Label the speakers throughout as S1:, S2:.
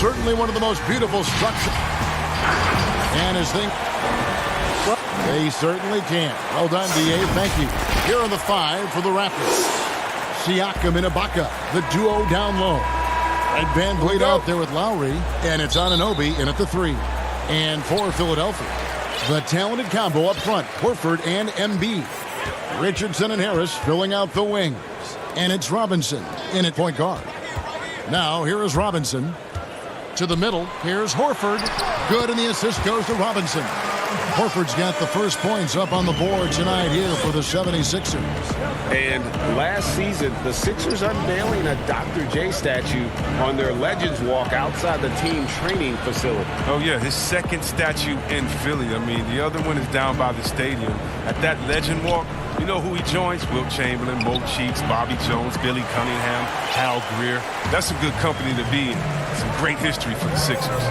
S1: certainly one of the most beautiful structures. And his thing. They certainly can. Well done, D.A. Thank you. Here are the 5 for the Raptors. Siakam and Ibaka, the duo down low. Ed VanVleet out there with Lowry, and it's Anunoby in at the 3. And for Philadelphia, the talented combo up front, Horford and Embiid. Richardson and Harris filling out the wings. And it's Robinson in at point guard. Now, here is Robinson. To the middle, here's Horford. Good, and the assist goes to Robinson. Horford's got the first points up on the board tonight here for the 76ers.
S2: And last season, the Sixers unveiling a Dr. J statue on their Legends Walk outside the team training facility.
S3: Oh, yeah, his second statue in Philly. I mean, the other one is down by the stadium. At that Legend Walk, you know who he joins? Wilt Chamberlain, Mo Cheeks, Bobby Jones, Billy Cunningham, Hal Greer. That's a good company to be in. Some great history for the Sixers.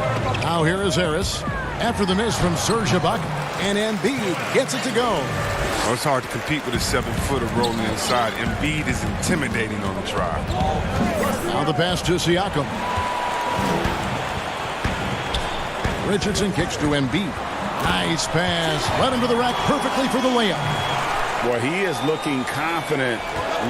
S1: Now here is Harris. After the miss from Serge Ibaka, and Embiid gets it to go.
S3: Well, it's hard to compete with a 7-footer rolling inside. Embiid is intimidating on the drive.
S1: Now the pass to Siakam. Richardson kicks to Embiid. Nice pass. Led him to the rack perfectly for the layup.
S2: Boy, he is looking confident.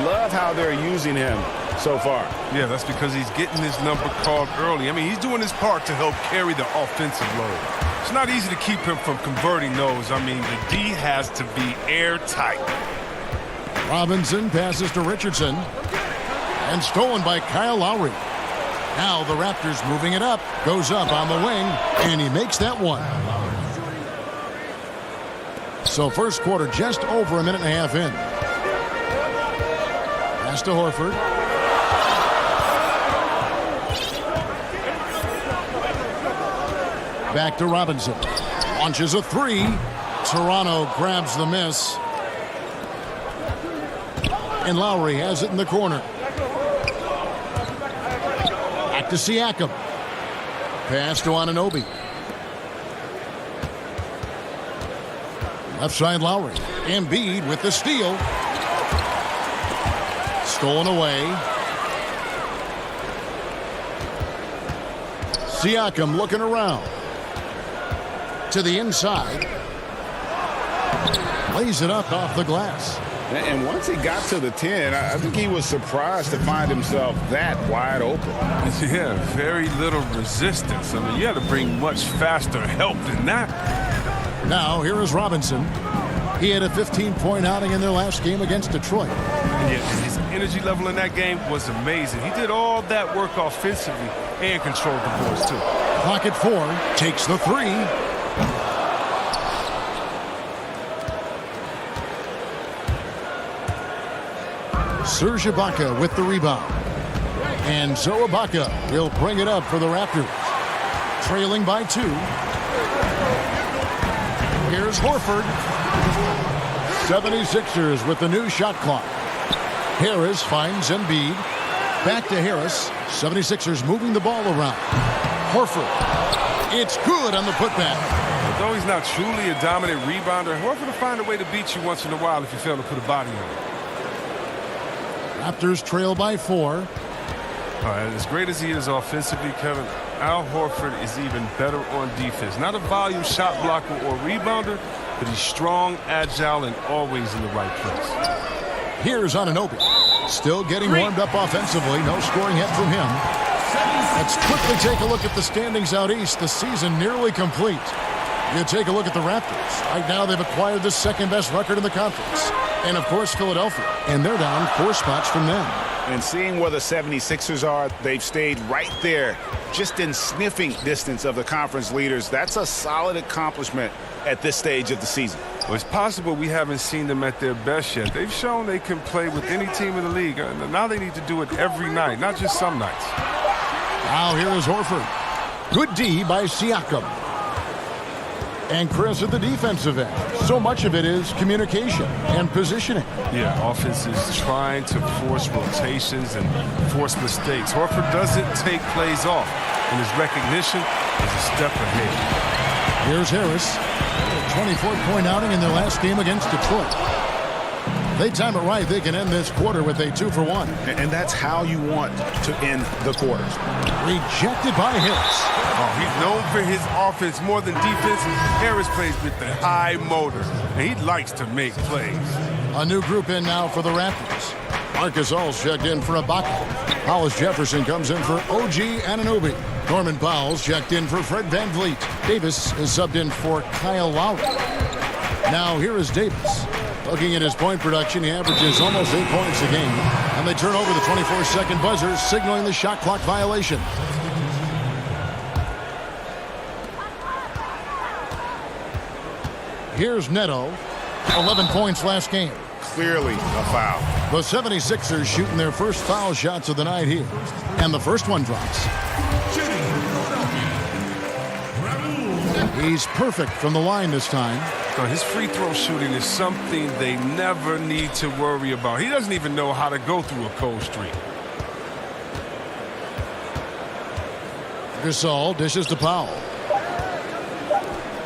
S2: Love how they're using him so far.
S3: Yeah, that's because he's getting his number called early. I mean, he's doing his part to help carry the offensive load. It's not easy to keep him from converting those. I mean, the D has to be airtight.
S1: Robinson passes to Richardson. And stolen by Kyle Lowry. Now the Raptors moving it up. Goes up on the wing. And he makes that one. So first quarter just over a minute and a half in. Pass to Horford. Back to Robinson. Launches a 3. Toronto grabs the miss. And Lowry has it in the corner. Back to Siakam. Pass to Anunoby. Left side Lowry. Embiid with the steal. Stolen away. Siakam looking around. To the inside. Lays it up off the glass.
S2: And once he got to the 10, I think he was surprised to find himself that wide open.
S3: Yeah, very little resistance. I mean, you got to bring much faster help than that.
S1: Now, here is Robinson. He had a 15-point outing in their last game against Detroit.
S3: Yeah, his energy level in that game was amazing. He did all that work offensively and controlled the boards, too.
S1: Clock at 4. Takes the 3. Serge Ibaka with the rebound. And so Ibaka will bring it up for the Raptors. Trailing by 2. Here's Horford. 76ers with the new shot clock. Harris finds Embiid. Back to Harris. 76ers moving the ball around. Horford. It's good on the putback.
S3: Although he's not truly a dominant rebounder, Horford will find a way to beat you once in a while if you fail to put a body on it.
S1: Raptors trail by 4.
S3: All right, as great as he is offensively, Kevin, Al Horford is even better on defense. Not a volume shot blocker or rebounder, but he's strong, agile, and always in the right place.
S1: Here's Anunoby. Still getting warmed up offensively. No scoring yet from him. Let's quickly take a look at the standings out east. The season nearly complete. You take a look at the Raptors. Right now they've acquired the second-best record in the conference. And, of course, Philadelphia. And they're down 4 spots from them.
S2: And seeing where the 76ers are, they've stayed right there, just in sniffing distance of the conference leaders. That's a solid accomplishment at this stage of the season.
S3: Well, it's possible we haven't seen them at their best yet. They've shown they can play with any team in the league. Now they need to do it every night, not just some nights.
S1: Now here is Horford. Good D by Siakam. And Chris at the defensive end. So much of it is communication and positioning.
S3: Yeah, offense is trying to force rotations and force mistakes. Horford doesn't take plays off, and his recognition is a step ahead. Here's
S1: Harris. A 24-point outing in their last game against Detroit. They time it right. They can end this quarter with a 2-for-1.
S2: And that's how you want to end the quarters.
S1: Rejected by Harris.
S3: Oh, he's known for his offense more than defense. Harris plays with the high motor, and he likes to make plays.
S1: A new group in now for the Raptors. Marcus All's checked in for Ibaka. Hollis Jefferson comes in for OG Anunoby. Norman Powell's checked in for Fred VanVleet. Davis is subbed in for Kyle Lowry. Now here is Davis. Looking at his point production, he averages almost 8 points a game. And they turn over the 24-second buzzer, signaling the shot clock violation. Here's Neto. 11 points last game.
S2: Clearly a foul.
S1: The 76ers shooting their first foul shots of the night here. And the first one drops. He's perfect from the line this time.
S3: His free throw shooting is something they never need to worry about. He doesn't even know how to go through a cold streak.
S1: Gasol dishes to Powell.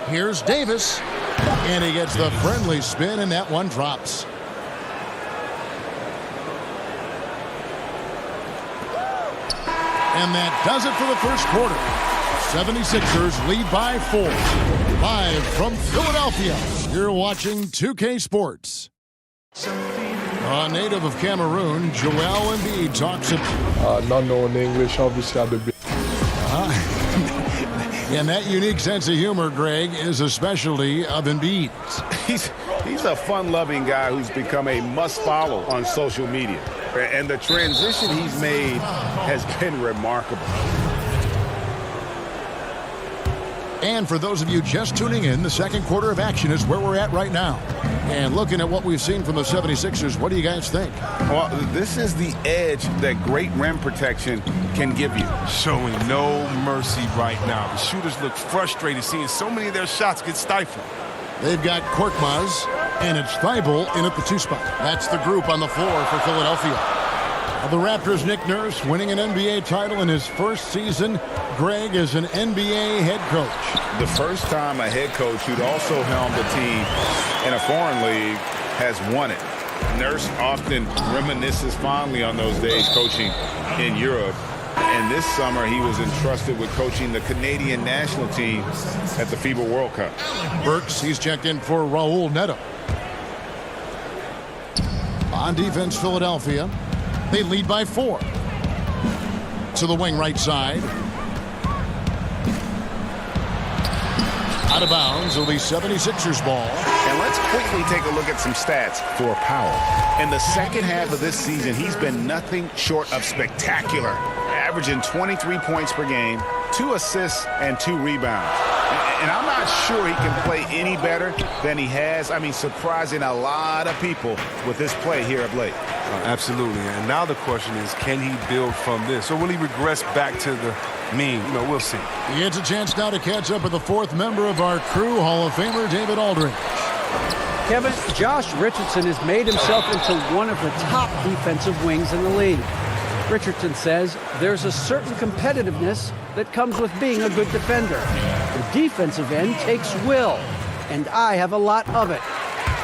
S1: Here's Davis. And he gets the friendly spin, and that one drops. And that does it for the first quarter. 76ers lead by 4. Live from Philadelphia, you're watching 2K Sports. A native of Cameroon, Joel Embiid talks about...
S4: Not knowing English, obviously, I'd be...
S1: And that unique sense of humor, Greg, is a specialty of Embiid.
S2: He's a fun-loving guy who's become a must-follow on social media. And the transition he's made has been remarkable.
S1: And for those of you just tuning in, the second quarter of action is where we're at right now. And looking at what we've seen from the 76ers, what do you guys think?
S2: Well, this is the edge that great rim protection can give you.
S3: Showing no mercy right now. The shooters look frustrated seeing so many of their shots get stifled.
S1: They've got Korkmaz, and it's Thibault in at the 2 spot. That's the group on the floor for Philadelphia. The Raptors' Nick Nurse winning an NBA title in his first season. Greg is an NBA head coach.
S2: The first time a head coach who'd also helmed a team in a foreign league has won it. Nurse often reminisces fondly on those days coaching in Europe. And this summer, he was entrusted with coaching the Canadian national team at the FIBA World Cup.
S1: Burks, he's checked in for Raul Neto. On defense, Philadelphia. They lead by 4. To the wing right side. Out of bounds, it'll be 76ers ball.
S2: And let's quickly take a look at some stats for Powell. In the second half of this season, he's been nothing short of spectacular, averaging 23 points per game, 2 assists, and 2 rebounds. And I'm not sure he can play any better than he has. I mean, surprising a lot of people with this play here of late.
S3: Absolutely. And now the question is, can he build from this? Or will he regress back to the mean? We'll see.
S1: He gets a chance now to catch up with the 4th member of our crew, Hall of Famer David Aldridge.
S5: Kevin, Josh Richardson has made himself into one of the top defensive wings in the league. Richardson says there's a certain competitiveness that comes with being a good defender. The defensive end takes will, and I have a lot of it.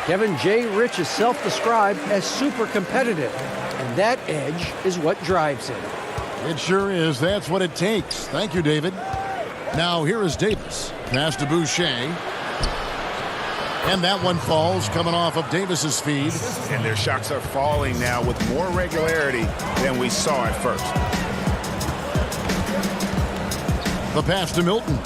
S5: Kevin J. Rich is self-described as super competitive, and that edge is what drives him.
S1: It sure is. That's what it takes. Thank you, David. Now here is Davis. Pass to Boucher. And that one falls coming off of Davis's feed.
S2: And their shots are falling now with more regularity than we saw at first.
S1: The pass to Milton.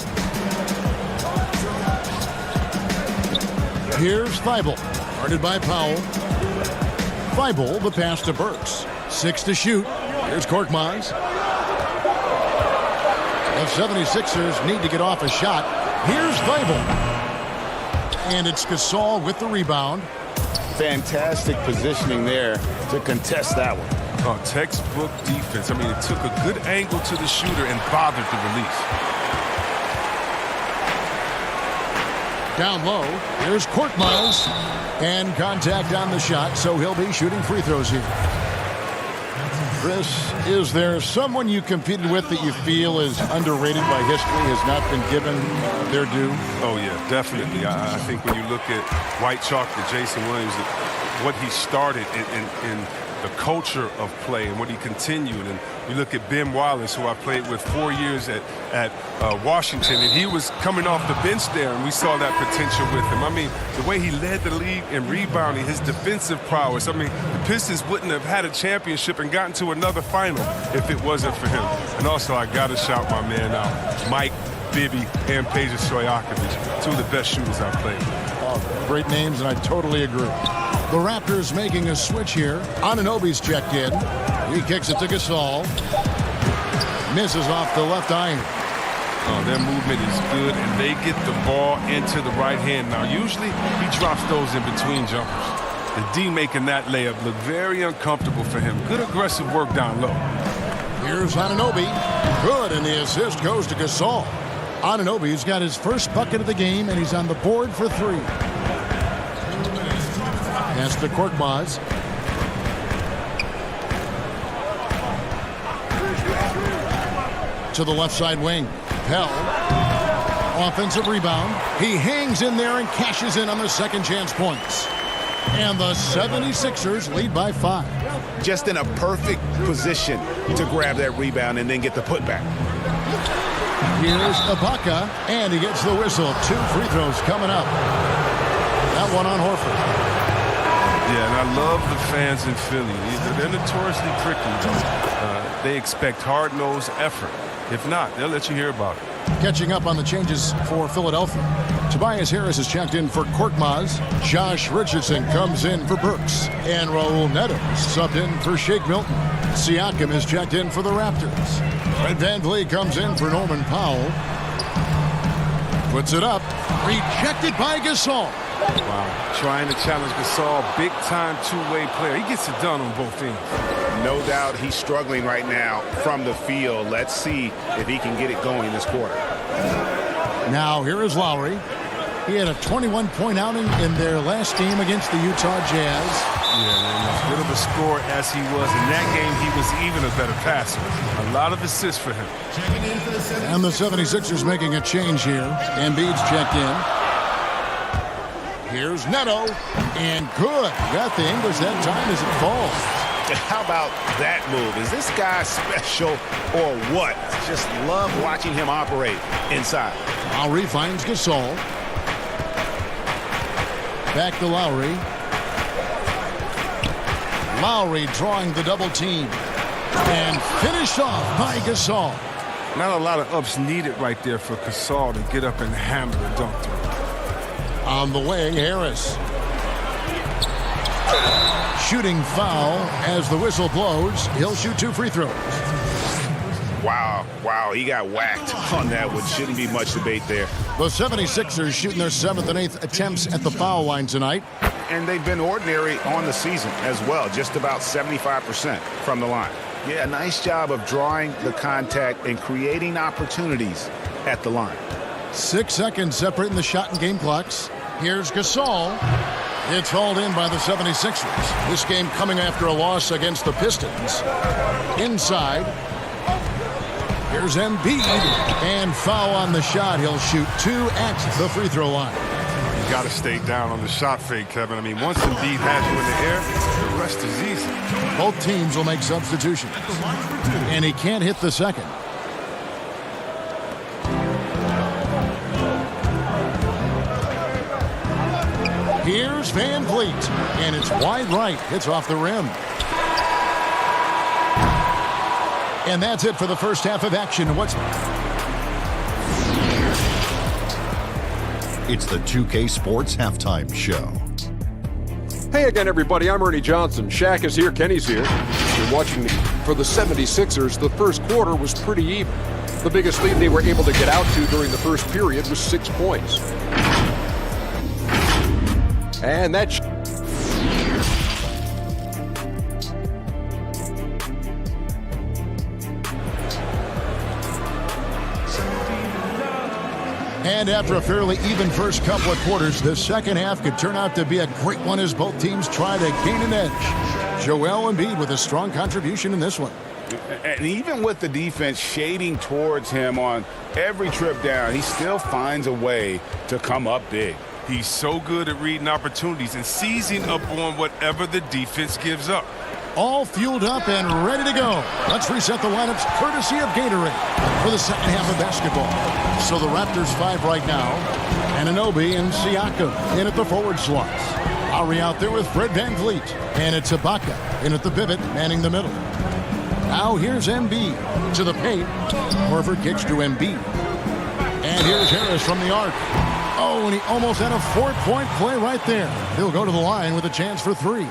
S1: Here's Thibault. Guarded by Powell. Thibault, the pass to Burks. 6 to shoot. Here's Korkmaz. The 76ers need to get off a shot. Here's Thibault. And it's Gasol with the rebound.
S2: Fantastic positioning there to contest that one.
S3: Oh, textbook defense. I mean, it took a good angle to the shooter and bothered the release.
S1: Down low, here's Korkmaz. And contact on the shot, so he'll be shooting free throws here. Chris, is there someone you competed with that you feel is underrated by history, has not been given their due?
S3: Oh, yeah, definitely. I think when you look at White Chalk, the Jason Williams, what he started in the culture of play and what he continued. And you look at Ben Wallace, who I played with 4 years at Washington, and he was coming off the bench there, and we saw that potential with him. I mean, the way he led the league in rebounding, his defensive prowess. I mean, the Pistons wouldn't have had a championship and gotten to another final if it wasn't for him. And also, I got to shout my man out, Mike Bibby and Peja Stojakovic, two of the best shooters I've played with.
S1: Oh, great names, and I totally agree. The Raptors making a switch here. Anunoby's checked in. He kicks it to Gasol. Misses off the left iron.
S3: Oh, their movement is good, and they get the ball into the right hand. Now, usually he drops those in between jumpers. The D making that layup look very uncomfortable for him. Good aggressive work down low.
S1: Here's Anunoby. Good, and the assist goes to Gasol. Anunoby's got his first bucket of the game, and he's on the board for 3. Pass to Korkmaz. To the left side wing. Pell. Offensive rebound. He hangs in there and cashes in on the second chance points. And the 76ers lead by 5.
S2: Just in a perfect position to grab that rebound and then get the putback.
S1: Here's Ibaka, and he gets the whistle. 2 free throws coming up. That one on Horford.
S3: Yeah, and I love the fans in Philly. They're notoriously prickly. They expect hard-nosed effort. If not, they'll let you hear about it.
S1: Catching up on the changes for Philadelphia. Tobias Harris is checked in for Korkmaz. Josh Richardson comes in for Burks. And Raul Neto subbed in for Shake Milton. Siakam is checked in for the Raptors. Fred VanVleet comes in for Norman Powell. Puts it up. Rejected by Gasol.
S3: Wow. Trying to challenge Gasol, big-time two-way player. He gets it done on both ends.
S2: No doubt he's struggling right now from the field. Let's see if he can get it going this quarter.
S1: Now here is Lowry. He had a 21-point outing in their last game against the Utah Jazz.
S3: Yeah, man, as good of a scorer as he was in that game, he was even a better passer. A lot of assists for him.
S1: And the 76ers making a change here. Embiid's checked in. Here's Neto. And good. Got the English that time as it falls.
S2: How about that move? Is this guy special or what? Just love watching him operate inside.
S1: Lowry finds Gasol. Back to Lowry. Lowry drawing the double team. And finished off by Gasol.
S3: Not a lot of ups needed right there for Gasol to get up and hammer the dunk.
S1: On the way, Harris. Shooting foul as the whistle blows. He'll shoot 2 free throws.
S2: Wow, he got whacked on that one. Shouldn't be much debate there.
S1: The 76ers shooting their 7th and 8th attempts at the foul line tonight.
S2: And they've been ordinary on the season as well, just about 75% from the line. Yeah, nice job of drawing the contact and creating opportunities at the line.
S1: 6 seconds separating the shot and game clocks. Here's Gasol. It's hauled in by the 76ers. This game coming after a loss against the Pistons. Inside. Here's Embiid. And foul on the shot. He'll shoot 2 at the free throw line.
S3: You got to stay down on the shot fake, Kevin. I mean, once Embiid has you in the air, the rest is easy.
S1: Both teams will make substitutions. And he can't hit the second. Here's VanVleet, and it's wide right. It's off the rim. And that's it for the first half of action.
S6: It's the 2K Sports Halftime Show.
S7: Hey again, everybody. I'm Ernie Johnson. Shaq is here. Kenny's here. You're watching for the 76ers. The first quarter was pretty even. The biggest lead they were able to get out to during the first period was 6 points. And that's
S1: And after a fairly even first couple of quarters, the second half could turn out to be a great one as both teams try to gain an edge. Joel Embiid with a strong contribution in this one.
S2: And even with the defense shading towards him on every trip down, he still finds a way to come up big.
S3: He's so good at reading opportunities and seizing up on whatever the defense gives up.
S1: All fueled up and ready to go. Let's reset the lineups courtesy of Gatorade for the second half of basketball. So the Raptors 5 right now. Anunoby and Siakam in at the forward slots. Lowry out there with Fred VanVleet. And it's Ibaka in at the pivot, manning the middle. Now here's Embiid to the paint. Horford kicks to Embiid. And here's Harris from the arc. Oh, and he almost had a 4-point play right there. He'll go to the line with a chance for 3.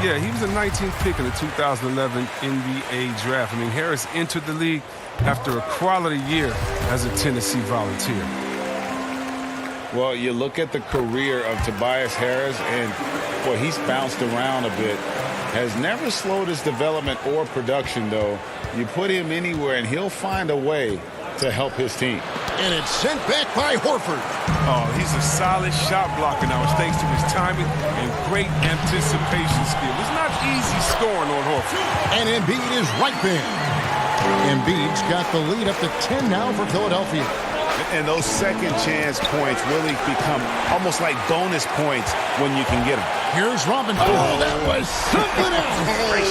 S3: Yeah, he was a 19th pick in the 2011 NBA draft. I mean, Harris entered the league after a quality year as a Tennessee Volunteer.
S2: Well, you look at the career of Tobias Harris, and boy, he's bounced around a bit. Has never slowed his development or production, though. You put him anywhere, and he'll find a way to help his team.
S1: And it's sent back by Horford.
S3: Oh, he's a solid shot blocker now. It's thanks to his timing and great anticipation skill. It's not easy scoring on Horford.
S1: And Embiid is right there. Embiid's got the lead up to 10 now for Philadelphia.
S2: And those second chance points really become almost like bonus points when you can get them.
S1: Here's Robinson. Oh, that was something else.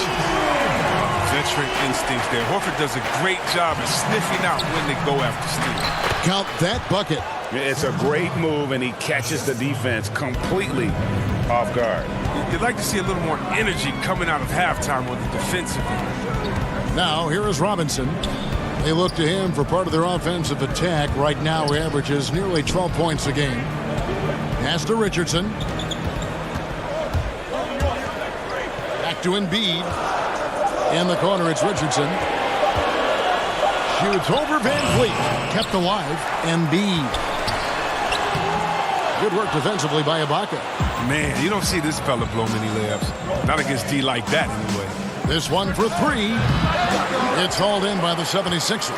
S3: Veteran instincts there. Horford does a great job of sniffing out when they go after steals.
S1: Count that bucket.
S2: It's a great move, and he catches the defense completely off guard.
S3: You'd like to see a little more energy coming out of halftime on the defensive end.
S1: Now, here is Robinson. They look to him for part of their offensive attack. Right now, he averages nearly 12 points a game. Pass to Richardson. Back to Embiid. In the corner, it's Richardson. Shoots over VanVleet. Kept alive. Embiid. Good work defensively by Ibaka.
S3: Man, you don't see this fella blow many layups. Not against D like that, anyway.
S1: This one for 3. It's hauled in by the 76ers.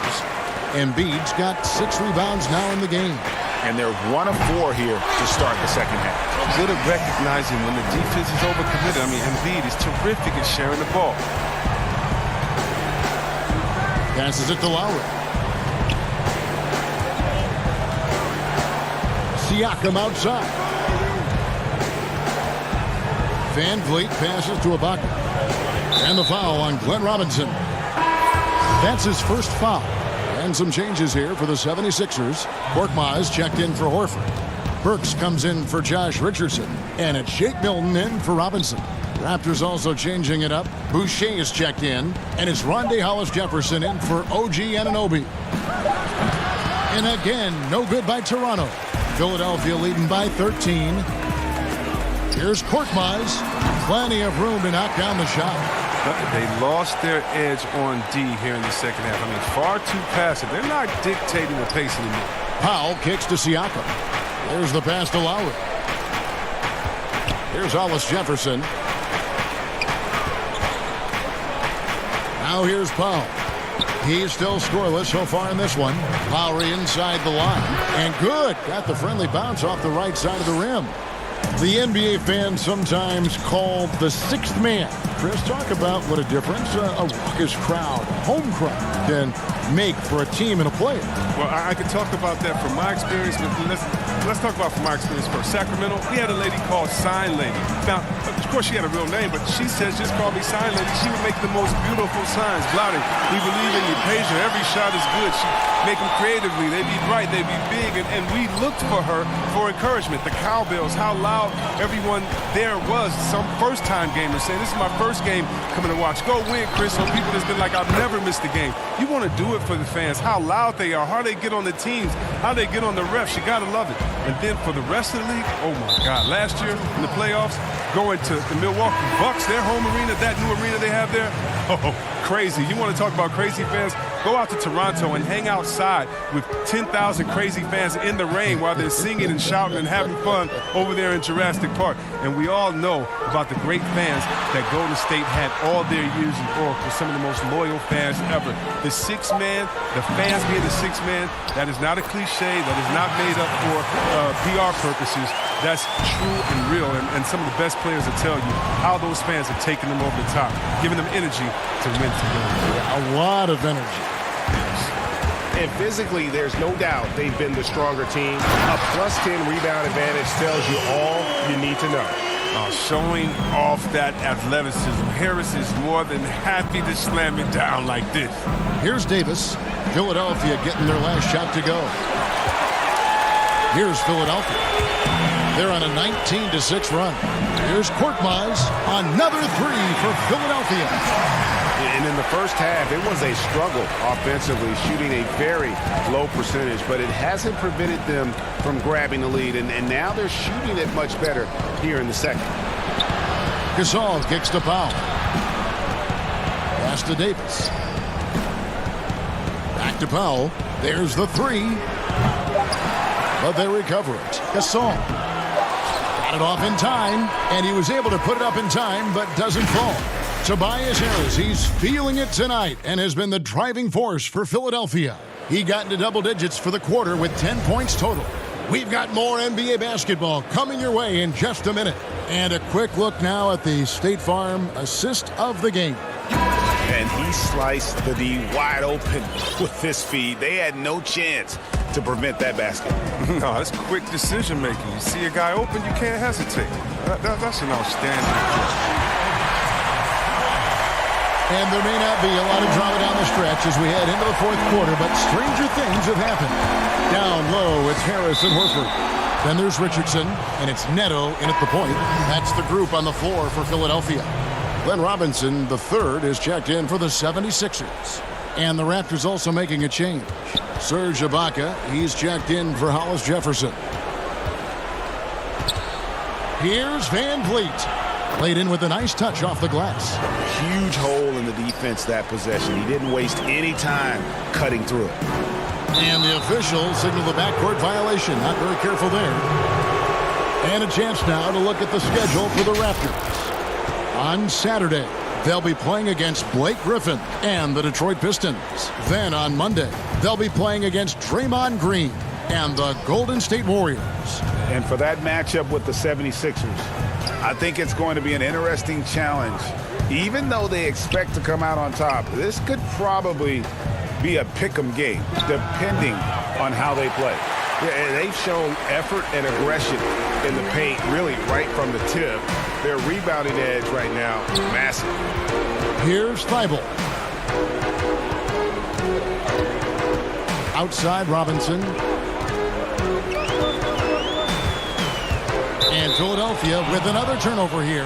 S1: Embiid's got 6 rebounds now in the game.
S2: And they're 1 of 4 here to start the second half.
S3: Good at recognizing when the defense is overcommitted. I mean, Embiid is terrific at sharing the ball.
S1: Passes it to Lowry. Siakam outside. VanVleet passes to Ibaka. And the foul on Glenn Robinson. That's his first foul. And some changes here for the 76ers. Korkmaz checked in for Horford. Burks comes in for Josh Richardson. And it's Shake Milton in for Robinson. Raptors also changing it up. Boucher is checked in. And it's Rondae Hollis-Jefferson in for OG Anunoby. And again, no good by Toronto. Philadelphia leading by 13. Here's Korkmaz. Plenty of room to knock down the shot.
S3: They lost their edge on D here in the second half. I mean, far too passive. They're not dictating the pace anymore.
S1: Powell kicks to Siakam. There's the pass to Lowry. Here's Hollis-Jefferson. Now here's Powell. He's still scoreless so far in this one. Lowry inside the line. And good. Got the friendly bounce off the right side of the rim. The NBA fans sometimes called the sixth man. Chris, talk about what a difference a raucous crowd, home crowd, can make for a team and a player.
S3: Well, I could talk about that from my experience, but let's talk about from my experience first. Sacramento, we had a lady called Sign Lady. Now, of course, she had a real name, but she says, just call me Sign Lady. She would make the most beautiful signs. Blotting, we believe in you. Pager, every shot is good. She make them creatively. They be bright, they be big, and we looked for her for encouragement. The cowbells, how loud everyone there was. Some first-time gamers saying, this is my first game coming to watch. Go win, Chris. So people that's been like, I've never missed a game. You want to do it for the fans, how loud they are, how they get on the teams, how they get on the refs. You got to love it. And then for the rest of the league, oh, my God. Last year in the playoffs, going to the Milwaukee Bucks, their home arena, that new arena they have there, oh, crazy. You want to talk about crazy fans? Go out to Toronto and hang outside with 10,000 crazy fans in the rain while they're singing and shouting and having fun over there in Jurassic Park. And we all know about the great fans that Golden State had all their years in Oracle, some of the most loyal fans ever. The sixth man, the fans being the sixth man, that is not a cliche. That is not made up for PR purposes. that's true and real. And some of the best players will tell you how those fans have taken them over the top, giving them energy to win together.
S1: A lot of energy.
S2: And physically, there's no doubt they've been the stronger team. A +10 rebound advantage tells you all you need to know.
S3: Showing off that athleticism, Harris is more than happy to slam it down like this.
S1: Here's Davis. Philadelphia getting their last shot to go. Here's Philadelphia. They're on a 19-6 run. Here's Korkmaz. Another three for Philadelphia.
S2: And in the first half, it was a struggle offensively, shooting a very low percentage, but it hasn't prevented them from grabbing the lead, and now they're shooting it much better here in the second.
S1: Gasol kicks to Powell. Pass to Davis. Back to Powell. There's the three. But they recover it. Gasol got it off in time, and he was able to put it up in time, but doesn't fall. Tobias Harris, he's feeling it tonight and has been the driving force for Philadelphia. He got into double digits for the quarter with 10 points total. We've got more NBA basketball coming your way in just a minute. And a quick look now at the State Farm assist of the game.
S2: And he sliced the D wide open with this feed. They had no chance to prevent that basket.
S3: No, that's quick decision making. You see a guy open, you can't hesitate. That's an outstanding play.
S1: And there may not be a lot of drama down the stretch as we head into the fourth quarter, but stranger things have happened. Down low, it's Harris and Horford. Then there's Richardson, and it's Neto in at the point. That's the group on the floor for Philadelphia. Glenn Robinson, the third, is checked in for the 76ers. And the Raptors also making a change. Serge Ibaka, he's checked in for Hollis Jefferson. Here's Van Vliet. Played in with a nice touch off the glass.
S2: Huge hole in the defense that possession. He didn't waste any time cutting through it.
S1: And the officials signal the backcourt violation. Not very careful there. And a chance now to look at the schedule for the Raptors. On Saturday, they'll be playing against Blake Griffin and the Detroit Pistons. Then on Monday, they'll be playing against Draymond Green and the Golden State Warriors.
S2: And for that matchup with the 76ers, I think it's going to be an interesting challenge. Even though they expect to come out on top, this could probably be a pick'em game, depending on how they play. Yeah, they've shown effort and aggression in the paint, really right from the tip. Their rebounding edge right now, massive.
S1: Here's Thibault. Outside Robinson. And Philadelphia with another turnover here.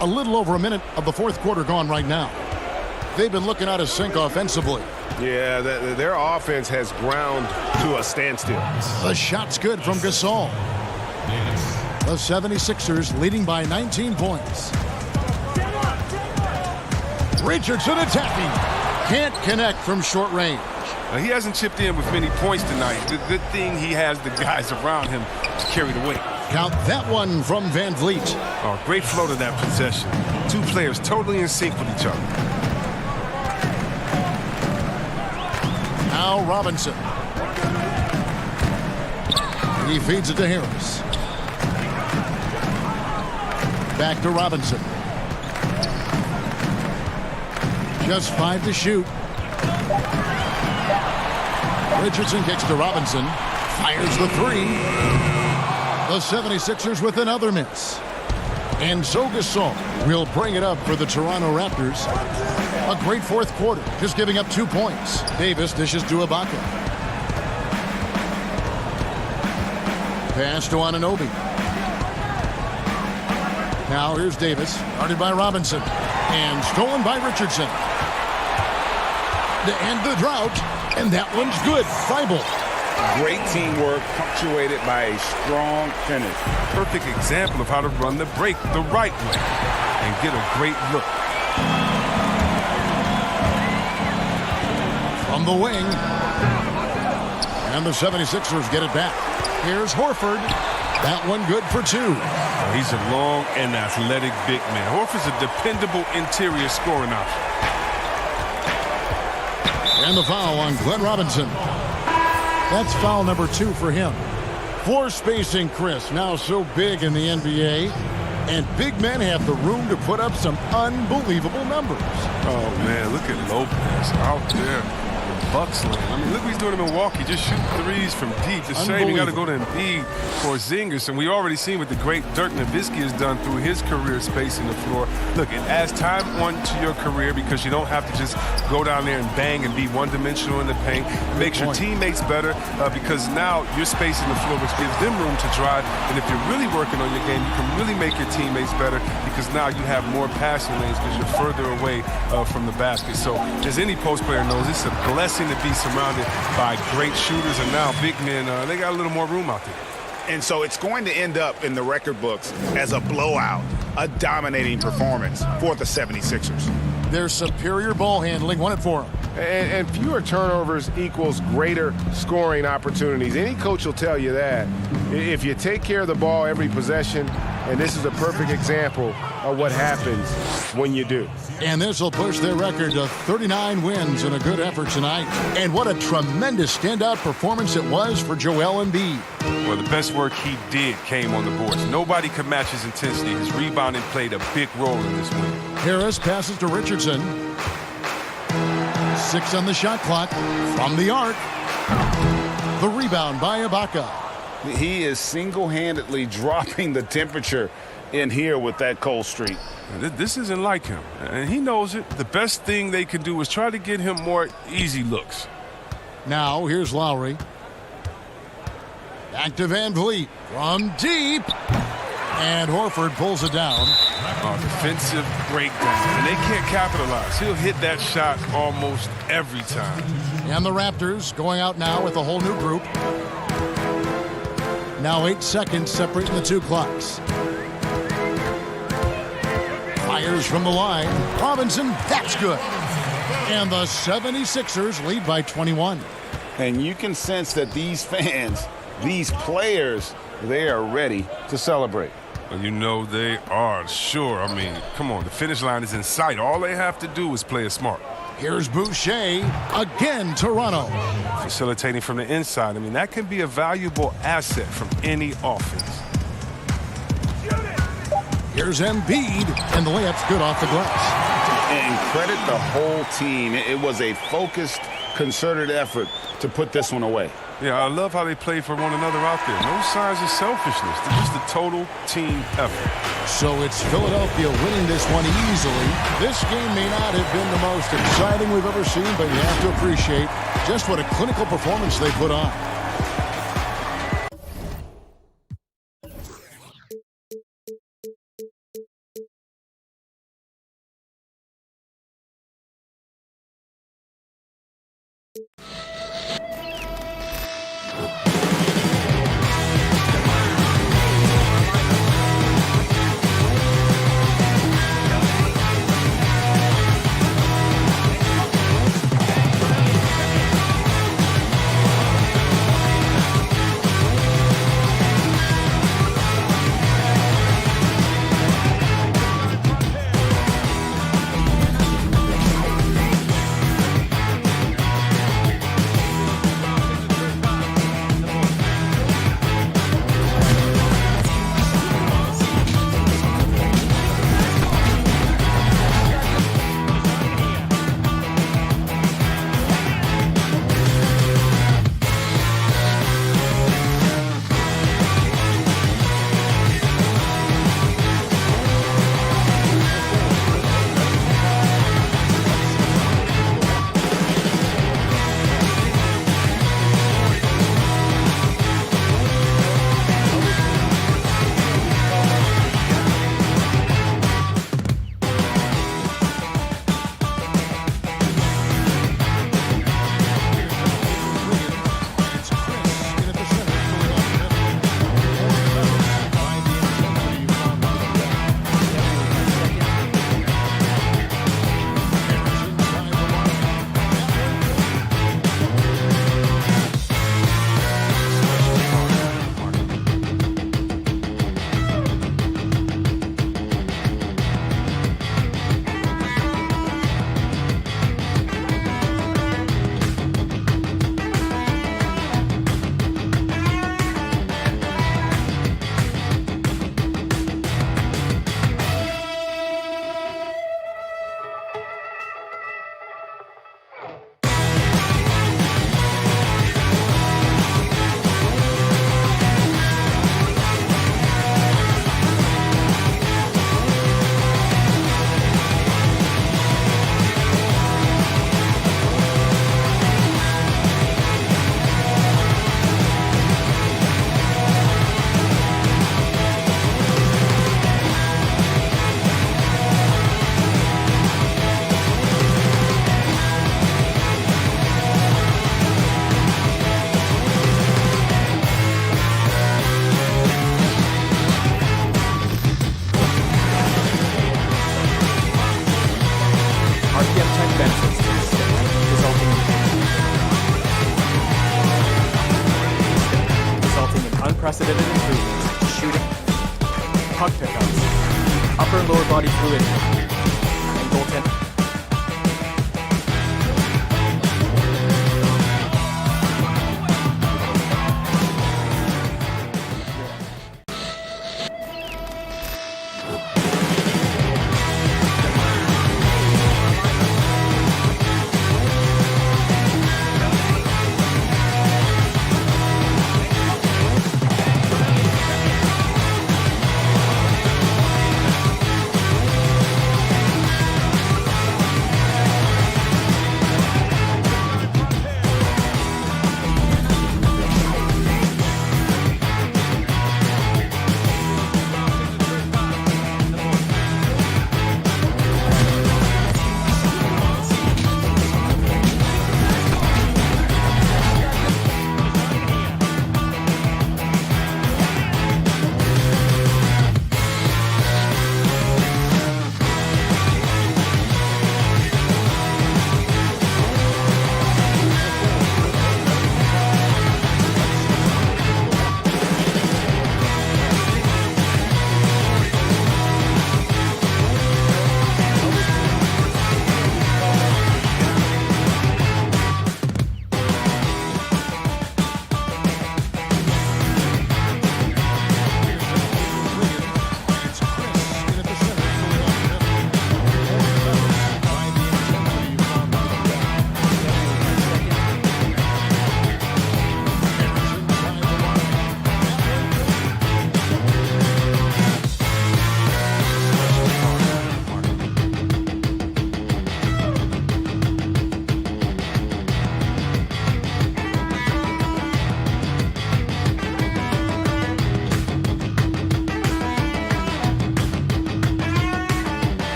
S1: A little over a minute of the fourth quarter gone right now. They've been looking out of sync offensively.
S2: Yeah, their offense has ground to a standstill.
S1: The shot's good from Gasol. The 76ers leading by 19 points. Richardson attacking. Can't connect from short range.
S3: He hasn't chipped in with many points tonight. The good thing he has the guys around him to carry the weight.
S1: Count that one from Van Vliet.
S3: Oh, great flow to that possession. Two players totally in sync with each other.
S1: Now Robinson. He feeds it to Harris. Back to Robinson. Just 5 to shoot. Richardson kicks to Robinson. Fires the three. The 76ers with another miss. And so Gasol will bring it up for the Toronto Raptors. A great fourth quarter, just giving up 2 points. Davis dishes to Ibaka. Pass to Anunoby. Now here's Davis, guarded by Robinson. And stolen by Richardson. To end the drought, and that one's good. Thibault.
S2: Great teamwork punctuated by a strong finish.
S3: Perfect example of how to run the break the right way and get a great look.
S1: From the wing. And the 76ers get it back. Here's Horford. That one good for 2.
S3: He's a long and athletic big man. Horford's a dependable interior scoring option.
S1: And the foul on Glenn Robinson. That's foul number 2 for him. Floor spacing, Chris, now so big in the NBA. And big men have the room to put up some unbelievable numbers.
S3: Oh, man, look at Lopez out there in Bucks land. I mean, look what he's doing in Milwaukee. Just shooting threes from deep. It's a shame you got to go to Embiid for Zingers. And we already seen what the great Dirk Nowitzki has done through his career spacing the floor. Look, it adds time onto your career because you don't have to just go down there and bang and be one-dimensional in the paint. It makes your teammates better because now you're spacing the floor, which gives them room to drive. And if you're really working on your game, you can really make your teammates better because now you have more passing lanes because you're further away from the basket. So as any post player knows, it's a blessing to be surrounded by great shooters, and now big men, they got a little more room out there.
S2: And so it's going to end up in the record books as a blowout, a dominating performance for the 76ers.
S1: Their superior ball handling won it for them.
S8: And fewer turnovers equals greater scoring opportunities. Any coach will tell you that. If you take care of the ball every possession, and this is a perfect example of what happens when you do.
S1: And this will push their record to 39 wins in a good effort tonight. And what a tremendous standout performance it was for Joel Embiid.
S3: Well, the best work he did came on the boards. Nobody could match his intensity. His rebounding played a big role in this win.
S1: Harris passes to Richardson. 6 on the shot clock from the arc. The rebound by Ibaka.
S2: He is single-handedly dropping the temperature in here with that cold streak.
S3: This isn't like him, and he knows it. The best thing they can do is try to get him more easy looks.
S1: Now, here's Lowry. Back to Van Vliet from deep. And Horford pulls it down.
S3: Defensive breakdown, and they can't capitalize. He'll hit that shot almost every time.
S1: And the Raptors going out now with a whole new group. Now 8 seconds separating the two clocks. Fires from the line. Robinson, that's good. And the 76ers lead by 21.
S2: And you can sense that these fans, these players, they are ready to celebrate.
S3: Well, you know they are, sure. I mean, come on, the finish line is in sight. All they have to do is play it smart.
S1: Here's Boucher, again Toronto.
S3: Facilitating from the inside. I mean, that can be a valuable asset from any offense.
S1: Here's Embiid, and the layup's good off the glass.
S2: And credit the whole team. It was a focused, concerted effort to put this one away.
S3: Yeah, I love how they play for one another out there. No signs of selfishness. Just a total team effort.
S1: So it's Philadelphia winning this one easily. This game may not have been the most exciting we've ever seen, but you have to appreciate just what a clinical performance they put on.
S9: unprecedented improvements to shooting, puck pickups, upper and lower body fluidity, and goaltending.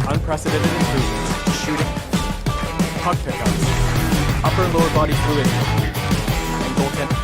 S9: Unprecedented improvements to shooting, puck pickups, upper and lower body fluidity, and goaltending.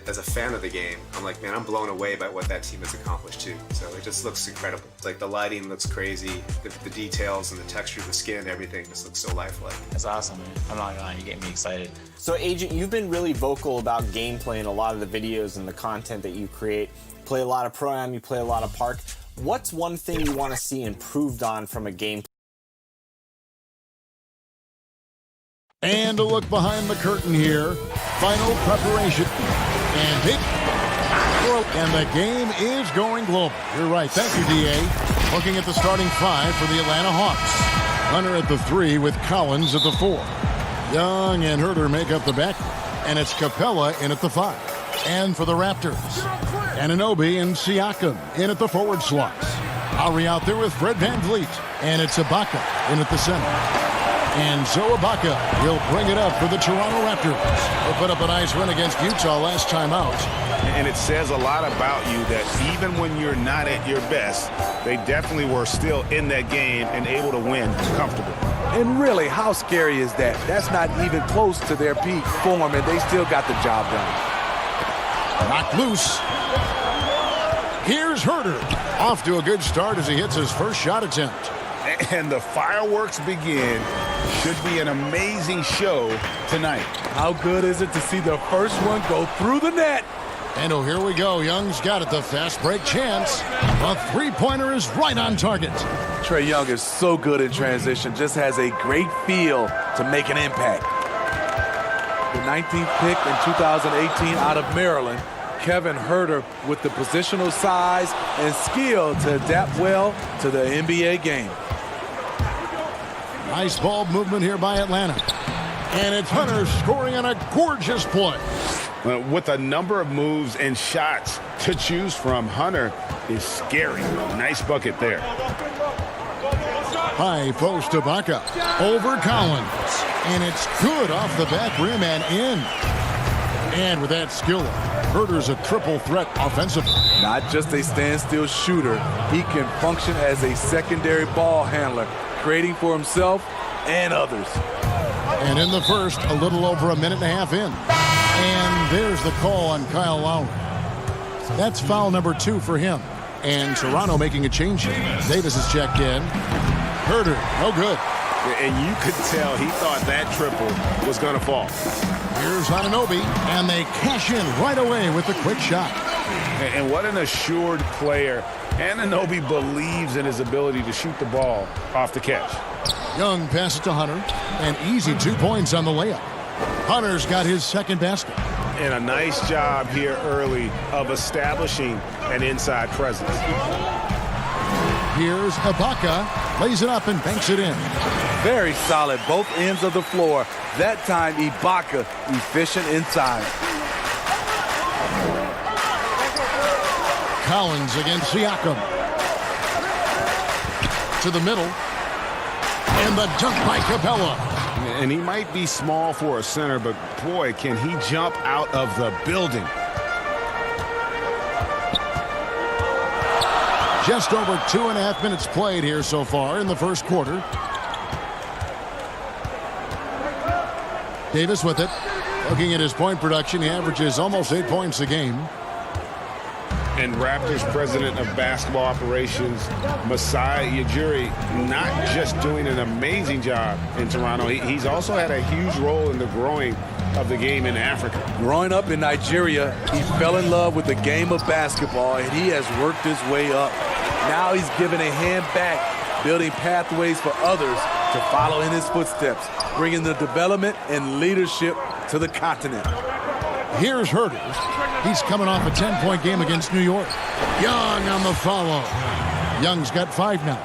S10: As a fan of the game, I'm like, man, I'm blown away by what that team has accomplished too. So it just looks incredible. It's like the lighting looks crazy, the details and the texture of the skin, everything just looks so lifelike.
S11: That's awesome, man. I'm not gonna lie, you get me excited.
S12: So Agent, you've been really vocal about gameplay in a lot of the videos and the content that you create. play a lot of Pro-Am, you play a lot of Park. What's one thing you want to see improved on from a game?
S1: And a look behind the curtain here. Final preparation. And the game is going global. You're right. Thank you, D.A. Looking at the starting five for the Atlanta Hawks. Hunter at the 3 with Collins at the 4. Young and Herter make up the back. And it's Capella in at the 5. And for the Raptors, Anunoby and Siakam in at the forward slots. Lowry out there with Fred VanVleet. And it's Ibaka in at the center. And so Ibaka will bring it up for the Toronto Raptors. They put up a nice win against Utah last time out.
S2: And it says a lot about you that even when you're not at your best, they definitely were still in that game and able to win comfortably.
S13: And really, how scary is that? That's not even close to their peak form, and they still got the job done.
S1: Knocked loose. Here's Herter. Off to a good start as he hits his first shot attempt.
S2: And the fireworks begin. Should be an amazing show tonight.
S13: How good is it to see the first one go through the net?
S1: And oh, here we go. Young's got it. The fast break chance. A three-pointer is right on target.
S13: Trae Young is so good in transition. Just has a great feel to make an impact. The 19th pick in 2018 out of Maryland, Kevin Herter with the positional size and skill to adapt well to the NBA game.
S1: Nice ball movement here by Atlanta. And it's Hunter scoring on a gorgeous play.
S2: With a number of moves and shots to choose from, Hunter is scary. Nice bucket there.
S1: High post to Ibaka. Over Collins. And it's good off the back rim and in. And with that skill, Herter's a triple threat offensively.
S13: Not just a standstill shooter. He can function as a secondary ball handler, creating for himself and others.
S1: And in the first, a little over a minute and a half in. And there's the call on Kyle Lowry. That's foul number 2 for him. And Toronto making a change here. Davis has checked in. Herter, no good.
S2: And you could tell he thought that triple was going to fall.
S1: Here's Anunoby, and they cash in right away with the quick shot.
S2: And what an assured player. Anunoby believes in his ability to shoot the ball off the catch.
S1: Young passes to Hunter, and easy 2 points on the layup. Hunter's got his second basket.
S2: And a nice job here early of establishing an inside presence.
S1: Here's Ibaka, lays it up and banks it in.
S13: Very solid, both ends of the floor. That time, Ibaka efficient inside.
S1: Collins against Siakam. To the middle. And the dunk by Capella.
S2: And he might be small for a center, but boy, can he jump out of the building.
S1: Just over 2.5 minutes played here so far in the first quarter. Davis with it. Looking at his point production, he averages almost 8 points a game.
S2: And Raptors president of basketball operations, Masai Ujiri, not just doing an amazing job in Toronto, he's also had a huge role in the growing of the game in Africa.
S13: Growing up in Nigeria, he fell in love with the game of basketball, and he has worked his way up. Now he's given a hand back, building pathways for others to follow in his footsteps, bringing the development and leadership to the continent.
S1: Here's Herter. He's coming off a 10-point game against New York. Young on the follow. Young's got 5 now.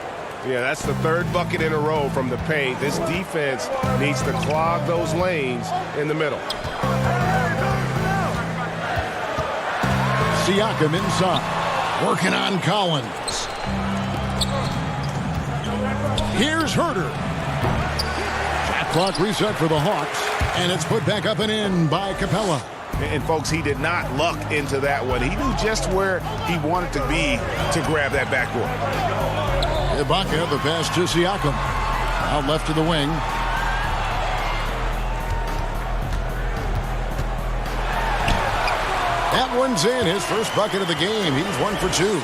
S8: Yeah, that's the third bucket in a row from the paint. This defense needs to clog those lanes in the middle.
S1: Siakam inside. Working on Collins. Here's Herter. Shot clock reset for the Hawks. And it's put back up and in by Capella.
S2: And folks, he did not luck into that one. He knew just where he wanted to be to grab that backboard.
S1: Ibaka, the pass to Siakam. Out left to the wing. That one's in. His first bucket of the game. He's 1 for 2.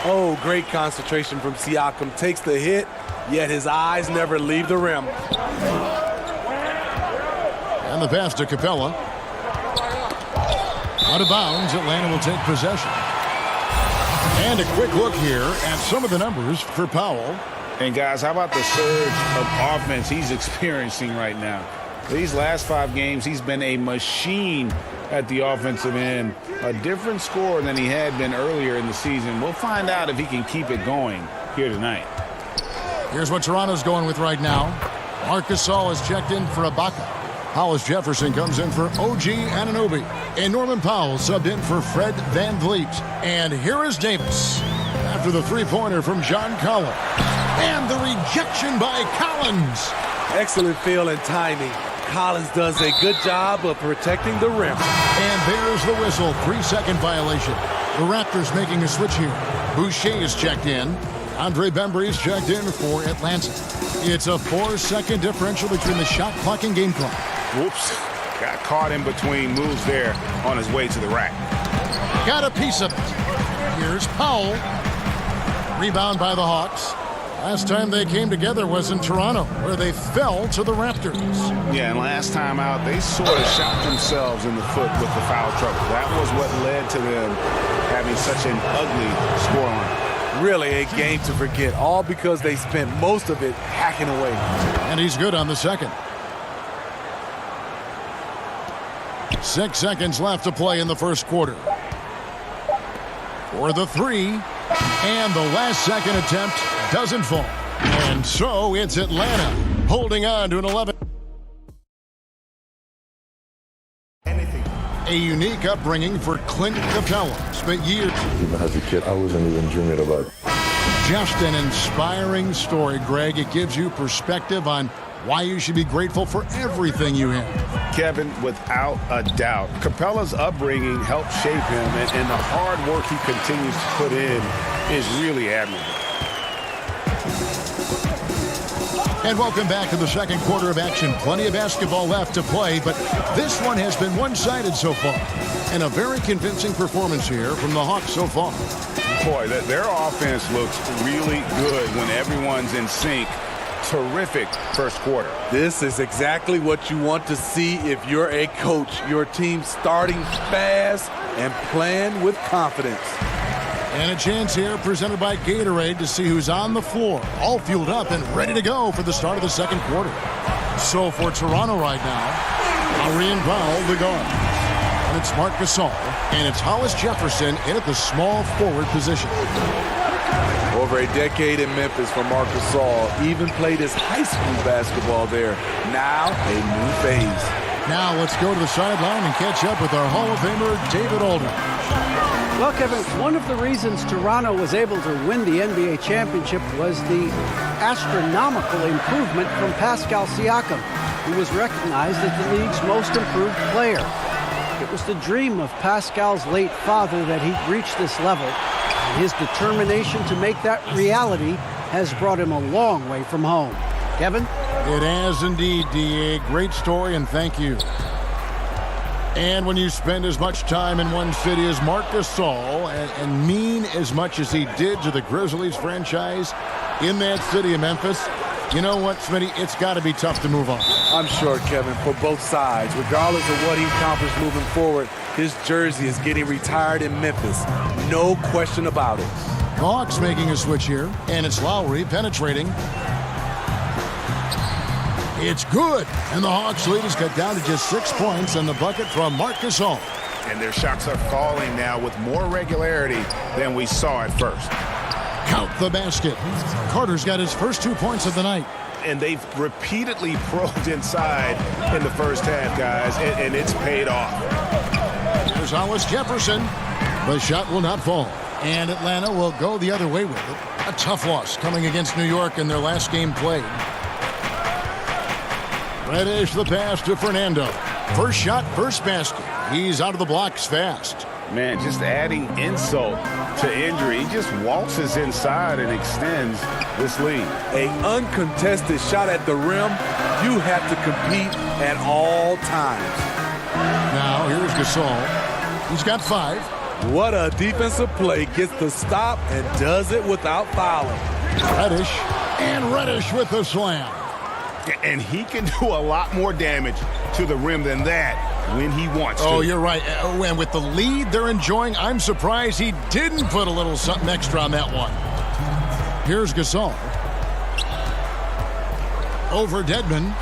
S13: Oh, great concentration from Siakam. Takes the hit, yet his eyes never leave the rim.
S1: And the pass to Capella. Out of bounds, Atlanta will take possession. And a quick look here at some of the numbers for Powell.
S2: And guys, how about the surge of offense he's experiencing right now? These last 5 games, he's been a machine at the offensive end. A different scorer than he had been earlier in the season. We'll find out if he can keep it going here tonight.
S1: Here's what Toronto's going with right now. Marcus Gasol has checked in for Ibaka. Hollis Jefferson comes in for OG Anunoby. And Norman Powell subbed in for Fred VanVleet. And here is Davis after the three-pointer from John Collins. And the rejection by Collins.
S13: Excellent feel and timing. Collins does a good job of protecting the rim.
S1: And there's the whistle. 3-second violation. The Raptors making a switch here. Boucher is checked in. Andre Bembry's checked in for Atlanta. It's a 4-second differential between the shot clock and game clock.
S2: Whoops. Got caught in between moves there on his way to the rack.
S1: Got a piece of it. Here's Powell. Rebound by the Hawks. Last time they came together was in Toronto, where they fell to the Raptors.
S2: Yeah, and last time out, they sort of shot themselves in the foot with the foul trouble. That was what led to them having such an ugly scoreline.
S13: Really a game to forget, all because they spent most of it hacking away.
S1: And he's good on the second. 6 seconds left to play in the first quarter. For the three, and the last second attempt doesn't fall. And so it's Atlanta holding on to an 11. A unique upbringing for Clint Capella. Spent years.
S4: Even as a kid, I wasn't even dreaming about it.
S1: Just an inspiring story, Greg. It gives you perspective on why you should be grateful for everything you have.
S2: Kevin, without a doubt, Capella's upbringing helped shape him, and the hard work he continues to put in is really admirable.
S1: And welcome back to the second quarter of action. Plenty of basketball left to play, but this one has been one-sided so far. And a very convincing performance here from the Hawks so far.
S2: Boy, their offense looks really good when everyone's in sync. Terrific first quarter.
S13: This is exactly what you want to see if you're a coach. Your team starting fast and playing with confidence.
S1: And a chance here presented by Gatorade to see who's on the floor, all fueled up and ready to go for the start of the second quarter. So for Toronto right now, Marion Powell, the guard. And it's Marcus Gasol, and it's Hollis Jefferson in at the small forward position.
S13: Over a decade in Memphis for Marcus Gasol, even played his high school basketball there. Now a new phase.
S1: Now let's go to the sideline and catch up with our Hall of Famer, David Aldridge.
S5: Well, Kevin, one of the reasons Toronto was able to win the NBA championship was the astronomical improvement from Pascal Siakam, who was recognized as the league's most improved player. It was the dream of Pascal's late father that he'd reach this level, and his determination to make that reality has brought him a long way from home. Kevin?
S1: It has indeed, D.A. Great story, and thank you. And when you spend as much time in one city as Marcus Gasol and mean as much as he did to the Grizzlies franchise in that city of Memphis, you know what, Smitty? It's got to be tough to move on.
S13: I'm sure, Kevin, for both sides. Regardless of what he accomplished moving forward, his jersey is getting retired in Memphis. No question about it.
S1: Hawks making a switch here, and it's Lowry penetrating. It's good, and the Hawks lead is cut down to just 6 points on the bucket from Marcus Gasol.
S2: And their shots are falling now with more regularity than we saw at first.
S1: Count the basket. Carter's got his first 2 points of the night.
S2: And they've repeatedly probed inside in the first half, guys, and it's paid off.
S1: There's Hollis Jefferson. The shot will not fall. And Atlanta will go the other way with it. A tough loss coming against New York in their last game played. Reddish the pass to Fernando. First shot, first basket. He's out of the blocks fast.
S2: Man, just adding insult to injury. He just waltzes inside and extends this lead.
S13: An uncontested shot at the rim, you have to compete at all times.
S1: Now here's Gasol. He's got 5.
S13: What a defensive play. Gets the stop and does it without fouling.
S1: Reddish. And Reddish with the slam.
S2: And he can do a lot more damage to the rim than that when he wants to.
S1: Oh, you're right. And with the lead they're enjoying, I'm surprised he didn't put a little something extra on that one. Here's Gasol. Over Dedmon.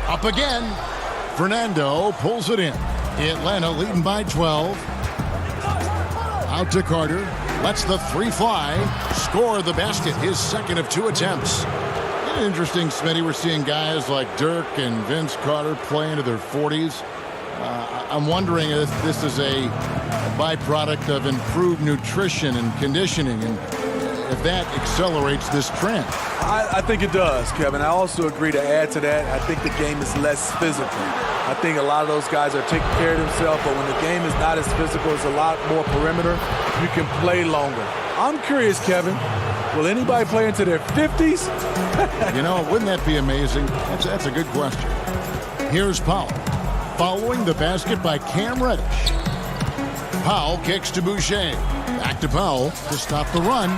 S1: Up again. Fernando pulls it in. Atlanta leading by 12. Out to Carter. Lets the three fly. Score the basket. His second of 2 attempts. Interesting, Smitty. We're seeing guys like Dirk and Vince Carter play into their 40s. I'm wondering if this is a byproduct of improved nutrition and conditioning, and if that accelerates this trend.
S13: I think it does, Kevin. I also agree to add to that. I think the game is less physical. I think a lot of those guys are taking care of themselves, but when the game is not as physical, it's a lot more perimeter. You can play longer. I'm curious, Kevin. Will anybody play into their 50s?
S1: You know, wouldn't that be amazing? That's a good question. Here's Powell. Following the basket by Cam Reddish. Powell kicks to Boucher. Back to Powell to stop the run.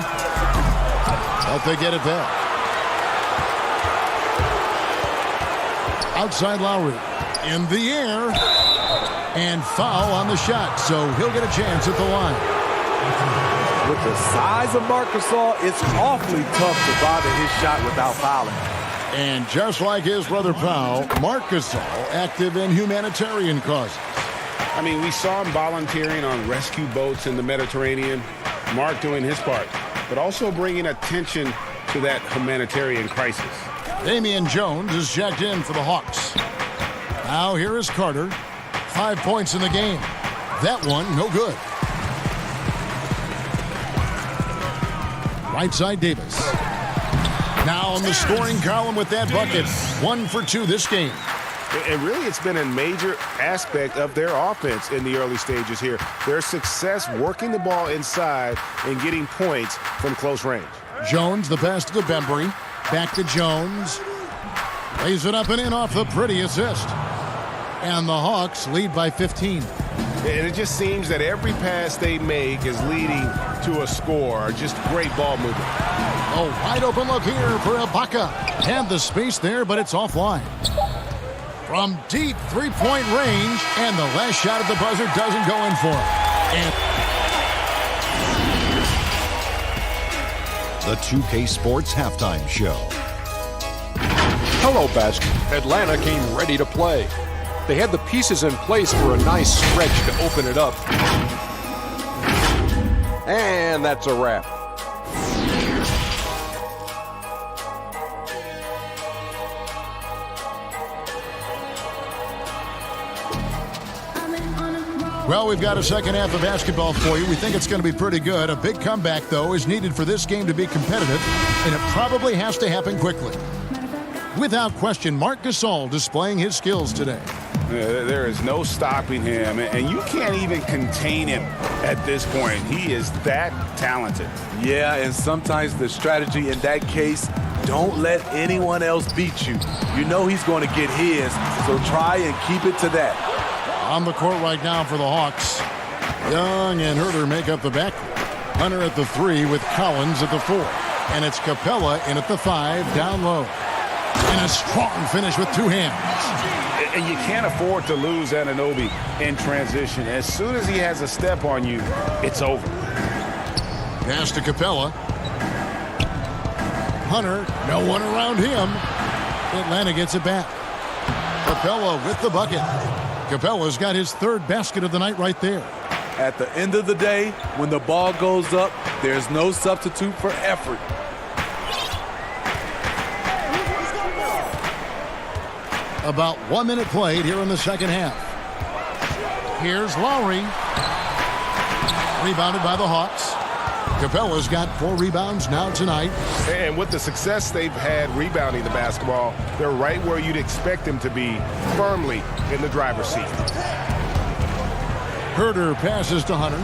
S1: But they get it back. Outside Lowry. In the air. And foul on the shot. So he'll get a chance at the line.
S13: With the size of Marc Gasol, it's awfully tough to bother his shot without fouling.
S1: And just like his brother Powell, Marc Gasol active in humanitarian causes.
S2: I mean, we saw him volunteering on rescue boats in the Mediterranean. Mark doing his part, but also bringing attention to that humanitarian crisis.
S1: Damian Jones is checked in for the Hawks. Now here is Carter. 5 points in the game. That one, no good. Right side Davis. Now on the scoring column with that bucket. 1 for 2 this game.
S8: And really, it's been a major aspect of their offense in the early stages here. Their success working the ball inside and getting points from close range.
S1: Jones, the pass to Bembry. Back to Jones. Lays it up and in off the pretty assist. And the Hawks lead by 15.
S8: And it just seems that every pass they make is leading to a score. Just great ball movement.
S1: A wide open look here for Ibaka. Had the space there, but it's offline. From deep three-point range, and the last shot at the buzzer doesn't go in for him. And
S6: the 2K Sports Halftime Show.
S7: Hello, Basket. Atlanta came ready to play. They had the pieces in place for a nice stretch to open it up. And that's a wrap.
S1: Well, we've got a second half of basketball for you. We think it's going to be pretty good. A big comeback, though, is needed for this game to be competitive, and it probably has to happen quickly. Without question, Marc Gasol displaying his skills today.
S2: There is no stopping him, and you can't even contain him at this point. He is that talented.
S13: Yeah, and sometimes the strategy in that case, don't let anyone else beat you. You know he's going to get his, so try and keep it to that.
S1: On the court right now for the Hawks. Young and Herter make up the backcourt. Hunter at the 3 with Collins at the 4. And it's Capella in at the 5 down low. And a strong finish with 2 hands.
S2: And you can't afford to lose Anunoby in transition. As soon as he has a step on you, it's over.
S1: Pass to Capella. Hunter, no one around him. Atlanta gets it back. Capella with the bucket. Capella's got his 3rd basket of the night right there.
S13: At the end of the day, when the ball goes up, there's no substitute for effort.
S1: About 1 minute played here in the second half. Here's Lowry. Rebounded by the Hawks. Capella's got 4 rebounds now tonight.
S8: And with the success they've had rebounding the basketball, they're right where you'd expect them to be, firmly in the driver's seat.
S1: Herter passes to Hunter.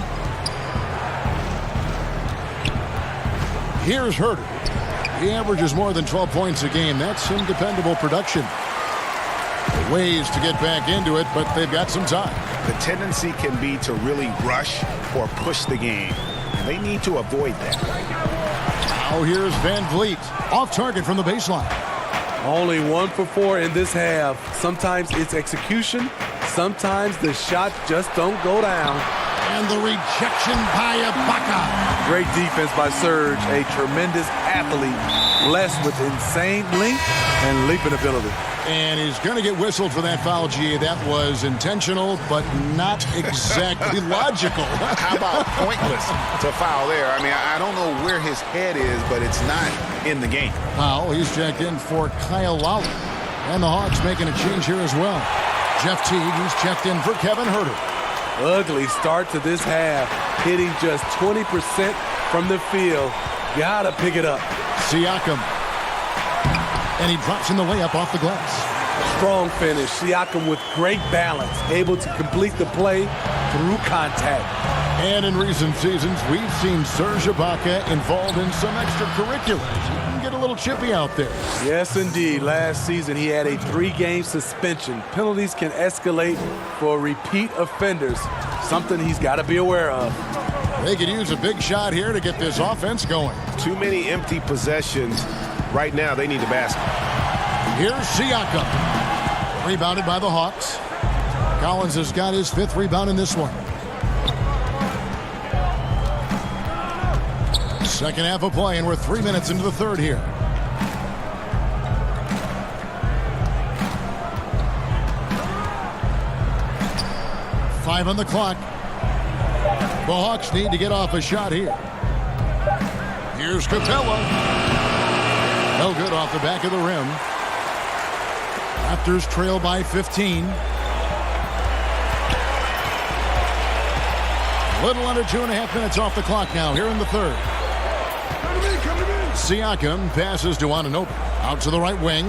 S1: Here's Herter. He averages more than 12 points a game. That's some dependable production. Ways to get back into it, but they've got some time.
S2: The tendency can be to really rush or push the game. And they need to avoid that.
S1: Now here's Van Vliet. Off target from the baseline.
S13: Only 1 for 4 in this half. Sometimes it's execution. Sometimes the shots just don't go down.
S1: And the rejection by Ibaka.
S13: Great defense by Serge, a tremendous athlete, blessed with insane length and leaping ability.
S1: And he's going to get whistled for that foul, G. That was intentional, but not exactly logical.
S2: How about pointless to foul there? I mean, I don't know where his head is, but it's not in the game.
S1: Powell, he's checked in for Kyle Lowry. And the Hawks making a change here as well. Jeff Teague, he's checked in for Kevin Huerter.
S13: Ugly start to this half, hitting just 20% from the field. Gotta pick it up.
S1: Siakam. And he drops in the layup off the glass.
S13: Strong finish. Siakam with great balance, able to complete the play through contact.
S1: And in recent seasons, we've seen Serge Ibaka involved in some extracurriculars. He can get a little chippy out there.
S13: Yes, indeed. Last season, he had a 3-game suspension. Penalties can escalate for repeat offenders, something he's got to be aware of.
S1: They could use a big shot here to get this offense going.
S8: Too many empty possessions. Right now, they need the basket.
S1: Here's Siakam. Rebounded by the Hawks. Collins has got his 5th rebound in this one. Second half of play, and we're 3 minutes into the third here. Five on the clock. The Hawks need to get off a shot here. Here's Capella. No good off the back of the rim. Raptors trail by 15. Little under 2.5 minutes off the clock now here in the third. Siakam passes to Anunoby. Out to the right wing.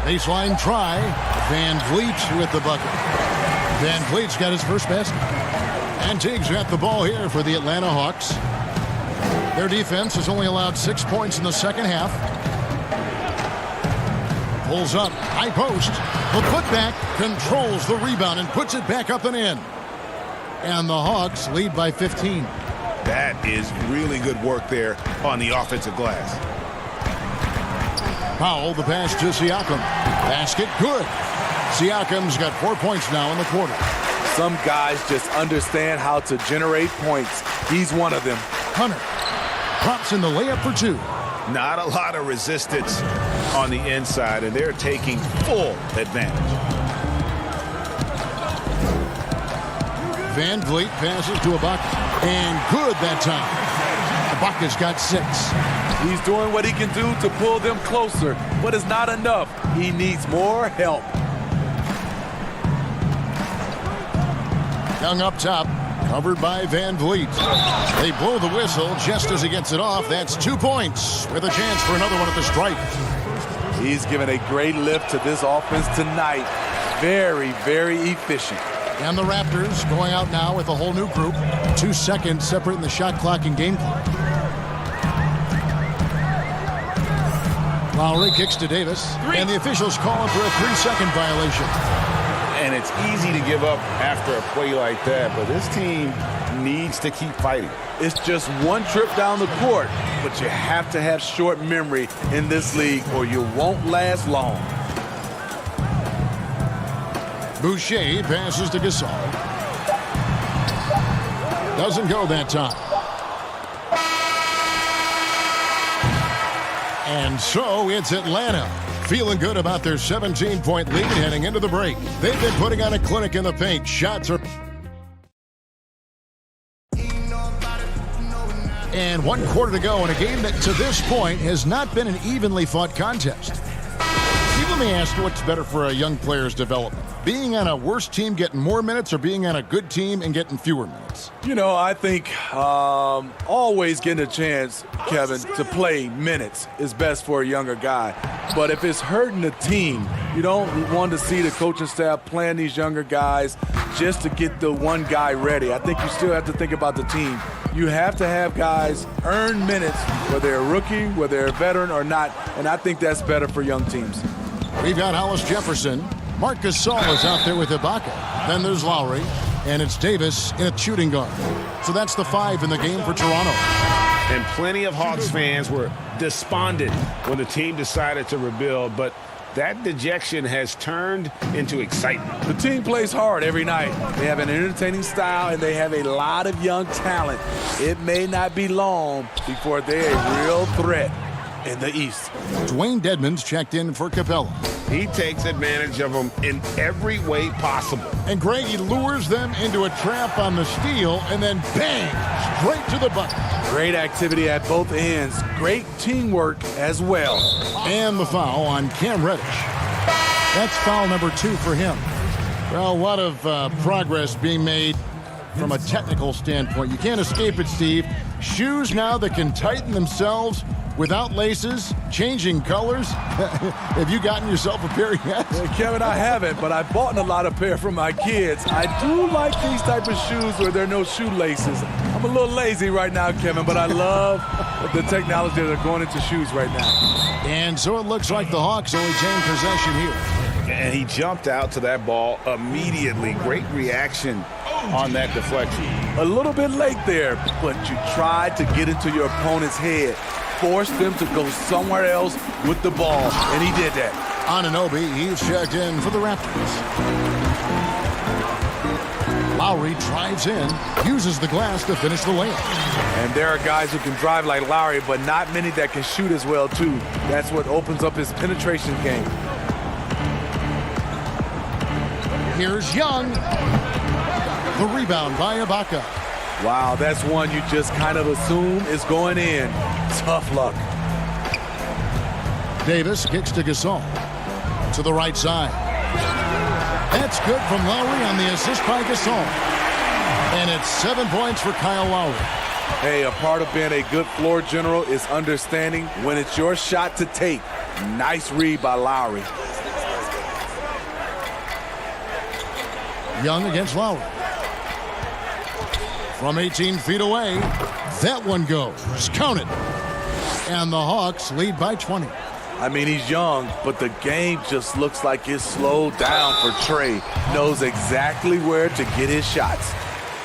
S1: Baseline try. Van Vliet with the bucket. Van Vliet's got his first basket. And Teague's got the ball here for the Atlanta Hawks. Their defense has only allowed 6 points in the second half. Pulls up, high post. The putback controls the rebound and puts it back up and in. And the Hawks lead by 15.
S2: That is really good work there on the offensive glass.
S1: Powell, the pass to Siakam. Basket good. Siakam's got 4 points now in the quarter.
S13: Some guys just understand how to generate points. He's one of them.
S1: Hunter drops in the layup for 2.
S2: Not a lot of resistance on the inside, and they're taking full advantage.
S1: Van Vliet passes to Ibaka. And good that time. Ibaka's got 6.
S13: He's doing what he can do to pull them closer, but it's not enough. He needs more help.
S1: Young up top, covered by Van Vliet. They blow the whistle just as he gets it off. That's 2 points with a chance for another one at the stripe.
S13: He's given a great lift to this offense tonight. Very, very efficient.
S1: And the Raptors going out now with a whole new group. 2 seconds separating the shot clock and game clock. Lowry kicks to Davis. And the officials calling for a 3-second violation.
S2: And it's easy to give up after a play like that, but this team needs to keep fighting.
S13: It's just one trip down the court, but you have to have short memory in this league or you won't last long.
S1: Boucher passes to Gasol. Doesn't go that time. And so it's Atlanta. Feeling good about their 17-point lead heading into the break. They've been putting on a clinic in the paint. Shots are... And 1 quarter to go in a game that to this point has not been an evenly fought contest. Let me ask you, what's better for a young player's development? Being on a worse team getting more minutes or being on a good team and getting fewer minutes?
S13: You know, I think always getting a chance, Kevin, to play minutes is best for a younger guy. But if it's hurting the team, you don't want to see the coaching staff playing these younger guys just to get the one guy ready. I think you still have to think about the team. You have to have guys earn minutes, whether they're a rookie, whether they're a veteran or not, and I think that's better for young teams.
S1: We've got Hollis Jefferson. Marc Gasol is out there with Ibaka. Then there's Lowry. And it's Davis in a shooting guard. So that's the 5 in the game for Toronto.
S2: And plenty of Hawks fans were despondent when the team decided to rebuild, but that dejection has turned into excitement.
S13: The team plays hard every night. They have an entertaining style, and they have a lot of young talent. It may not be long before they're a real threat in the East.
S1: Dwayne Dedmon's checked in for Capella.
S2: He takes advantage of them in every way possible.
S1: And Greggy lures them into a trap on the steal, and then bang, straight to the bucket.
S13: Great activity at both ends. Great teamwork as well.
S1: And the foul on Cam Reddish. That's foul number 2 for him. Well, a lot of progress being made from a technical standpoint. You can't escape it, Steve. Shoes now that can tighten themselves without laces, changing colors. Have you gotten yourself a pair yet?
S13: Kevin, I haven't, but I bought a lot of pair for my kids. I do like these type of shoes where there are no shoelaces. I'm a little lazy right now, Kevin, but I love the technology that are going into shoes right now.
S1: And so it looks like the Hawks only retain possession here.
S2: And he jumped out to that ball immediately. Great reaction on that deflection.
S13: A little bit late there, but you tried to get into your opponent's head. Forced them to go somewhere else with the ball, and he did that.
S1: Anunoby, he's checked in for the Raptors. Lowry drives in, uses the glass to finish the layup.
S13: And there are guys who can drive like Lowry, but not many that can shoot as well, too. That's what opens up his penetration game.
S1: Here's Young. The rebound by Ibaka.
S13: Wow, that's one you just kind of assume is going in. Tough luck.
S1: Davis kicks to Gasol. To the right side. That's good from Lowry on the assist by Gasol. And it's 7 points for Kyle Lowry.
S13: Hey, a part of being a good floor general is understanding when it's your shot to take. Nice read by Lowry.
S1: Young against Lowry. From 18 feet away, that one goes. Count it. And the Hawks lead by 20.
S13: I mean, he's young, but the game just looks like it's slowed down for Trey. Knows exactly where to get his shots.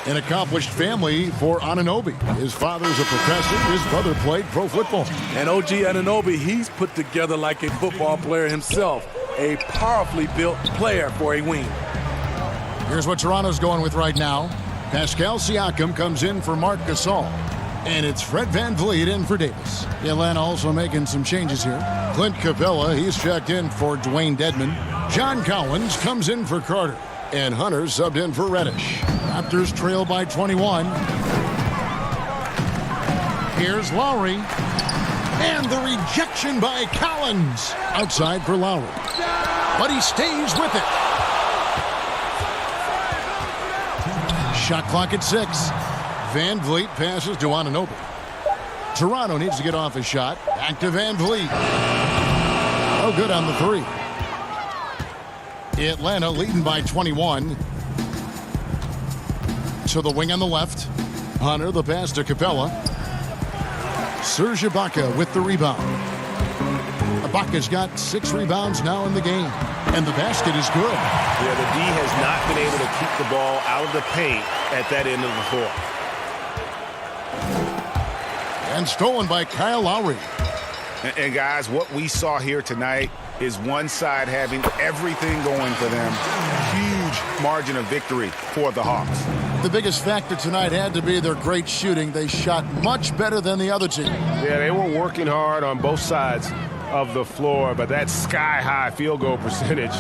S1: An accomplished family for Anunoby. His father's a professor. His brother played pro football.
S13: And OG Anunoby, he's put together like a football player himself. A powerfully built player for a wing.
S1: Here's what Toronto's going with right now. Pascal Siakam comes in for Marc Gasol. And it's Fred VanVleet in for Davis. Atlanta also making some changes here. Clint Capella, he's checked in for Dwayne Dedmon. John Collins comes in for Carter. And Hunter subbed in for Reddish. Raptors trail by 21. Here's Lowry. And the rejection by Collins. Outside for Lowry. But he stays with it. Shot clock at 6. VanVleet passes to Anunoby. Toronto needs to get off a shot. Back to VanVleet. Oh, good on the 3. Atlanta leading by 21. To the wing on the left. Hunter, the pass to Capella. Serge Ibaka with the rebound. Ibaka's got 6 rebounds now in the game. And the basket is good.
S2: Yeah, the D has not been able to keep the ball out of the paint at that end of the floor.
S1: And stolen by Kyle Lowry.
S2: And guys, what we saw here tonight is one side having everything going for them. Huge margin of victory for the Hawks.
S1: The biggest factor tonight had to be their great shooting. They shot much better than the other team.
S8: Yeah, they were working hard on both sides of the floor, but that sky-high field goal percentage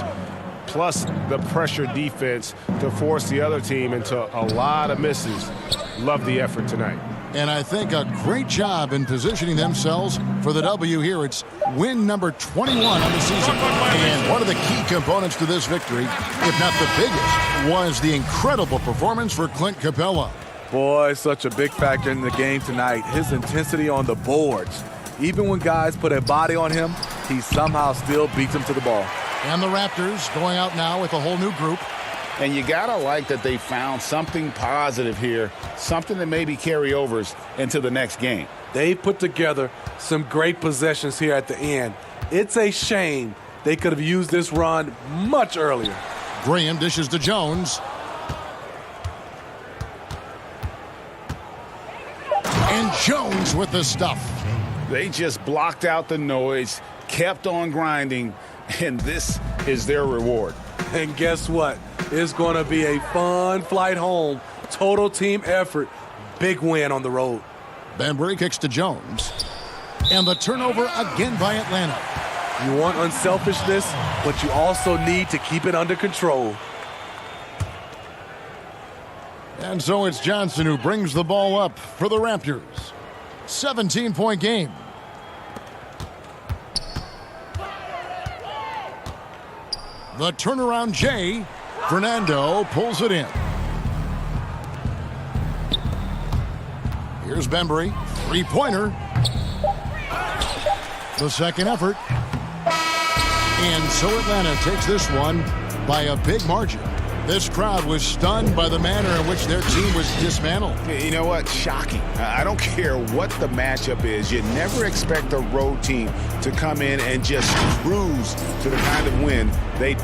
S8: plus the pressure defense to force the other team into a lot of misses. Love the effort tonight.
S1: And I think a great job in positioning themselves for the W here. It's win number 21 on the season. And one of the key components to this victory, if not the biggest, was the incredible performance for Clint Capella.
S13: Boy, such a big factor in the game tonight. His intensity on the boards. Even when guys put a body on him, he somehow still beats them to the ball.
S1: And the Raptors going out now with a whole new group.
S2: And you got to like that they found something positive here, something that maybe carry overs into the next game.
S13: They put together some great possessions here at the end. It's a shame they could have used this run much earlier.
S1: Graham dishes to Jones. And Jones with the stuff.
S2: They just blocked out the noise, kept on grinding, and this is their reward.
S13: And guess what? It's going to be a fun flight home. Total team effort. Big win on the road.
S1: Bembry kicks to Jones. And the turnover again by Atlanta.
S13: You want unselfishness, but you also need to keep it under control.
S1: And so it's Johnson who brings the ball up for the Raptors. 17-point game. The turnaround Jay. Fernando pulls it in. Here's Bembry. Three-pointer. The second effort. And so Atlanta takes this one by a big margin. This crowd was stunned by the manner in which their team was dismantled.
S2: You know what? Shocking. I don't care what the matchup is. You never expect a road team to come in and just cruise to the kind of win they...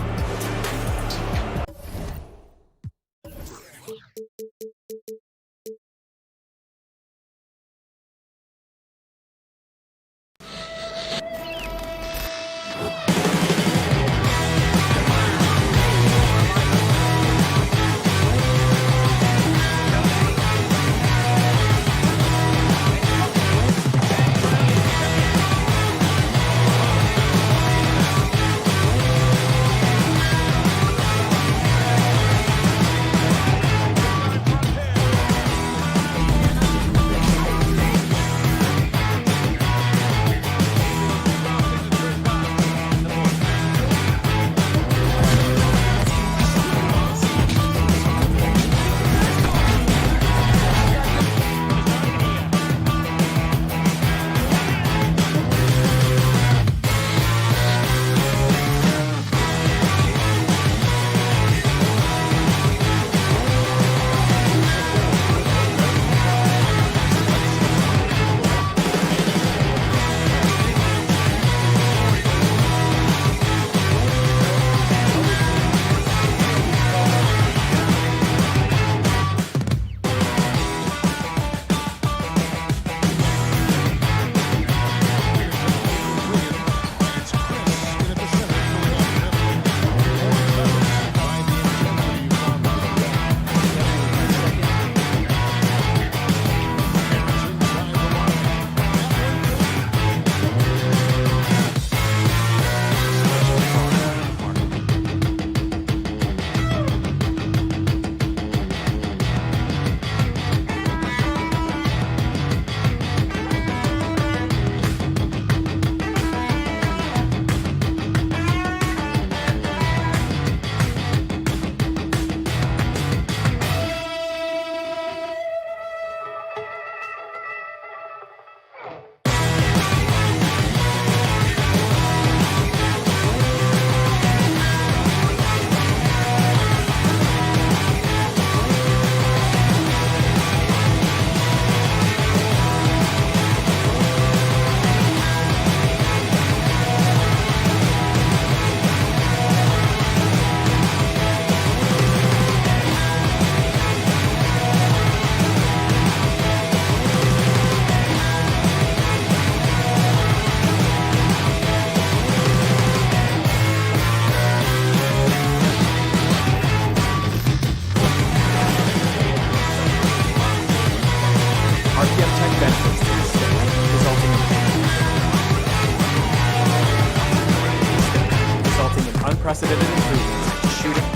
S9: unprecedented improvements in shooting,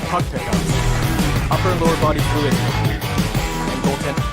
S9: puck pickups, upper and lower body fluidity, and goaltending.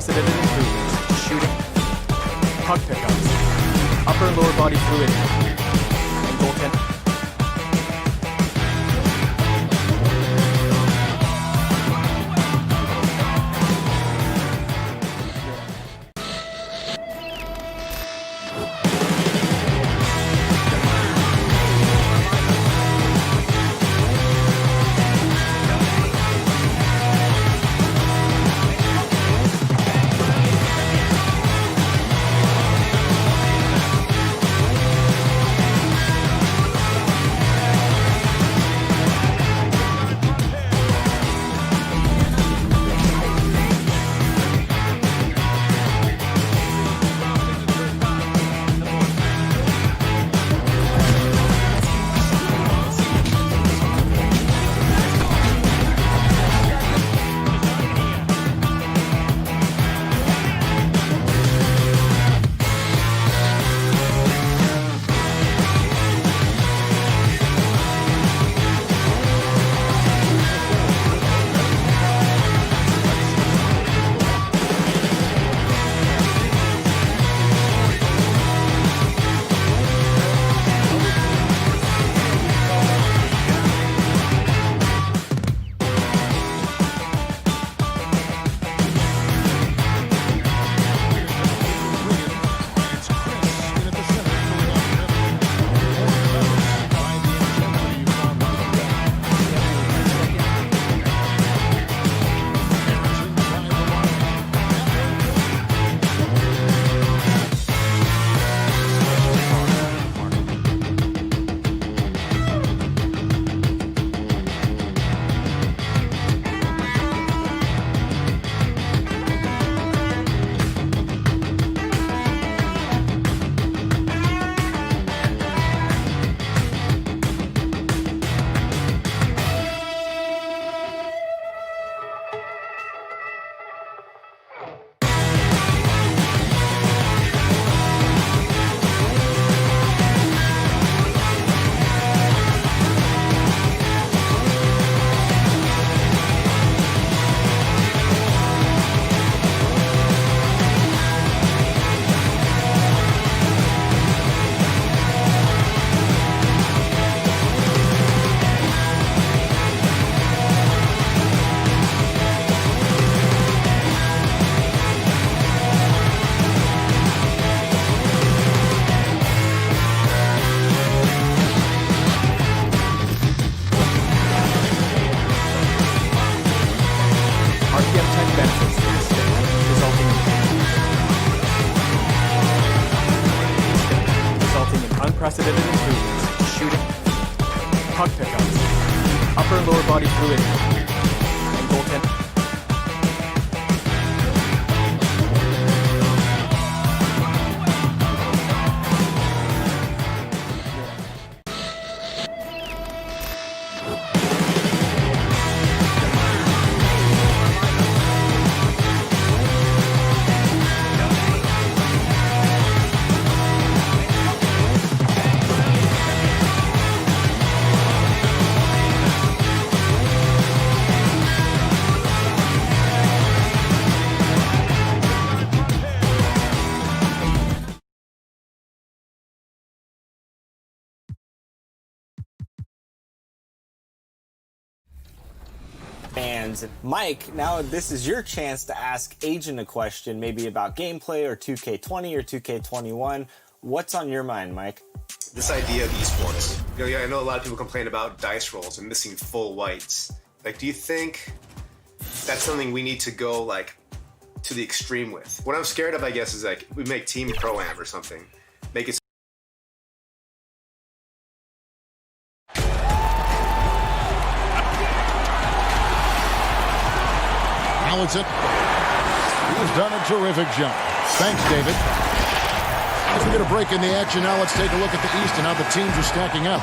S9: unprecedented improvements, shooting, puck pickups, upper and lower body fluidity, and goaltending. Unprecedented improvements, shooting, puck pickups, upper and lower body fluidity, and goaltending.
S12: And Mike, now this is your chance to ask Agent a question, maybe about gameplay or 2K20 or 2K21. What's on your mind, Mike?
S10: This idea of esports. I know a lot of people complain about dice rolls and missing full whites. Like, do you think that's something we need to go like to the extreme with? What I'm scared of, I guess, is like we make Team Pro-Am or something. Make it
S1: It's it. He's done a terrific job. Thanks, David. As we get a break in the action now, let's take a look at the East and how the teams are stacking up.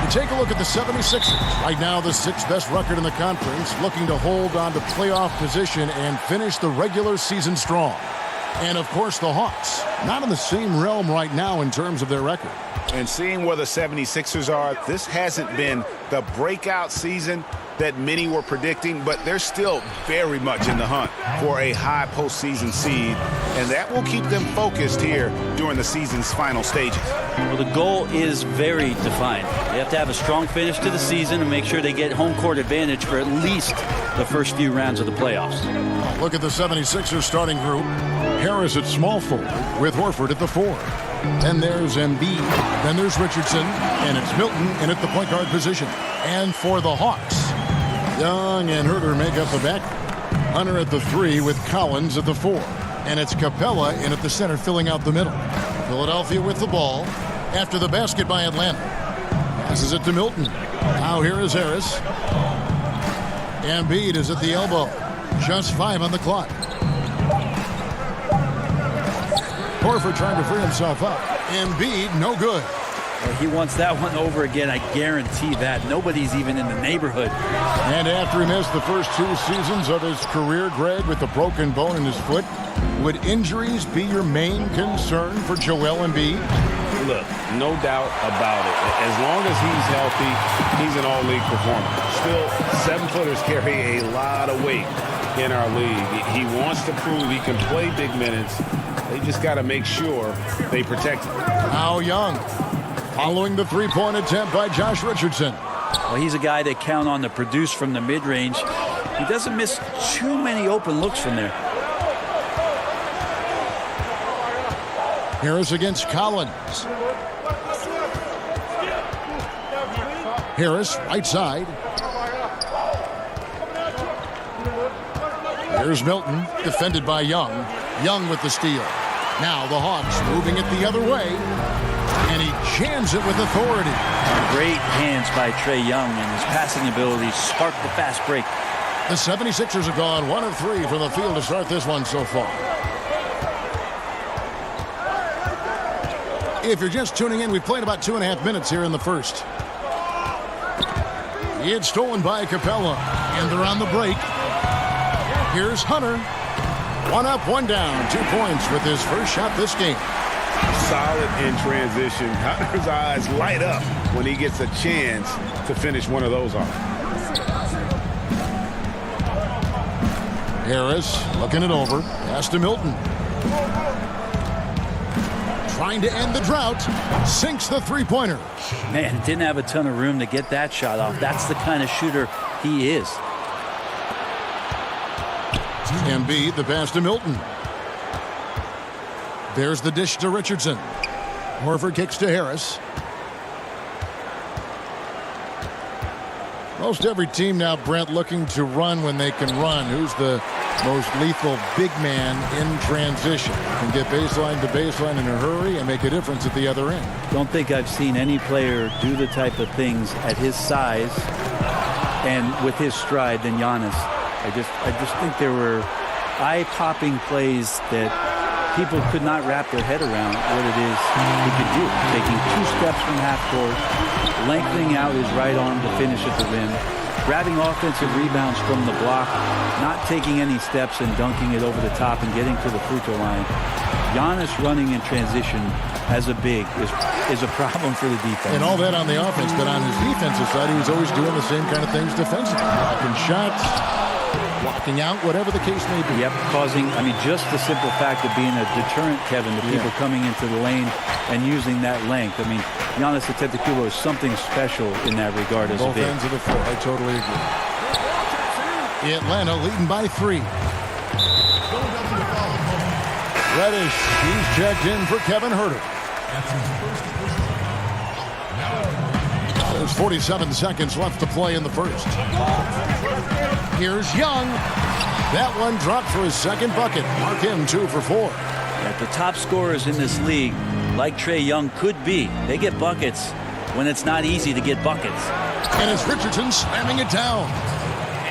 S1: We take a look at the 76ers. Right now, the sixth best record in the conference, looking to hold on to playoff position and finish the regular season strong. And, of course, the Hawks, not in the same realm right now in terms of their record.
S2: And seeing where the 76ers are, this hasn't been the breakout season that many were predicting, but they're still very much in the hunt for a high postseason seed, and that will keep them focused here during the season's final stages.
S14: Well, the goal is very defined. They have to have a strong finish to the season and make sure they get home court advantage for at least the first few rounds of the playoffs.
S1: Look at the 76ers starting group. Harris at small forward with Horford at the 4. Then there's Embiid. Then there's Richardson. And it's Milton in at the point guard position. And for the Hawks, Young and Herter make up the back. Hunter at the 3 with Collins at the 4. And it's Capella in at the center filling out the middle. Philadelphia with the ball after the basket by Atlanta. Passes it to Milton. Now here is Harris. Embiid is at the elbow. Just 5 on the clock. Horford trying to free himself up. Embiid, no good.
S14: Well, he wants that one over again, I guarantee that. Nobody's even in the neighborhood.
S1: And after he missed the first 2 seasons of his career, Greg, with a broken bone in his foot, would injuries be your main concern for Joel Embiid?
S8: Look, no doubt about it. As long as he's healthy, he's an all-league performer. Still, 7-footers carry a lot of weight in our league. He wants to prove he can play big minutes. They just got to make sure they protect him.
S1: Now Young, following the 3-point attempt by Josh Richardson.
S14: Well, he's a guy they count on to produce from the mid-range. He doesn't miss too many open looks from there.
S1: Harris against Collins. Harris, right side. Here's Milton, defended by Young. Young with the steal. Now the Hawks moving it the other way. And he jams it with authority.
S14: Great hands by Trae Young, and his passing abilities spark the fast break.
S1: The 76ers have gone 1 of 3 from the field to start this one so far. If you're just tuning in, we've played about 2.5 minutes here in the first. It's stolen by Capella, and they're on the break. Here's Hunter. 1 up, 1 down. 2 points with his first shot this game.
S8: Solid in transition. Hunter's eyes light up when he gets a chance to finish one of those off.
S1: Harris looking it over. Pass to Milton. Trying to end the drought. Sinks the 3-pointer.
S14: Man, didn't have a ton of room to get that shot off. That's the kind of shooter he is.
S1: Embiid, the pass to Milton. There's the dish to Richardson. Horford kicks to Harris. Most every team now, Brent, looking to run when they can run. Who's the most lethal big man in transition? Can get baseline to baseline in a hurry and make a difference at the other end.
S14: Don't think I've seen any player do the type of things at his size and with his stride than Giannis. I just think there were eye-popping plays that people could not wrap their head around what it is he could do. Taking 2 steps from half court, lengthening out his right arm to finish at the rim, grabbing offensive rebounds from the block, not taking any steps and dunking it over the top and getting to the free throw line. Giannis running in transition as a big is a problem for the defense.
S1: And all that on the offense, but on his defensive side, he was always doing the same kind of things defensively. Blocking shots, blocking out, whatever the case may be.
S14: Yep, causing, just the simple fact of being a deterrent, Kevin, to people coming into the lane and using that length. Giannis Antetokounmpo is something special in that regard as
S1: both
S14: a big.
S1: ends of the floor, I totally agree. Atlanta leading by 3. Reddish, he's checked in for Kevin Herter. There's 47 seconds left to play in the first. Here's Young. That one dropped for his second bucket. Mark him 2 for 4.
S14: The top scorers in this league, like Trae Young could be, they get buckets when it's not easy to get buckets.
S1: And it's Richardson slamming it down.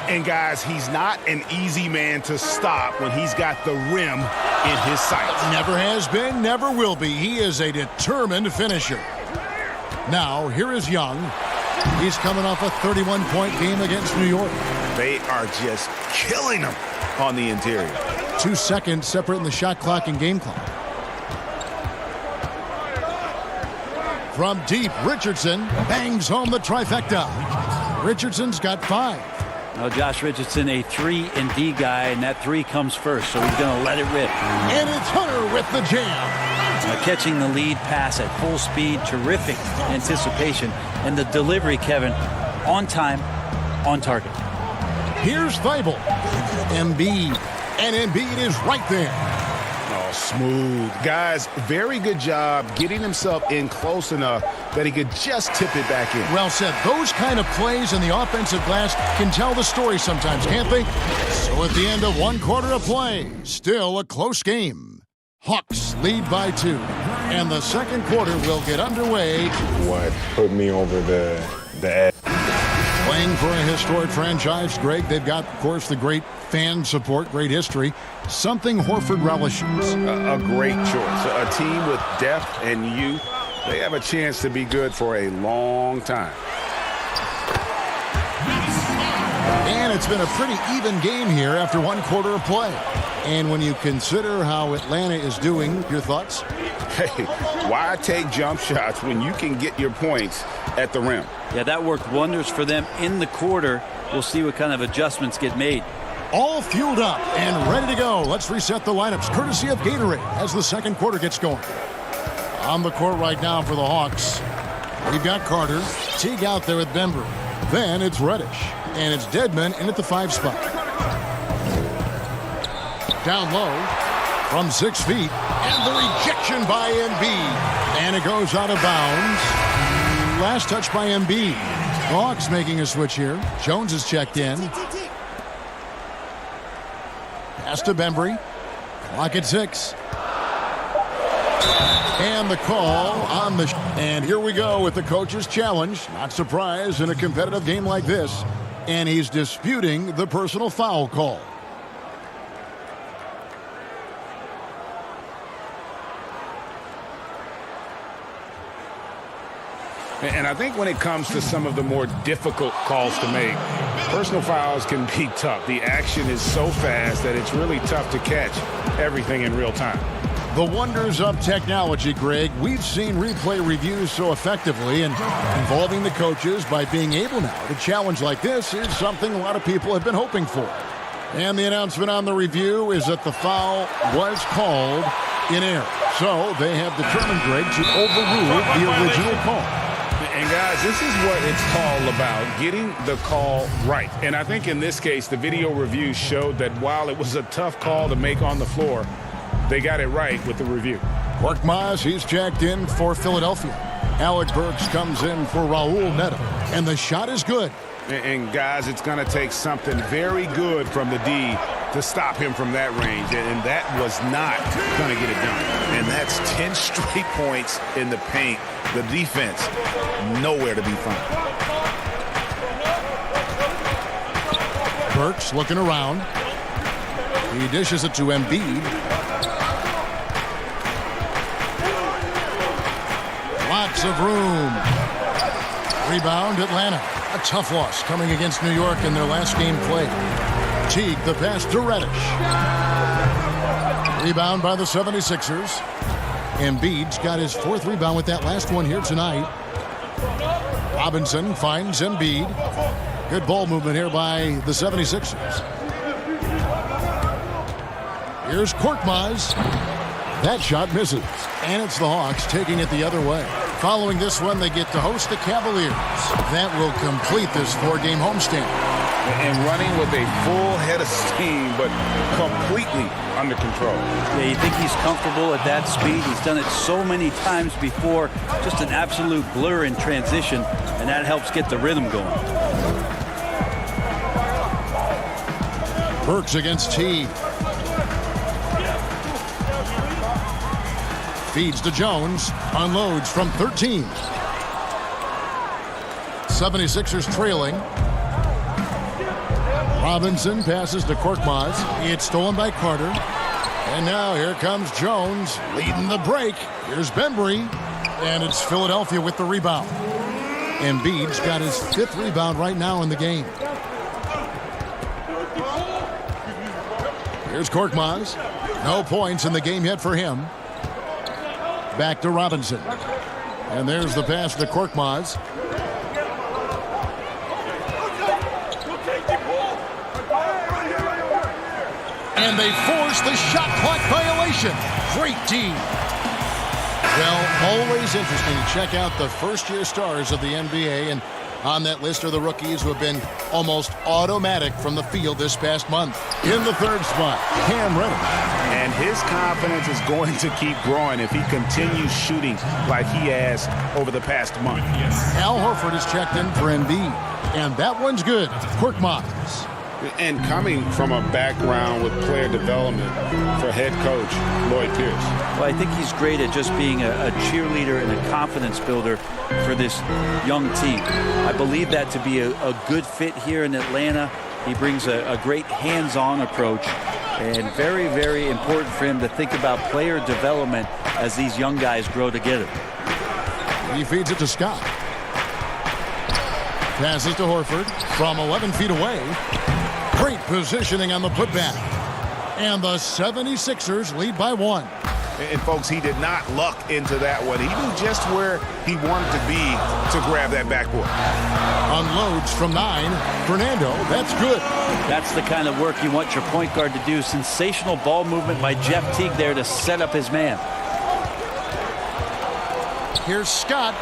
S2: And guys, he's not an easy man to stop when he's got the rim in his sights.
S1: Never has been, never will be. He is a determined finisher. Now, here is Young. He's coming off a 31-point game against New York.
S2: They are just killing him on the interior.
S1: 2 seconds separating the shot clock and game clock. From deep, Richardson bangs home the trifecta. Richardson's got 5.
S14: Well, Josh Richardson, a 3-and-D guy, and that 3 comes first, so he's going to let it rip.
S1: And it's Hunter with the jam.
S14: Catching the lead pass at full speed, terrific anticipation, and the delivery, Kevin, on time, on target.
S1: Here's Thibault. Embiid. And Embiid is right there.
S2: Oh, smooth. Guys, very good job getting himself in close enough that he could just tip it back in.
S1: Well said. Those kind of plays in the offensive glass can tell the story sometimes, can't they? So at the end of 1 quarter of play, still a close game. Hawks lead by 2. And the second quarter will get underway.
S4: What put me over the edge?
S1: Playing for a historic franchise, Greg, they've got, of course, the great fan support, great history. Something Horford relishes.
S2: A great choice. A team with depth and youth. They have a chance to be good for a long time.
S1: And it's been a pretty even game here after 1 quarter of play. And when you consider how Atlanta is doing, your thoughts?
S2: Hey, why take jump shots when you can get your points at the rim?
S14: Yeah, that worked wonders for them in the quarter. We'll see what kind of adjustments get made.
S1: All fueled up and ready to go. Let's reset the lineups, courtesy of Gatorade, as the second quarter gets going. On the court right now for the Hawks, we've got Carter. Teague out there with Bembry. Then it's Reddish. And it's Dedmon in at the 5 spot. Down low from 6 feet. And the rejection by Embiid. And it goes out of bounds. Last touch by Embiid. Hawks making a switch here. Jones is checked in. Pass to Bembry. Clock at 6. And the call on the... And here we go with the coach's challenge. Not surprised in a competitive game like this. And he's disputing the personal foul call.
S2: And I think when it comes to some of the more difficult calls to make, personal fouls can be tough. The action is so fast that it's really tough to catch everything in real time.
S1: The wonders of technology, Greg. We've seen replay reviews so effectively, and involving the coaches by being able now to challenge like this is something a lot of people have been hoping for. And the announcement on the review is that the foul was called in error. So they have determined, Greg, to overrule the original call.
S2: And guys, this is what it's all about, getting the call right. And I think in this case, the video review showed that while it was a tough call to make on the floor, they got it right with the review.
S1: Korkmaz, he's checked in for Philadelphia. Alec Burks comes in for Raul Neto. And the shot is good.
S2: And guys, it's going to take something very good from the D to stop him from that range. And that was not going to get it done. And that's 10 straight points in the paint. The defense, nowhere to be found.
S1: Burks looking around. He dishes it to Embiid. Lots of room. Rebound, Atlanta. A tough loss coming against New York in their last game played. Teague, the pass to Reddish. Rebound by the 76ers. Embiid's got his 4th rebound with that last one here tonight. Robinson finds Embiid. Good ball movement here by the 76ers. Here's Korkmaz. That shot misses. And it's the Hawks taking it the other way. Following this one, they get to host the Cavaliers. That will complete this 4-game homestand.
S2: And running with a full head of steam, but completely under control.
S14: Yeah, you think he's comfortable at that speed. He's done it so many times before. Just an absolute blur in transition, and that helps get the rhythm going.
S1: Burks against Teague. Feeds to Jones. Unloads from 13. 76ers trailing. Robinson passes to Korkmaz. It's stolen by Carter. And now here comes Jones leading the break. Here's Bembry. And it's Philadelphia with the rebound. Embiid's got his 5th rebound right now in the game. Here's Korkmaz. No points in the game yet for him. Back to Robinson. And there's the pass to Korkmaz. And they force the shot clock violation. Great D. Well, always interesting to check out the first-year stars of the NBA, and on that list are the rookies who have been almost automatic from the field this past month. In the third spot, Cam Reddish.
S2: And his confidence is going to keep growing if he continues shooting like he has over the past month.
S1: Al Horford is checked in for Embiid, and that one's good. Korkmaz.
S2: And coming from a background with player development for head coach Lloyd Pierce.
S14: Well, I think he's great at just being a cheerleader and a confidence builder for this young team. I believe that to be a good fit here in Atlanta. He brings a great hands-on approach, and very, very important for him to think about player development as these young guys grow together.
S1: He feeds it to Scott. Passes to Horford from 11 feet away. Great positioning on the putback. And the 76ers lead by 1.
S2: And folks, he did not luck into that one. He knew just where he wanted to be to grab that backboard.
S1: Unloads from 9. Fernando, that's good.
S14: That's the kind of work you want your point guard to do. Sensational ball movement by Jeff Teague there to set up his man.
S1: Here's Scott.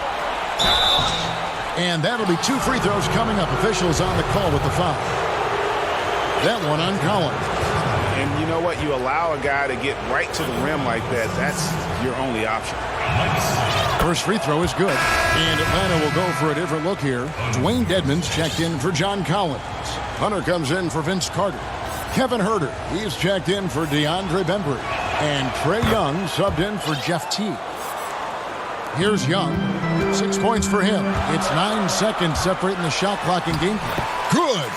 S1: And that'll be 2 free throws coming up. Officials on the call with the foul. That one on Collins.
S2: And you know what? You allow a guy to get right to the rim like that. That's your only option.
S1: First free throw is good. And Atlanta will go for a different look here. Dwayne Dedmon's checked in for John Collins. Hunter comes in for Vince Carter. Kevin Huerter, he's checked in for DeAndre Bembry. And Trae Young subbed in for Jeff Teague. Here's Young. 6 points for him. It's 9 seconds separating the shot clock and gameplay. Good.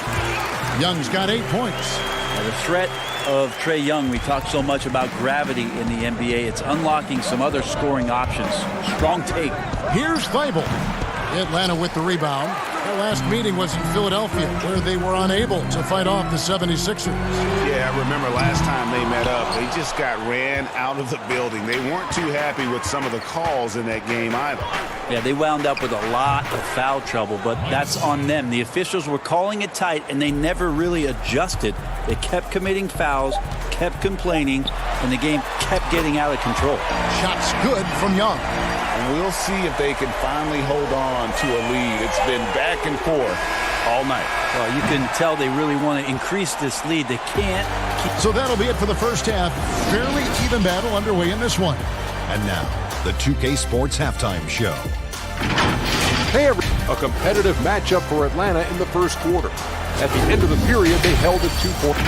S1: Young's got 8 points.
S14: Now the threat of Trae Young, we talk so much about gravity in the NBA. It's unlocking some other scoring options. Strong take.
S1: Here's Thibault. Atlanta with the rebound. Their last meeting was in Philadelphia, where they were unable to fight off the 76ers.
S2: Yeah, I remember last time they met up, they just got ran out of the building. They weren't too happy with some of the calls in that game either.
S14: Yeah, they wound up with a lot of foul trouble, but that's on them. The officials were calling it tight, and they never really adjusted. They kept committing fouls, kept complaining, and the game kept getting out of control.
S1: Shots good from Young.
S2: And we'll see if they can finally hold on to a lead. It's been back and forth all night.
S14: Well, you can tell they really want to increase this lead. They can't keep...
S1: So that'll be it for the first half. Fairly even battle underway in this one.
S6: And now, the 2K Sports Halftime Show.
S7: Hey, a competitive matchup for Atlanta in the first quarter. At the end of the period, they held it 2 points.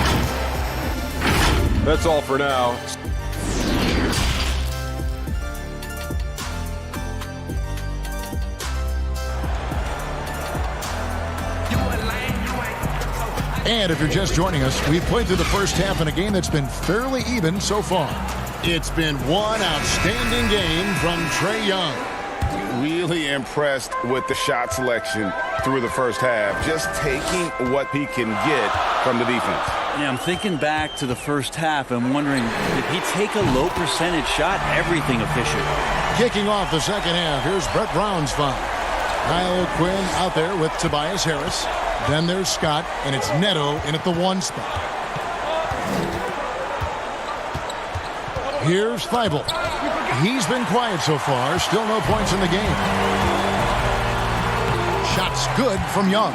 S7: That's all for now.
S1: And if you're just joining us, we've played through the first half in a game that's been fairly even so far. It's been one outstanding game from Trae Young.
S2: Really impressed with the shot selection through the first half. Just taking what he can get from the defense.
S14: Yeah, I'm thinking back to the first half and wondering, did he take a low percentage shot? Everything efficient.
S1: Kicking off the second half, here's Brett Brown's foul. Kyle Quinn out there with Tobias Harris. Then there's Scott, and it's Neto in at the 1 spot. Here's Thibault. He's been quiet so far. Still no points in the game. Shots good from Young.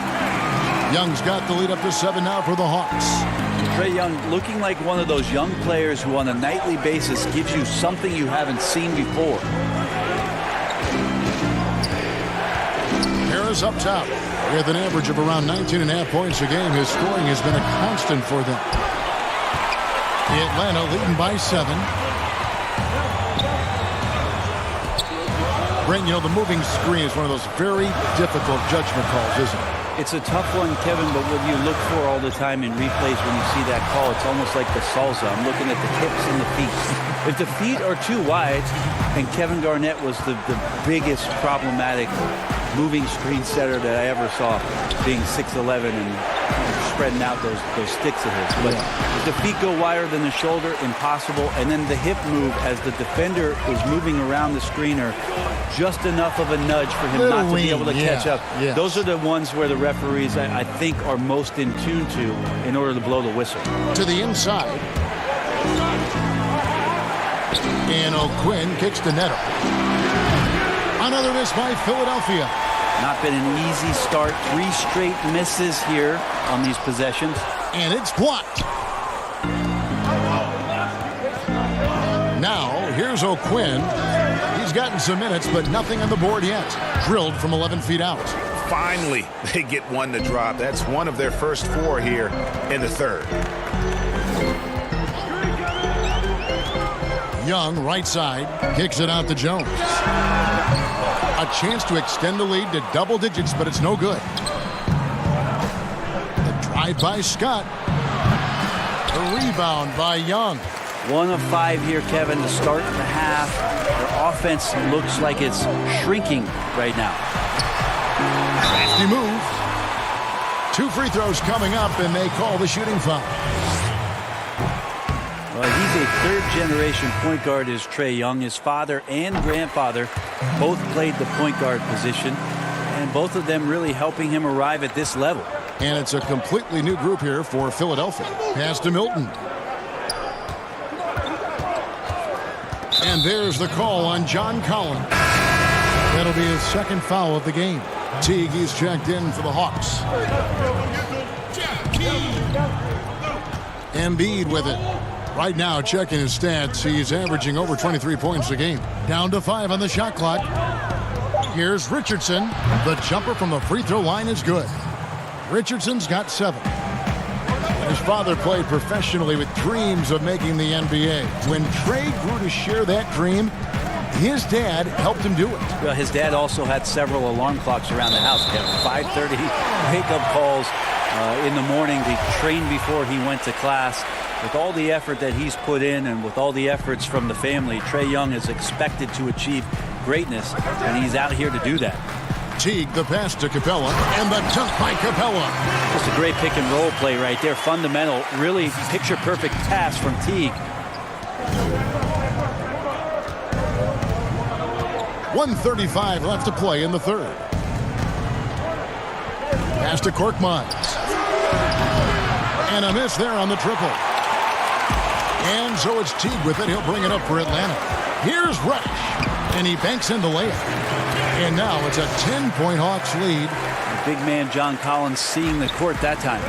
S1: Young's got the lead up to 7 now for the Hawks.
S14: Trae Young looking like one of those young players who on a nightly basis gives you something you haven't seen before.
S1: Harris up top. With an average of around 19.5 points a game, his scoring has been a constant for them. Atlanta leading by 7. Brent, you know, the moving screen is one of those very difficult judgment calls, isn't it?
S14: It's a tough one, Kevin, but what you look for all the time in replays when you see that call, it's almost like the salsa. I'm looking at the hips and the feet. If the feet are too wide, and Kevin Garnett was the biggest problematic moving screen setter that I ever saw, being 6'11" and spreading out those sticks of his. But if the feet go wider than the shoulder, impossible. And then the hip move as the defender is moving around the screener, just enough of a nudge for him not to be able to catch up.
S1: Yes.
S14: Those are the ones where the referees, I think, are most in tune to in order to blow the whistle.
S1: To the inside, And O'Quinn kicks to Neto. Another miss by Philadelphia.
S14: Not been an easy start. 3 straight misses here on these possessions.
S1: And it's blocked. Now, here's O'Quinn. He's gotten some minutes, but nothing on the board yet. Drilled from 11 feet out.
S2: Finally, they get one to drop. That's one of their first 4 here in the third.
S1: Young, right side, kicks it out to Jones. A chance to extend the lead to double digits, but it's no good. The drive by Scott. The rebound by Young.
S14: 1 of 5 here, Kevin, to start the half. Their offense looks like it's shrinking right now.
S1: Crafty move. 2 free throws coming up, and they call the shooting foul.
S14: Well, he's a third-generation point guard, is Trae Young. His father and grandfather both played the point guard position, and both of them really helping him arrive at this level.
S1: And it's a completely new group here for Philadelphia. Pass to Milton. And there's the call on John Collins. That'll be his second foul of the game. Teague, he's checked in for the Hawks. Embiid with it. Right now, checking his stats, he's averaging over 23 points a game. Down to 5 on the shot clock. Here's Richardson. The jumper from the free throw line is good. Richardson's got 7. His father played professionally with dreams of making the NBA. When Trae grew to share that dream, his dad helped him do it.
S14: Well, his dad also had several alarm clocks around the house. 5:30 wake-up calls in the morning to train before he went to class. With all the effort that he's put in and with all the efforts from the family, Trae Young is expected to achieve greatness, and he's out here to do that.
S1: Teague, the pass to Capella, and the dunk by Capella.
S14: Just a great pick and roll play right there. Fundamental, really picture-perfect pass from Teague.
S1: 1:35 left to play in the third. Pass to Korkmaz. And a miss there on the triple. And so it's Teague with it. He'll bring it up for Atlanta. Here's Reddish. And he banks in the layup. And now it's a 10-point Hawks lead.
S14: The big man John Collins seeing the court that time.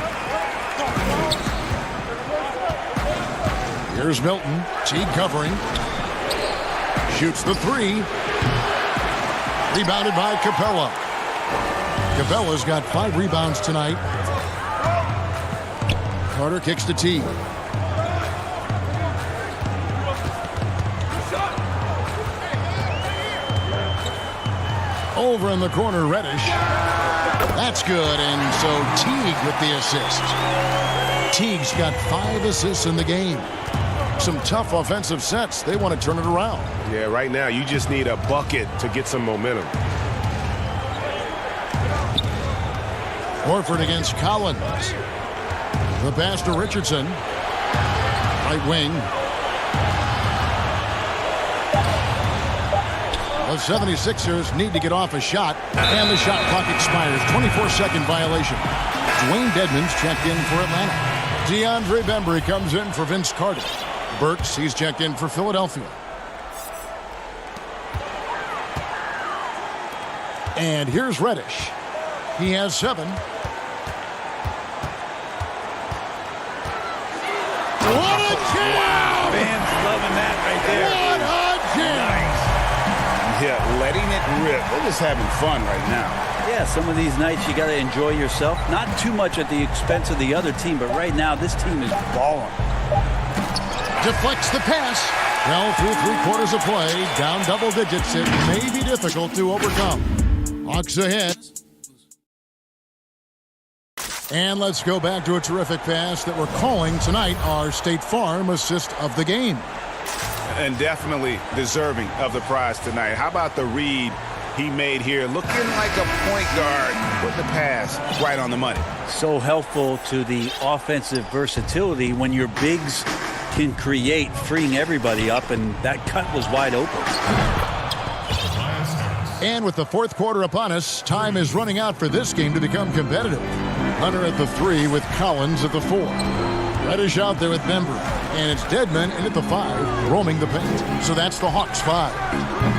S1: Here's Milton. Teague covering. Shoots the 3. Rebounded by Capella. Capella's got 5 rebounds tonight. Carter kicks to Teague. Over in the corner, Reddish. That's good, and so Teague with the assist. Teague's got 5 assists in the game. Some tough offensive sets. They want to turn it around.
S8: Yeah, right now you just need a bucket to get some momentum.
S1: Horford against Collins. The pass to Richardson. Right wing. The 76ers need to get off a shot, and the shot clock expires. 24-second violation. Dwayne Dedmon's checked in for Atlanta. DeAndre Bembry comes in for Vince Carter. Burks, he's checked in for Philadelphia. And here's Reddish. He has 7. What a jam!
S14: Wow, fans loving that right there.
S1: What a jam!
S2: Yeah, letting it rip. They're just having fun right now.
S14: Yeah, some of these nights you got to enjoy yourself. Not too much at the expense of the other team, but right now this team is balling.
S1: Deflects the pass. Well, through 3 quarters of play, down double digits. It may be difficult to overcome. Hawks ahead. And let's go back to a terrific pass that we're calling tonight our State Farm assist of the game.
S2: And definitely deserving of the prize tonight. How about the read he made here? Looking like a point guard. Put the pass right on the money.
S14: So helpful to the offensive versatility when your bigs can create, freeing everybody up, and that cut was wide open.
S1: And with the 4th quarter upon us, time is running out for this game to become competitive. Hunter at the 3 with Collins at the 4. Reddish out there with Bembry. And it's Dedmon in at the 5, roaming the paint. So that's the Hawks 5.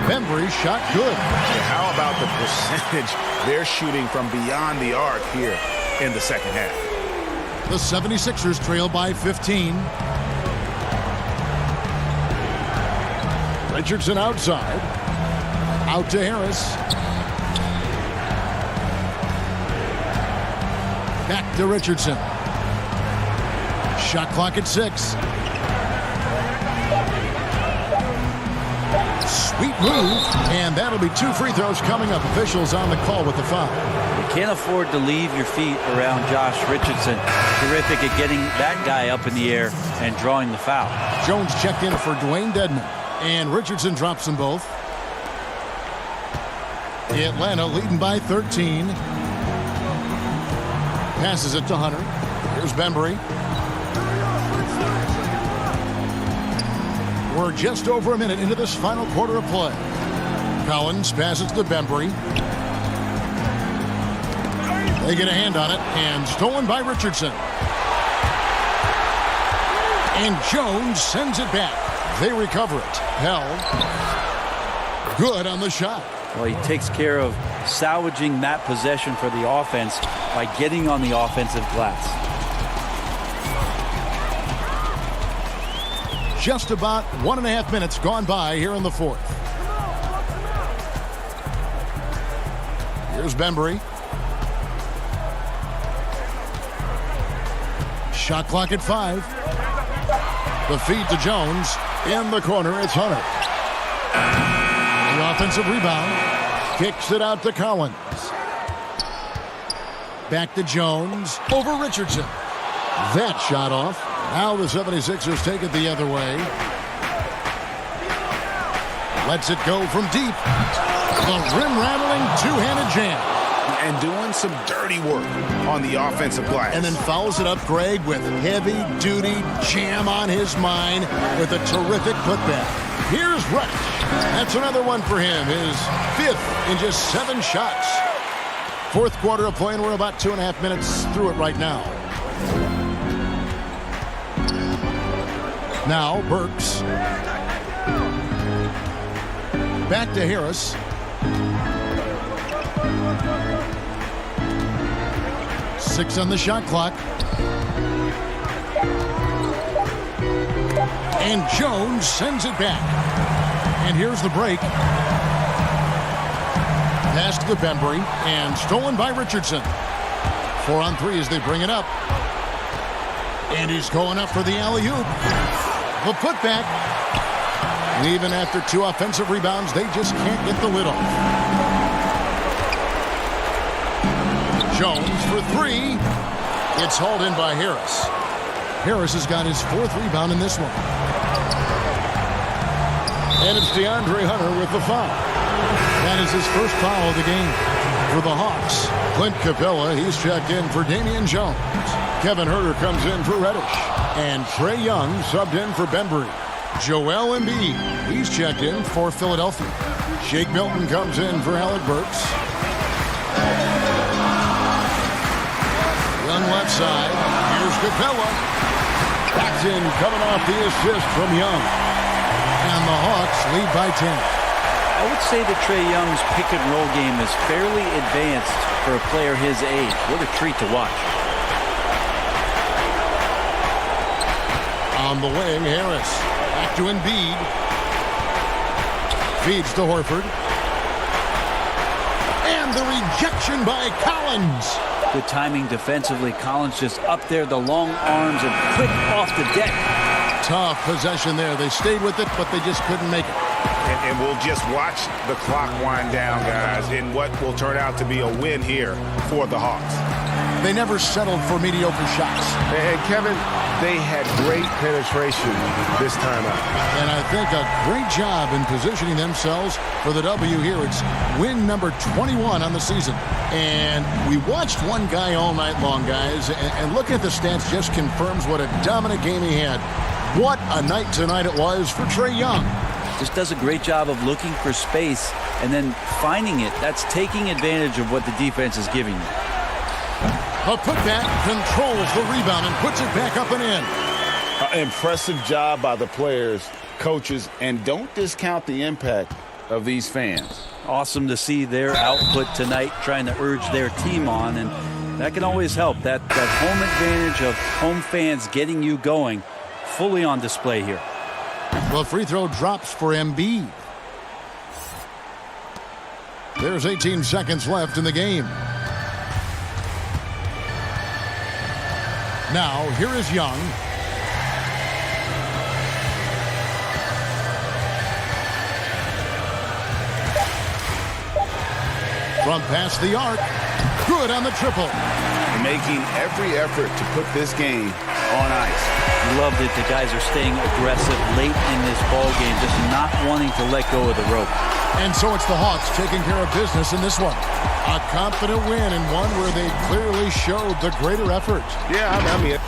S1: Bembry shot good.
S2: Yeah, how about the percentage they're shooting from beyond the arc here in the second half?
S1: The 76ers trail by 15. Richardson outside. Out to Harris. Back to Richardson. Shot clock at 6. Sweet move, and that'll be 2 free throws coming up. Officials on the call with the foul.
S14: You can't afford to leave your feet around Josh Richardson. Terrific at getting that guy up in the air and drawing the foul.
S1: Jones checked in for Dwayne Dedmon, and Richardson drops them both. Atlanta leading by 13. Passes it to Hunter. Here's Bembry. We're just over a minute into this final quarter of play. Collins passes to Bembry. They get a hand on it, and stolen by Richardson. And Jones sends it back. They recover it. Held. Good on the shot.
S14: Well, he takes care of salvaging that possession for the offense by getting on the offensive glass.
S1: Just about 1.5 minutes gone by here in the fourth. Here's Bembry. Shot clock at 5. The feed to Jones. In the corner, it's Hunter. The offensive rebound. Kicks it out to Collins. Back to Jones. Over Richardson. That shot off. Now the 76ers take it the other way. Lets it go from deep. The rim-rattling two-handed jam.
S2: And doing some dirty work on the offensive glass.
S1: And then follows it up, Greg, with heavy-duty jam on his mind with a terrific putback. Here's Rush. That's another one for him. His 5th in just 7 shots. Fourth quarter of play, and we're about 2.5 minutes through it right now. Now, Burks. Back to Harris. Six on the shot clock. And Jones sends it back. And here's the break. Pass to the Bembry, and stolen by Richardson. 4 on 3 as they bring it up. And he's going up for the alley-oop. The putback. Even after 2 offensive rebounds, they just can't get the lid off. Jones for 3. It's hauled in by Harris. Harris has got his 4th rebound in this one. And it's DeAndre Hunter with the foul. That is his first foul of the game for the Hawks. Clint Capella, he's checked in for Damian Jones. Kevin Huerter comes in for Reddish. And Trae Young subbed in for Bembry. Joel Embiid, he's checked in for Philadelphia. Shake Milton comes in for Alec Burks. Young left side. Here's Capella. Paxton coming off the assist from Young. And the Hawks lead by 10.
S14: I would say that Trae Young's pick-and-roll game is fairly advanced for a player his age. What a treat to watch.
S1: On the wing, Harris. Back to Embiid. Feeds to Horford. And the rejection by Collins.
S14: Good timing defensively. Collins just up there, the long arms, and quick off the deck.
S1: Tough possession there. They stayed with it, but they just couldn't make it.
S2: And we'll just watch the clock wind down, guys, in what will turn out to be a win here for the Hawks.
S1: They never settled for mediocre shots.
S8: And Kevin, they had great penetration this time out.
S1: And I think a great job in positioning themselves for the W here. It's win number 21 on the season. And we watched one guy all night long, guys, and looking at the stats just confirms what a dominant game he had. What a night tonight it was for Trae Young.
S14: Just does a great job of looking for space and then finding it. That's taking advantage of what the defense is giving you.
S1: A putback controls the rebound and puts it back up and in.
S2: Impressive job by the players, coaches, and don't discount the impact of these fans.
S14: Awesome to see their output tonight, trying to urge their team on, and that can always help. That home advantage of home fans getting you going, fully on display here.
S1: Well, free throw drops for Embiid. There's 18 seconds left in the game. Now, here is Young. From past the arc. Good on the triple.
S2: Making every effort to put this game on ice.
S14: Loved it. The guys are staying aggressive late in this ball game, just not wanting to let go of the rope.
S1: And so it's the Hawks taking care of business in this one. A confident win, and one where they clearly showed the greater effort.
S8: Yeah, I mean...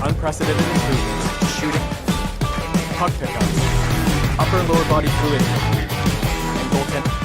S9: unprecedented improvements, shooting, puck pickups, upper and lower body fluidity, and goaltending.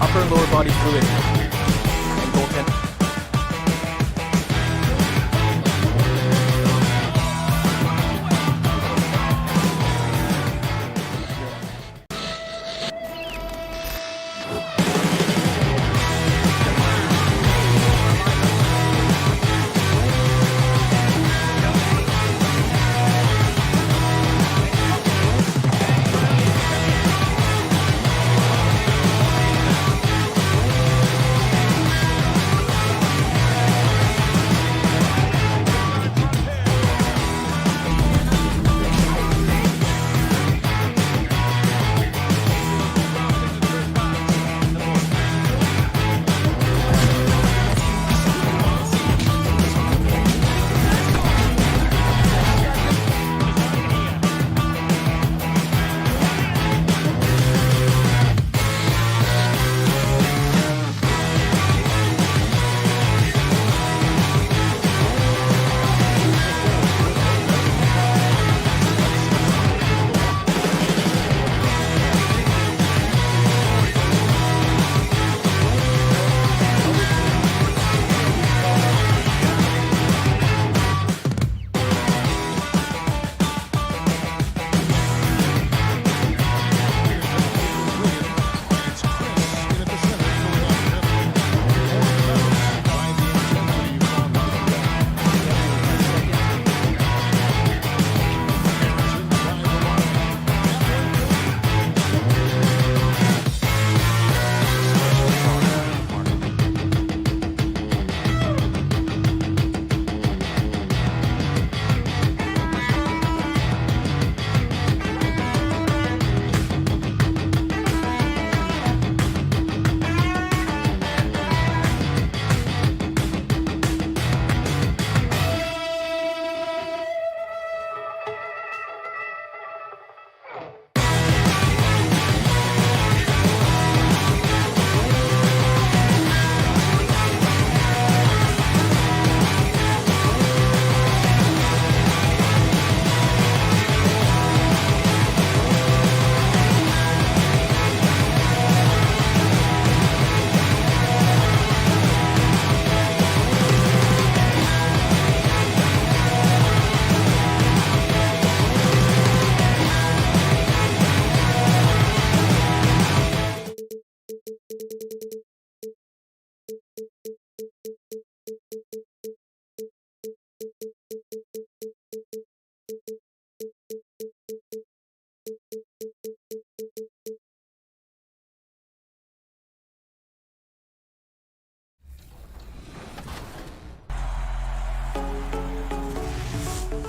S9: upper and lower body fluidity, and goaltending.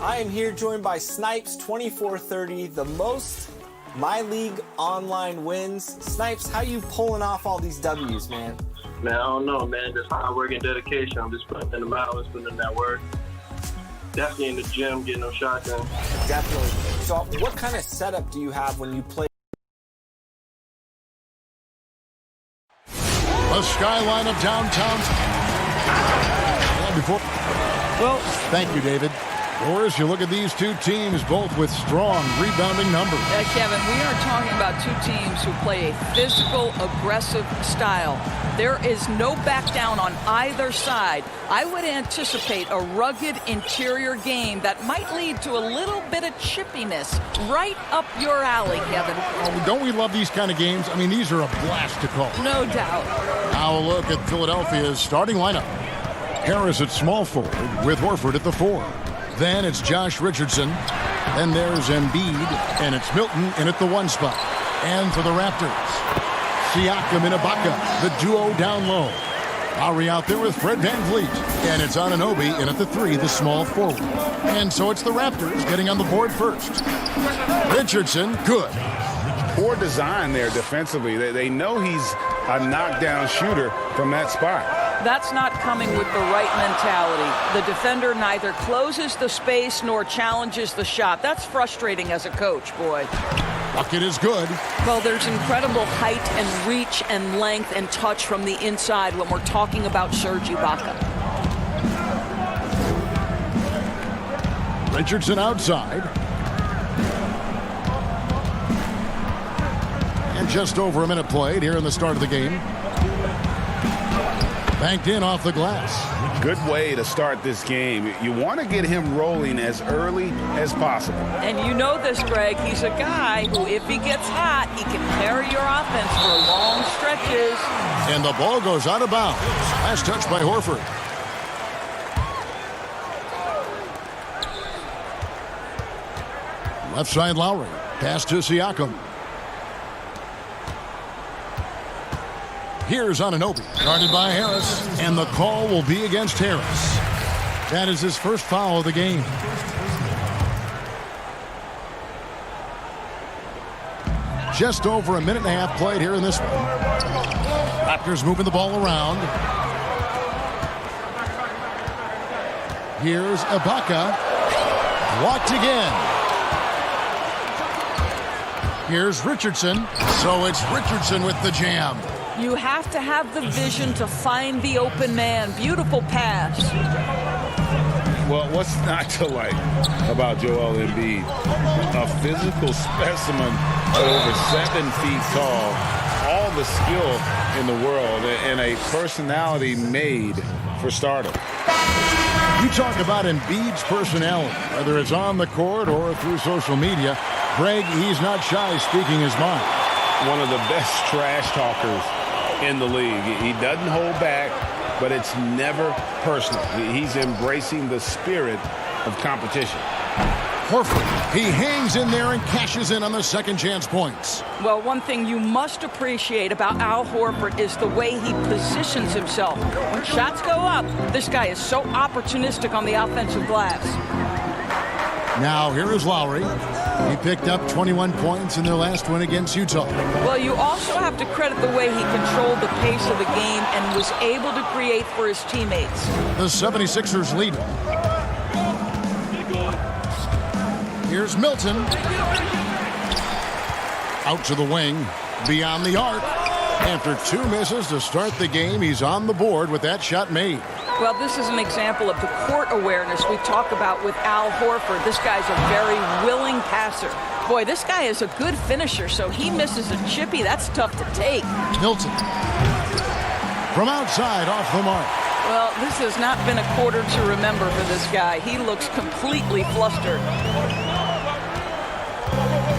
S12: I am here joined by Snipes 2430, the most My League online wins. Snipes, how you pulling off all these W's, man?
S15: Man, I don't know, man. Just hard work and dedication. I'm just putting in the hours, putting in that work. Definitely in the gym, getting those shots in.
S12: Definitely. So what kind of setup do you have when you play?
S1: The skyline of downtown. Well, thank you, David. Doris, you look at these two teams, both with strong rebounding numbers.
S16: Kevin, we are talking about two teams who play a physical, aggressive style. There is no back down on either side. I would anticipate a rugged interior game that might lead to a little bit of chippiness right up your alley, Kevin.
S1: Oh, don't we love these kind of games? I mean, these are a blast to call.
S16: No doubt.
S1: Now a look at Philadelphia's starting lineup. Harris at small forward with Horford at the 4. Then it's Josh Richardson. Then there's Embiid, and it's Milton in at the 1 spot. And for the Raptors, Siakam and Ibaka, the duo down low. Lowry out there with Fred VanVleet. And it's Anunoby in at the 3, the small forward. And so it's the Raptors getting on the board first. Richardson, good.
S2: Poor design there defensively. They know he's a knockdown shooter from that spot.
S16: That's not coming with the right mentality. The defender neither closes the space nor challenges the shot. That's frustrating as a coach, boy.
S1: Bucket is good.
S16: Well, there's incredible height and reach and length and touch from the inside when we're talking about Serge Ibaka.
S1: Richardson outside. And Just over a minute played here in the start of the game. Banked in off the glass.
S2: Good way to start this game. You want to get him rolling as early as possible.
S16: And you know this, Greg. He's a guy who, if he gets hot, he can carry your offense for long stretches.
S1: And the ball goes out of bounds. Last touch by Horford. Left side Lowry. Pass to Siakam. Here's Anunoby. Guarded by Harris. And the call will be against Harris. That is his first foul of the game. Just over a minute and a half played here in this one. Raptors moving the ball around. Here's Ibaka. Blocked again. Here's Richardson. So it's Richardson with the jam.
S16: You have to have the vision to find the open man. Beautiful pass.
S2: Well, what's not to like about Joel Embiid? A physical specimen at over 7 feet tall. All the skill in the world and a personality made for stardom.
S1: You talk about Embiid's personality, whether it's on the court or through social media. Greg, he's not shy speaking his mind.
S2: One of the best trash talkers in the league. He doesn't hold back, but it's never personal. He's embracing the spirit of competition.
S1: Horford, he hangs in there and cashes in on the second chance points.
S16: Well, one thing you must appreciate about Al Horford is the way he positions himself. When shots go up, this guy is so opportunistic on the offensive glass.
S1: Now, here is Lowry. He picked up 21 points in their last win against Utah.
S16: Well, you also have to credit the way he controlled the pace of the game and was able to create for his teammates.
S1: The 76ers lead. Here's Milton. Out to the wing. Beyond the arc. After 2 misses to start the game, he's on the board with that shot made.
S16: Well, this is an example of the court awareness we talk about with Al Horford. This guy's a very willing passer. Boy, this guy is a good finisher, so he misses a chippy. That's tough to take.
S1: Milton. From outside, off the mark.
S16: Well, this has not been a quarter to remember for this guy. He looks completely flustered.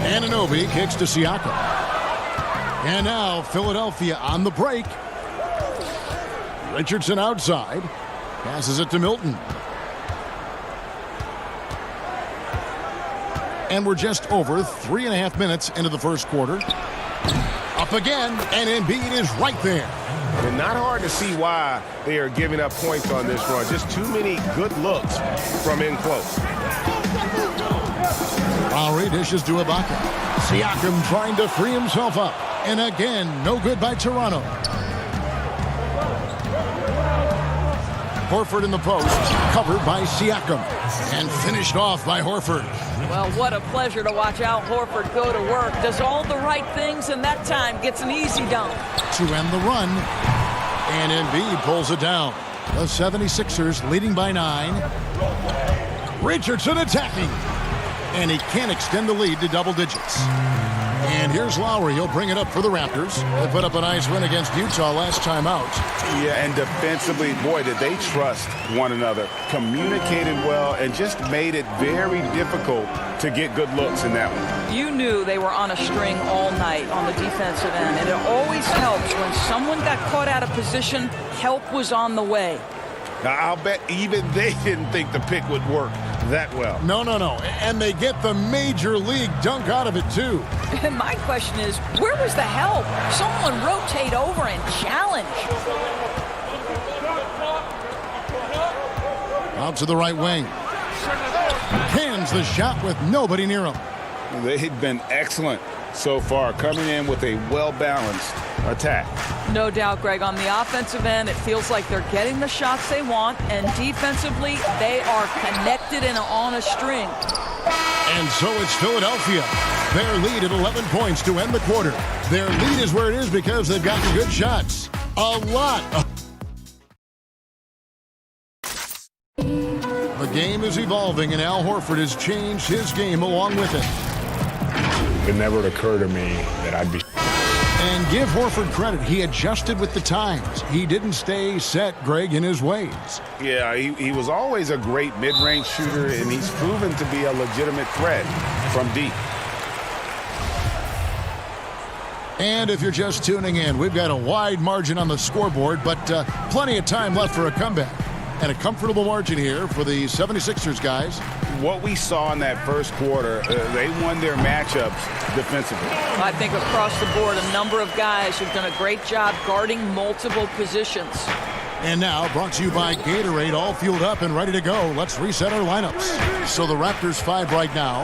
S1: Anunoby kicks to Siakam. And now Philadelphia on the break. Richardson outside. Passes it to Milton. And we're just over 3.5 minutes into the first quarter. Up again, and Embiid is right there.
S8: And not hard to see why they are giving up points on this run. Just too many good looks from in close.
S1: Lowry dishes to Ibaka. Siakam trying to free himself up. And again, no good by Toronto. Horford in the post, covered by Siakam, and finished off by Horford.
S16: Well, what a pleasure to watch Al Horford go to work. Does all the right things, and that time gets an easy dunk.
S1: To end the run, and Embiid pulls it down. The 76ers leading by 9. Richardson attacking, and he can't extend the lead to double digits. And here's Lowry. He'll bring it up for the Raptors. They put up a nice win against Utah last time out.
S2: Yeah, and defensively, boy, did they trust one another. Communicated well and just made it very difficult to get good looks in that one.
S16: You knew they were on a string all night on the defensive end, and it always helps when someone got caught out of position, help was on the way.
S2: Now, I'll bet even they didn't think the pick would work that well.
S1: No. And they get the major league dunk out of it, too.
S16: And my question is, where was the help? Someone rotate over and challenge.
S1: Out to the right wing. Cans the shot with nobody near him.
S2: They've been excellent so far, coming in with a well-balanced attack.
S16: No doubt, Greg. On the offensive end, it feels like they're getting the shots they want, and defensively, they are connected and on a string.
S1: And so it's Philadelphia. Their lead at 11 points to end the quarter. Their lead is where it is because they've gotten good shots. A lot. The game is evolving, and Al Horford has changed his game along with it.
S4: It never occurred to me that I'd be
S1: And give Horford credit. He adjusted with the times. He didn't stay set, Greg, in his ways.
S2: Yeah, he was always a great mid-range shooter, and he's proven to be a legitimate threat from deep.
S1: And if you're just tuning in, we've got a wide margin on the scoreboard, but plenty of time left for a comeback. And a comfortable margin here for the 76ers, guys.
S2: What we saw in that first quarter, they won their matchups defensively.
S16: I think across the board, a number of guys who've done a great job guarding multiple positions.
S1: And now, brought to you by Gatorade, all fueled up and ready to go. Let's reset our lineups. So the Raptors 5 right now.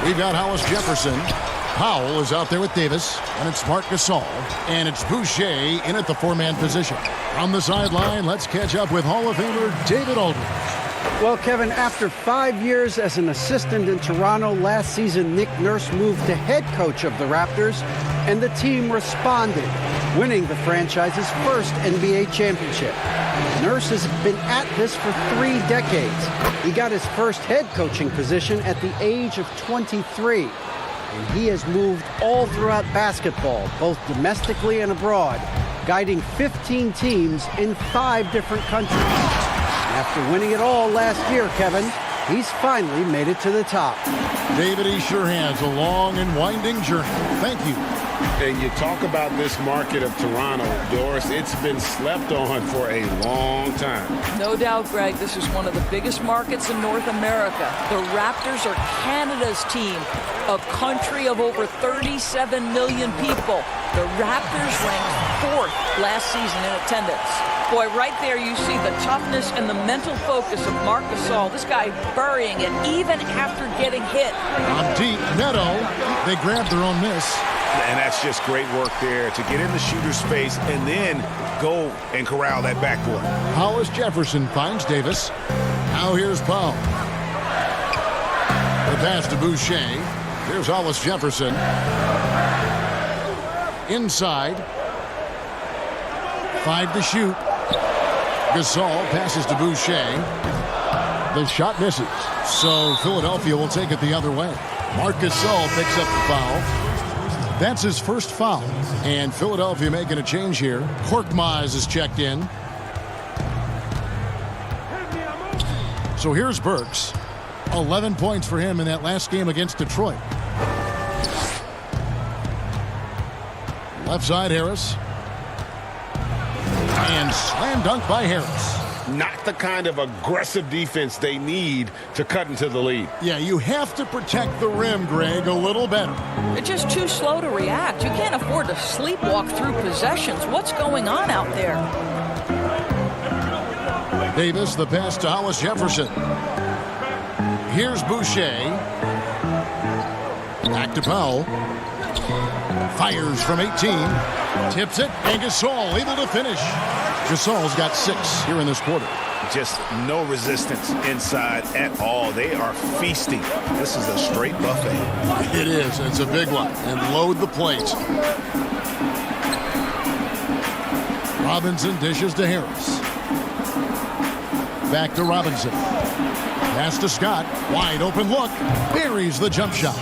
S1: We've got Hollis Jefferson. Powell is out there with Davis, and it's Marc Gasol, and it's Boucher in at the four-man position. On the sideline, let's catch up with Hall of Famer David Aldridge.
S5: Well, Kevin, after 5 years as an assistant in Toronto, last season Nick Nurse moved to head coach of the Raptors, and the team responded, winning the franchise's first NBA championship. Nurse has been at this for 3 decades. He got his first head coaching position at the age of 23. And he has moved all throughout basketball, both domestically and abroad, guiding 15 teams in 5 different countries. And after winning it all last year, Kevin, he's finally made it to the top.
S1: David, he sure has a long and winding journey. Thank you.
S8: And you talk about this market of Toronto, Doris, it's been slept on for a long time.
S16: No doubt, Greg, this is one of the biggest markets in North America. The Raptors are Canada's team, a country of over 37 million people. The Raptors ranked 4th last season in attendance. Boy, right there you see the toughness and the mental focus of Marc Gasol. This guy burying it even after getting hit.
S1: On deep, Neto, they grabbed their own miss.
S2: And that's just great work there to get in the shooter's space and then go and corral that backboard.
S1: Hollis Jefferson finds Davis. Now here's Powell. The pass to Boucher. Here's Hollis Jefferson. Inside. 5 to shoot. Gasol passes to Boucher. The shot misses. So Philadelphia will take it the other way. Marc Gasol picks up the foul. That's his first foul. And Philadelphia making a change here. Korkmaz is checked in. So here's Burks. 11 points for him in that last game against Detroit. Left side, Harris. And slam dunk by Harris.
S8: Not the kind of aggressive defense they need to cut into the lead.
S1: Yeah, you have to protect the rim, Greg, a little better.
S16: They're just too slow to react. You can't afford to sleepwalk through possessions. What's going on out there?
S1: Davis, the pass to Hollis Jefferson. Here's Boucher. Back to Powell. Fires from 18. Tips it, and Gasol able to finish. Gasol's got 6 here in this quarter.
S2: Just no resistance inside at all. They are feasting. This is a straight buffet.
S1: It is. It's a big one. And load the plate. Robinson dishes to Harris. Back to Robinson. Pass to Scott. Wide open look. Buries the jump shot.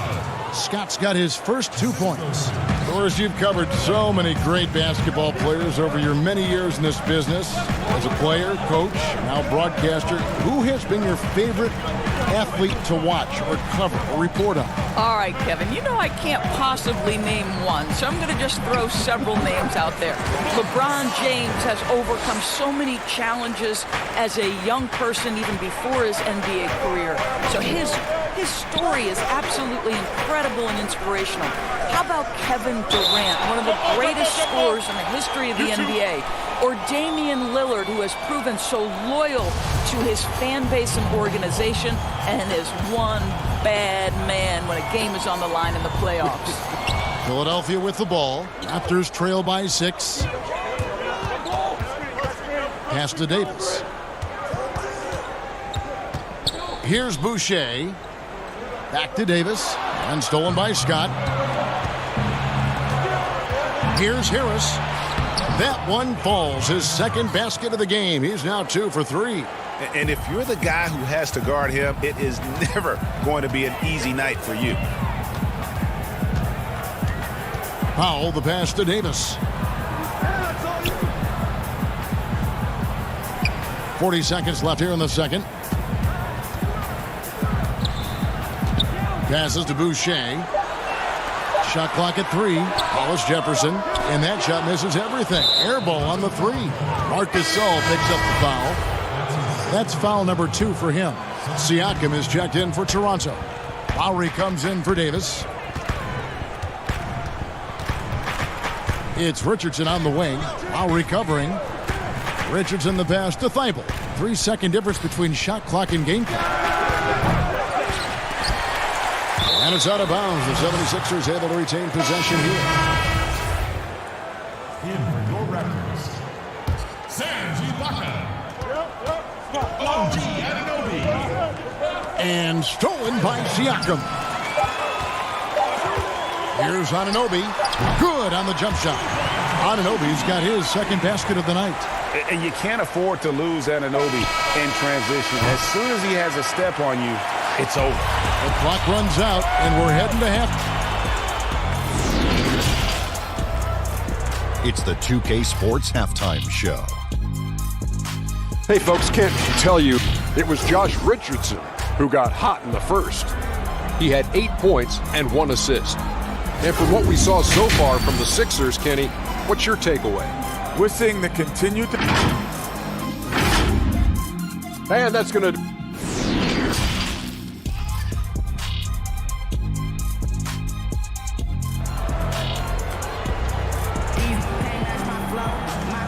S1: Scott's got his first 2 points. Of course, you've covered so many great basketball players over your many years in this business. As a player, coach, now broadcaster, who has been your favorite athlete to watch or cover or report on?
S16: All right, Kevin, you know I can't possibly name one, so I'm going to just throw several names out there. LeBron James has overcome so many challenges as a young person even before his NBA career. So his story is absolutely incredible and inspirational. How about Kevin Durant, one of the greatest scorers in the history of the NBA? Or Damian Lillard, who has proven so loyal to his fan base and organization and is one bad man when a game is on the line in the playoffs.
S1: Philadelphia with the ball. Raptors trail by 6. Pass to Davis. Here's Boucher. Back to Davis. And stolen by Scott. Here's Harris. That one falls. His second basket of the game. He's now 2 for 3.
S2: And if you're the guy who has to guard him, it is never going to be an easy night for you.
S1: Powell, the pass to Davis. 40 seconds left here in the second. Passes to Boucher. Shot clock at 3. Hollis Jefferson. And that shot misses everything. Air ball on the 3. Marc Gasol picks up the foul. That's foul number 2 for him. Siakam is checked in for Toronto. Lowry comes in for Davis. It's Richardson on the wing. Lowry covering. Richardson the pass to Thibault. 3-second difference between shot clock and game clock. And it's out of bounds. The 76ers able to retain possession here.
S17: In for your records, Serge Ibaka. OG Anunoby.
S1: And stolen by Siakam. Here's Anunoby. Good on the jump shot. Anunoby's got his second basket of the night.
S2: And you can't afford to lose Anunoby in transition. As soon as he has a step on you, it's over.
S1: The clock runs out, and we're heading to half.
S6: It's the 2K Sports Halftime Show.
S7: Hey, folks, can't tell you it was Josh Richardson who got hot in the first. He had 8 points and 1 assist. And from what we saw so far from the Sixers, Kenny, what's your takeaway?
S13: We're seeing the continued...
S7: And that's going to...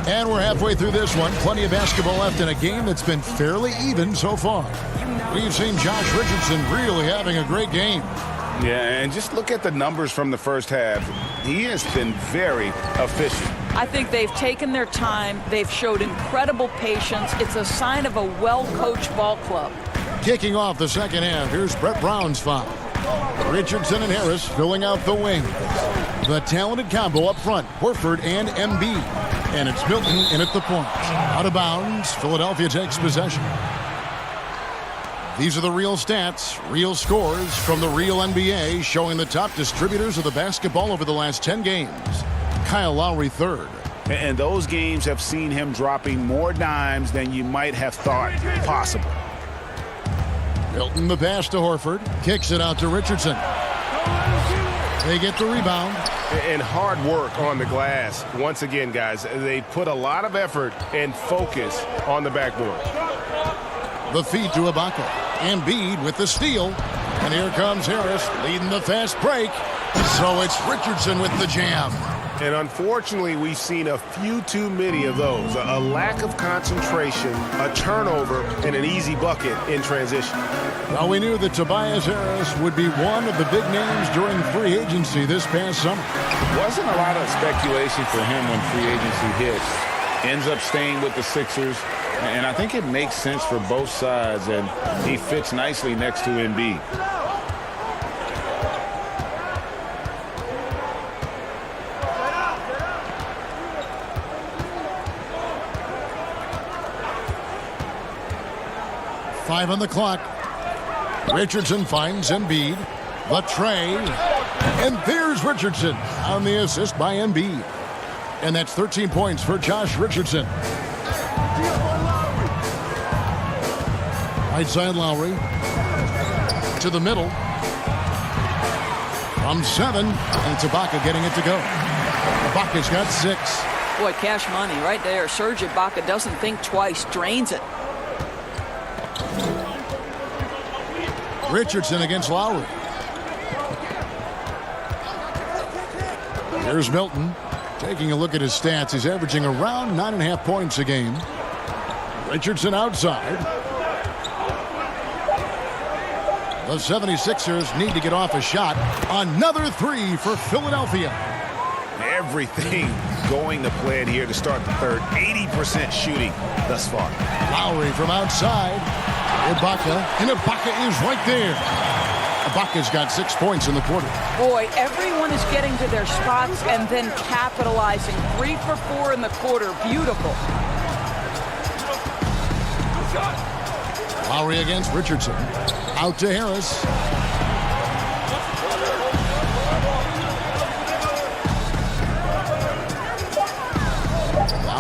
S1: And we're halfway through this one. Plenty of basketball left in a game that's been fairly even so far. We've seen Josh Richardson really having a great game.
S2: Yeah, and just look at the numbers from the first half. He has been very efficient.
S16: I think they've taken their time. They've showed incredible patience. It's a sign of a well-coached ball club.
S1: Kicking off the second half, here's Brett Brown's foul. Richardson and Harris filling out the wing. The talented combo up front, Horford and Embiid. And it's Milton in at the point. Out of bounds, Philadelphia takes possession. These are the real stats, real scores from the real NBA, showing the top distributors of the basketball over the last 10 games. Kyle Lowry third.
S2: And those games have seen him dropping more dimes than you might have thought possible.
S1: Milton the pass to Horford. Kicks it out to Richardson. They get the rebound.
S8: And hard work on the glass. Once again, guys, they put a lot of effort and focus on the backboard.
S1: The feed to Ibaka. Embiid with the steal. And here comes Harris leading the fast break. So it's Richardson with the jam.
S8: And unfortunately, we've seen a few too many of those. A lack of concentration, a turnover, and an easy bucket in transition.
S1: Well, we knew that Tobias Harris would be one of the big names during free agency this past summer.
S2: Wasn't a lot of speculation for him when free agency hits. Ends up staying with the Sixers. And I think it makes sense for both sides, and he fits nicely next to Embiid.
S1: Five on the clock. Richardson finds Embiid. The tray. And there's Richardson on the assist by Embiid. And that's 13 points for Josh Richardson. Right side Lowry. To the middle. From 7. And Ibaka getting it to go. Ibaka's got 6.
S16: Boy, cash money right there. Serge Ibaka doesn't think twice. Drains it.
S1: Richardson against Lowry. Here's Milton. Taking a look at his stats, he's averaging around 9.5 points a game. Richardson outside. The 76ers need to get off a shot. Another 3 for Philadelphia.
S2: Everything going to plan here to start the third. 80% shooting thus far.
S1: Lowry from outside. Ibaka, and Ibaka is right there. Ibaka's got 6 points in the quarter.
S16: Boy, everyone is getting to their spots and then capitalizing. 3 for 4 in the quarter. Beautiful.
S1: Lowry against Richardson. Out to Harris.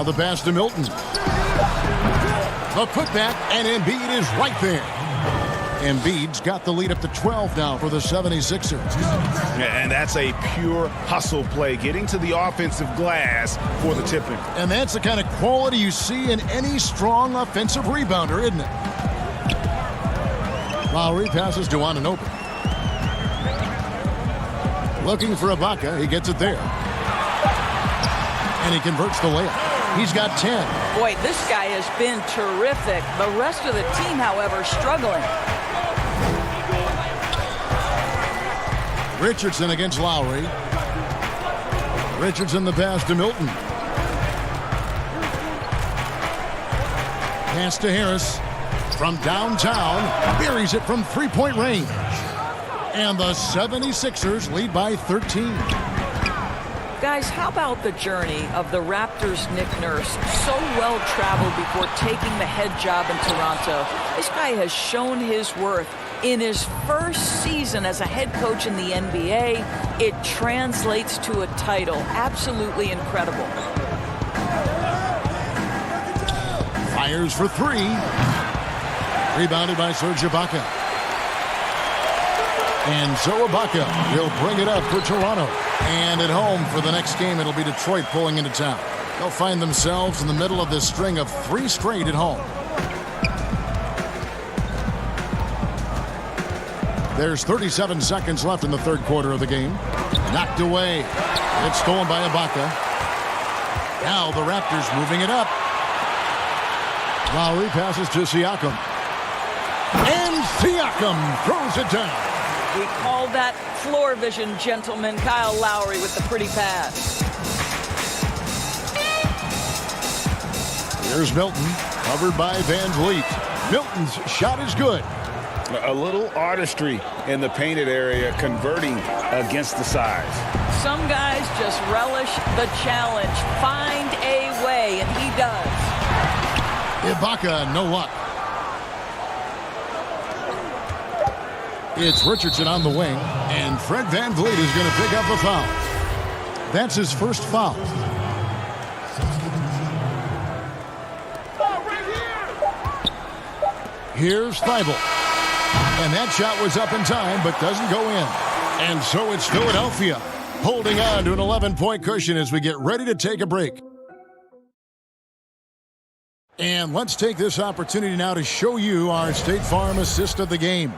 S1: Now the pass to Milton. The putback, and Embiid is right there. Embiid's got the lead up to 12 now for the 76ers.
S2: And that's a pure hustle play, getting to the offensive glass for the tip-in.
S1: And that's the kind of quality you see in any strong offensive rebounder, isn't it? Lowry passes to Anunoby. Looking for Ibaka. He gets it there. And he converts the layup. He's got 10.
S16: Boy, this guy has been terrific. The rest of the team, however, struggling.
S1: Richardson against Lowry. Richardson the pass to Milton. Pass to Harris. From downtown, buries it from three-point range. And the 76ers lead by 13.
S16: Guys, how about the journey of the Raptors' Nick Nurse? So well traveled before taking the head job in Toronto. This guy has shown his worth. In his first season as a head coach in the NBA, it translates to a title. Absolutely incredible.
S1: Fires for three. Rebounded by Serge Ibaka. And so Ibaka will bring it up for Toronto. And at home for the next game, it'll be Detroit pulling into town. They'll find themselves in the middle of this string of 3 straight at home. There's 37 seconds left in the third quarter of the game. Knocked away. It's stolen by Ibaka. Now the Raptors moving it up. Lowry passes to Siakam. And Siakam throws it down.
S16: We call that floor vision, gentlemen. Kyle Lowry with the pretty pass.
S1: Here's Milton, covered by Van Vliet. Milton's shot is good.
S2: A little artistry in the painted area, converting against the size.
S16: Some guys just relish the challenge. Find a way, and he does.
S1: Ibaka, no luck. It's Richardson on the wing, and Fred Van Vliet is going to pick up a foul. That's his first foul. Here's Thibault. And that shot was up in time, but doesn't go in. And so it's Philadelphia holding on to an 11-point cushion as we get ready to take a break. And let's take this opportunity now to show you our State Farm assist of the game.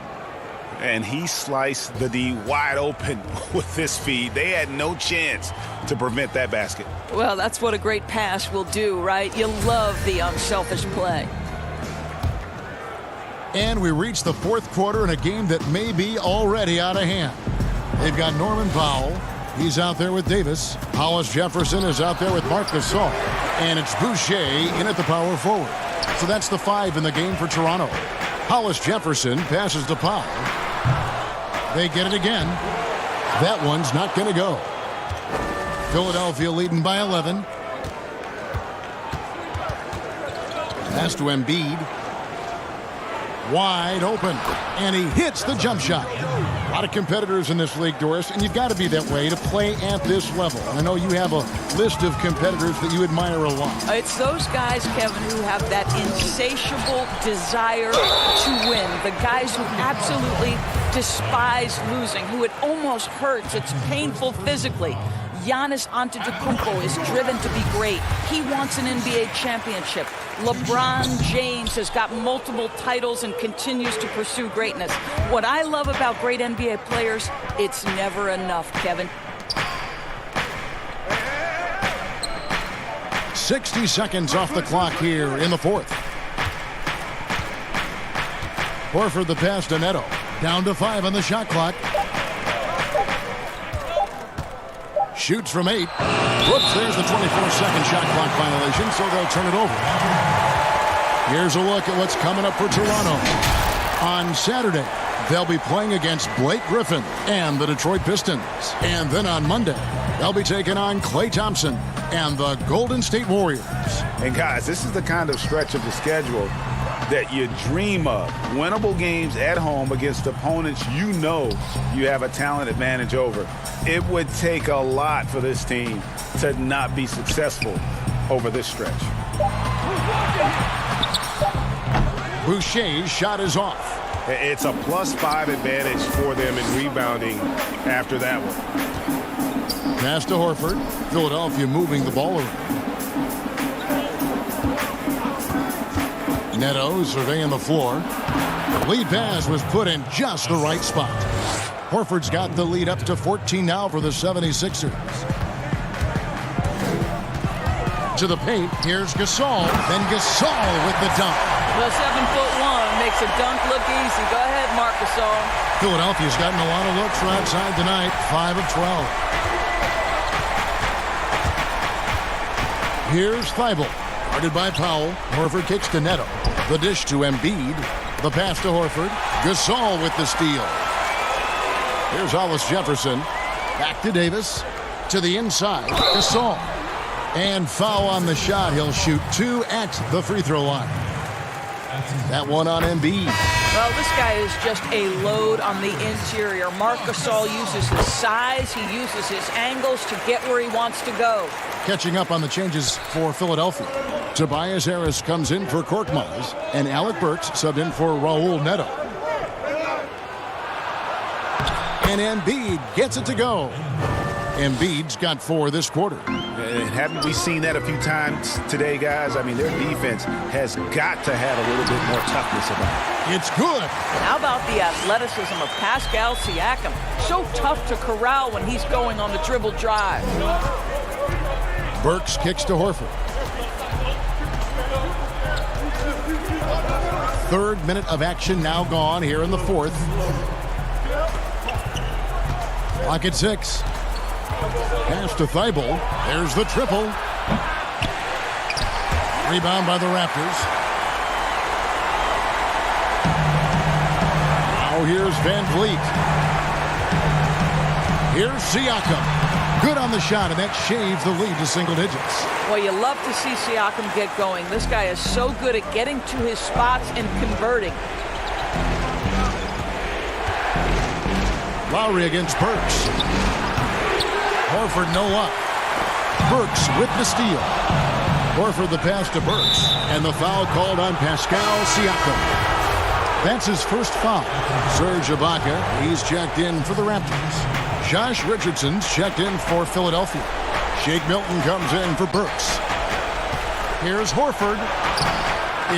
S2: And he sliced the D wide open with this feed. They had no chance to prevent that basket.
S16: Well, that's what a great pass will do, right? You love the unselfish play.
S1: And we reach the fourth quarter in a game that may be already out of hand. They've got Norman Powell. He's out there with Davis. Hollis Jefferson is out there with Marc Gasol. And it's Boucher in at the power forward. So that's the 5 in the game for Toronto. Hollis Jefferson passes to Powell. They get it again. That one's not going to go. Philadelphia leading by 11. Pass to Embiid. Wide open. And he hits the jump shot. A lot of competitors in this league, Doris, and you've got to be that way to play at this level. I know you have a list of competitors that you admire a lot.
S16: It's those guys, Kevin, who have that insatiable desire to win. The guys who absolutely despise losing, who it almost hurts. It's painful physically. Giannis Antetokounmpo is driven to be great. He wants an NBA championship. LeBron James has got multiple titles and continues to pursue greatness. What I love about great NBA players, it's never enough, Kevin.
S1: 60 seconds off the clock here in the fourth. Horford the pass to Neto. Down to 5 on the shot clock. Shoots from 8. Whoops, there's the 24-second shot clock violation, so they'll turn it over. Here's a look at what's coming up for Toronto. On Saturday, they'll be playing against Blake Griffin and the Detroit Pistons. And then on Monday, they'll be taking on Klay Thompson and the Golden State Warriors.
S2: And guys, this is the kind of stretch of the schedule that you dream of. Winnable games at home against opponents you know you have a talent advantage over. It would take a lot for this team to not be successful
S8: over this stretch.
S1: Boucher's shot is off.
S8: It's a +5 advantage for them in rebounding after that one.
S1: Pass to Horford. Philadelphia moving the ball around. Neto surveying the floor. Lead pass was put in just the right spot. Horford's got the lead up to 14 now for the 76ers. To the paint, here's Gasol. Then Gasol with the dunk.
S16: The 7'1" makes a dunk look easy. Go ahead, Marc Gasol.
S1: Philadelphia's gotten a lot of looks from outside tonight. 5 of 12. Here's Thibault. Guarded by Powell. Horford kicks to Neto. The dish to Embiid. The pass to Horford. Gasol with the steal. Here's Hollis Jefferson. Back to Davis. To the inside. Gasol. And foul on the shot. He'll shoot 2 at the free throw line. That one on Embiid.
S16: Well, this guy is just a load on the interior. Marc Gasol uses his size. He uses his angles to get where he wants to go.
S1: Catching up on the changes for Philadelphia. Tobias Harris comes in for Korkmaz, and Alec Burks subbed in for Raul Neto. And Embiid gets it to go. Embiid's got 4 this quarter.
S2: And haven't we seen that a few times today, guys? I mean, their defense has got to have a little bit more toughness about it.
S1: It's good.
S16: How about the athleticism of Pascal Siakam? So tough to corral when he's going on the dribble drive.
S1: Burks kicks to Horford. 3rd minute of action now gone here in the 4th. Clock at 6. Pass to Thibault. There's the triple. Rebound by the Raptors. Now here's Van Vliet. Here's Siakam. Good on the shot, and that shaves the lead to single digits.
S16: Well, you love to see Siakam get going. This guy is so good at getting to his spots and converting.
S1: Lowry against Burks. Horford no luck. Burks with the steal. Horford the pass to Burks. And the foul called on Pascal Siakam. That's his first foul. Serge Ibaka, he's checked in for the Raptors. Josh Richardson's checked in for Philadelphia. Shake Milton comes in for Burks. Here's Horford.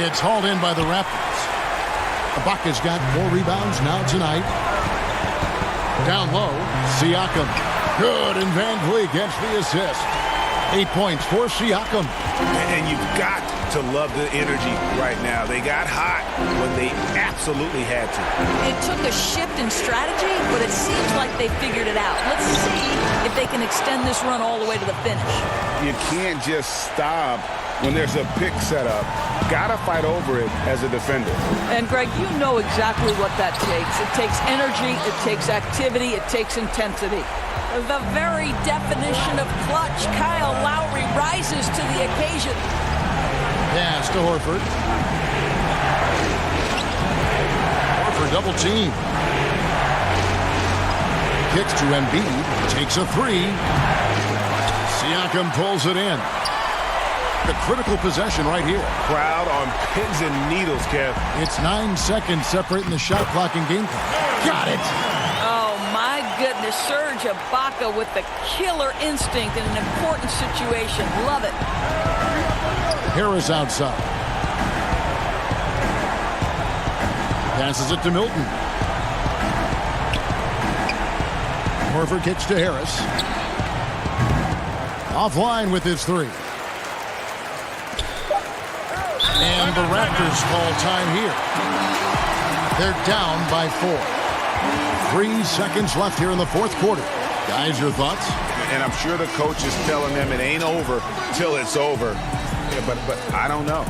S1: It's hauled in by the Raptors. Ibaka's got 4 rebounds now tonight. Down low, Siakam. Good, and Van Vliet gets the assist. 8 points for Siakam.
S2: And you've got to love the energy right now. They got hot when they absolutely had to.
S16: It took a shift in strategy, but it seems like they figured it out. Let's see if they can extend this run all the way to the finish.
S2: You can't just stop when there's a pick set up. Gotta fight over it as a defender.
S16: And Greg, you know exactly what that takes. It takes energy, it takes activity, it takes intensity. The very definition of clutch. Kyle Lowry rises to the occasion.
S1: Pass to Horford. Horford double team. Kicks to Embiid. Takes a 3. Siakam pulls it in. The critical possession right here.
S8: Crowd on pins and needles, Kev.
S1: It's 9 seconds separating the shot clock and game clock. Got it!
S16: Oh, my goodness. Serge Ibaka with the killer instinct in an important situation. Love it.
S1: Harris outside. Passes it to Milton. Horford kicks to Harris. Offline with his 3. And the Raptors call time here. They're down by 4. 3 seconds left here in the 4th quarter. Guys, your thoughts?
S2: And I'm sure the coach is telling them it ain't over till it's over. Yeah, but I don't know.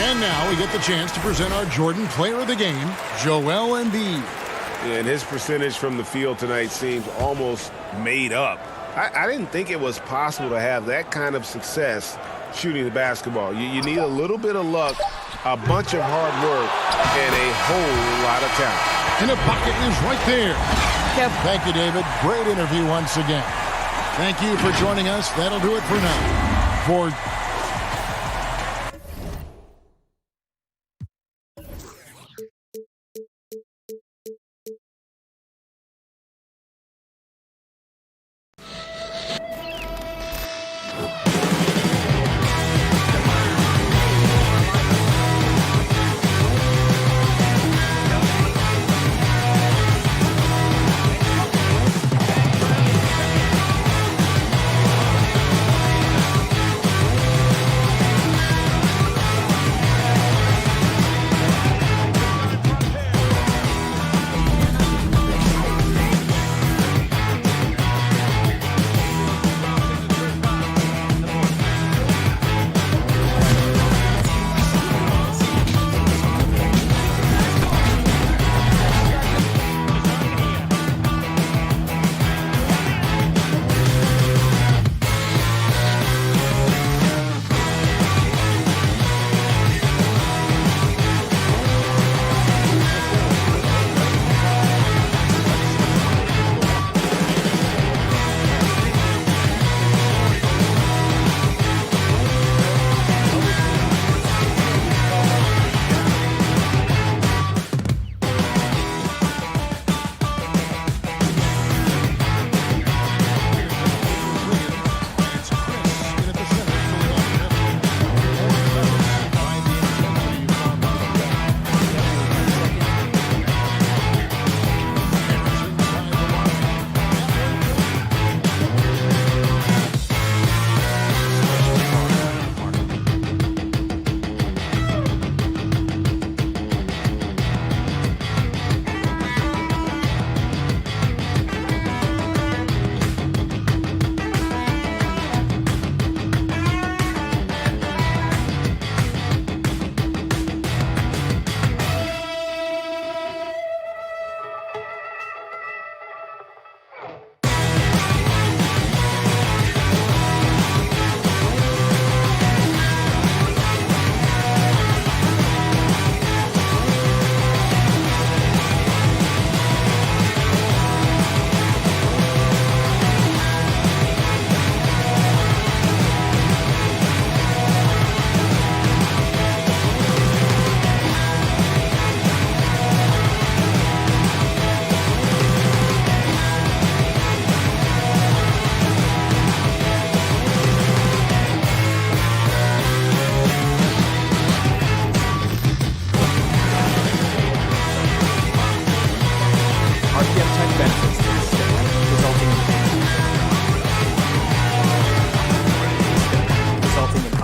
S1: And now we get the chance to present our Jordan Player of the Game, Joel Embiid.
S8: And his percentage from the field tonight seems almost made up. I didn't think it was possible to have that kind of success shooting the basketball. You need a little bit of luck, a bunch of hard work, and a whole lot of talent.
S1: And the bucket is right there. Thank you, David. Great interview once again. Thank you for joining us. That'll do it for now. for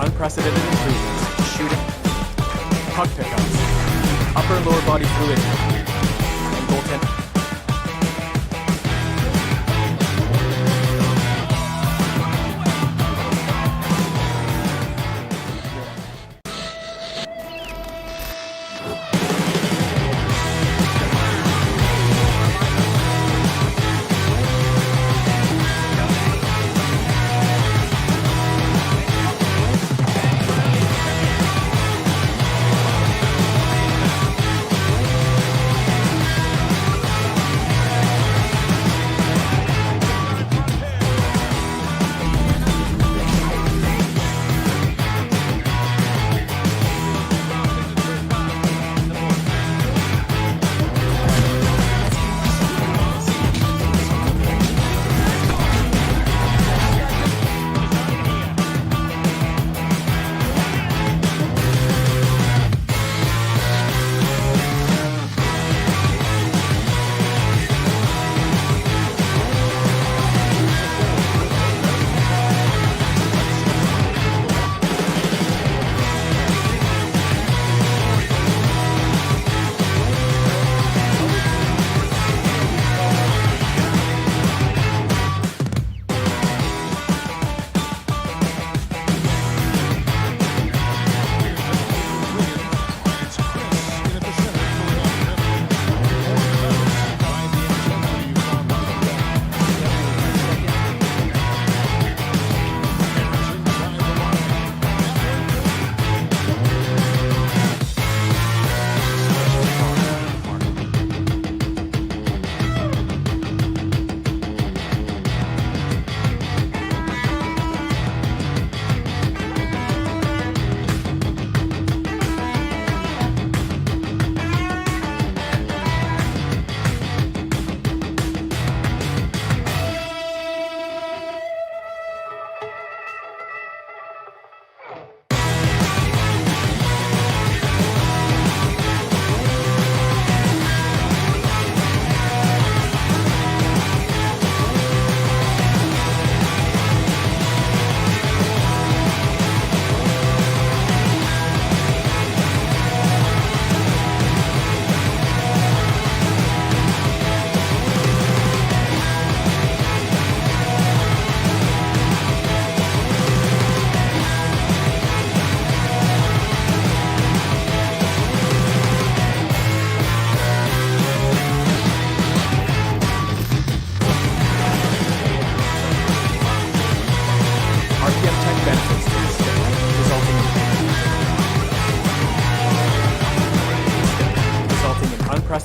S9: unprecedented improvements to shooting, puck pickups, upper and lower body fluidity, and goaltending.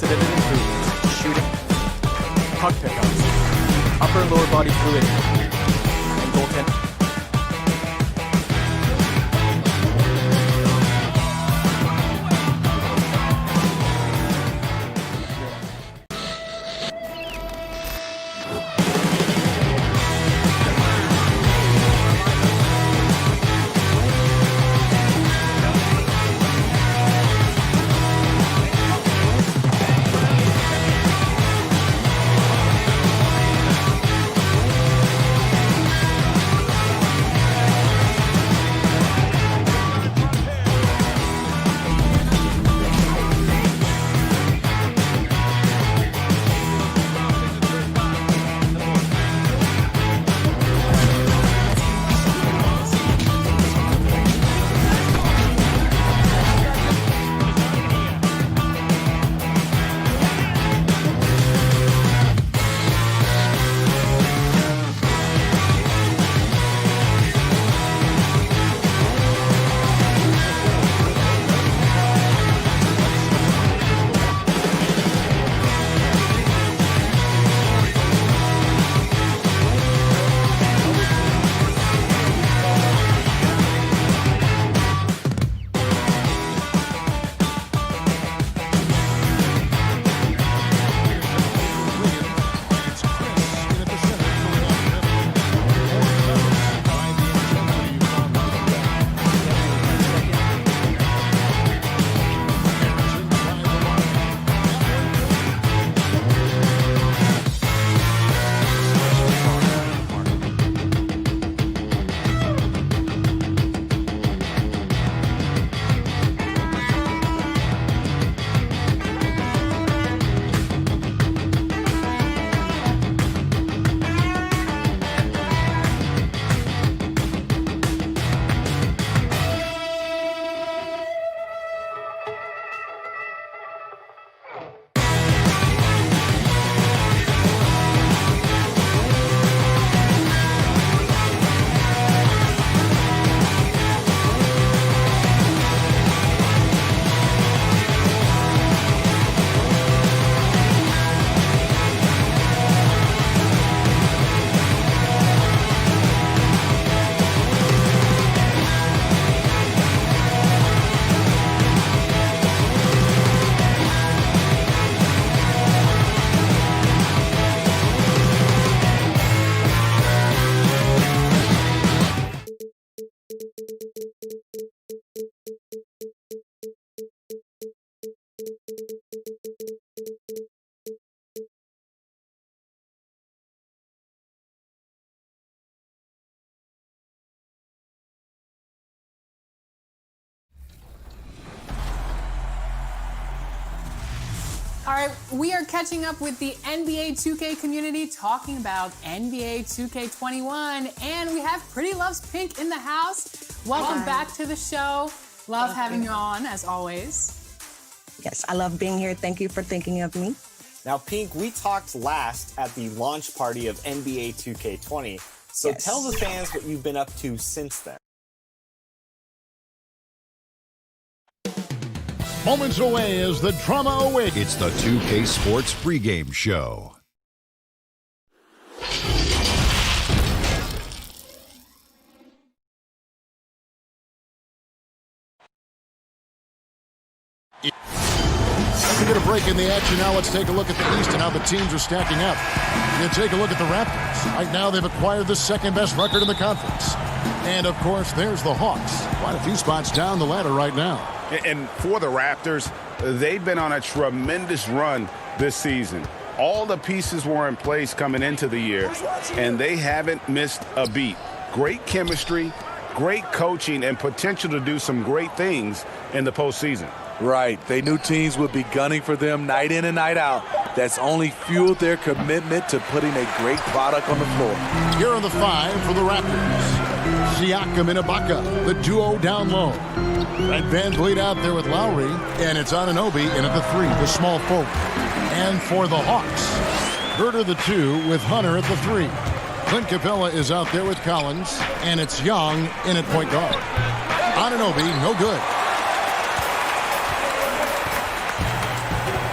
S9: unprecedented improvements, shooting, puck pickups, upper and lower body fluidity, and goaltending.
S18: All right, we are catching up with the NBA 2K community, talking about NBA 2K21, and we have Pretty Loves Pink in the house. Welcome back to the show. Love having you on, as always.
S19: Yes, I love being here. Thank you for thinking of me.
S12: Now, Pink, we talked last at the launch party of NBA 2K20. So
S19: Yes.
S12: Tell the fans what you've been up to since then.
S1: Moments away as the drama awaits.
S6: It's the 2K Sports pregame show.
S1: Let's get a break in the action now. Let's take a look at the East and how the teams are stacking up. You take a look at the Raptors. Right now, they've acquired the second-best record in the conference. And, of course, there's the Hawks. Quite a few spots down the ladder right now.
S2: And for the Raptors, they've been on a tremendous run this season. All the pieces were in place coming into the year, and they haven't missed a beat. Great chemistry, great coaching, and potential to do some great things in the postseason.
S13: Right. They knew teams would be gunning for them night in and night out. That's only fueled their commitment to putting a great product on the floor.
S1: Here are the five for the Raptors. Siakam and Ibaka, the duo down low. Red Van Vliet out there with Lowry, and it's Anunoby in at the three, the small forward. And for the Hawks, Herter the two with Hunter at the three. Clint Capella is out there with Collins, and it's Young in at point guard. Anunoby, no good.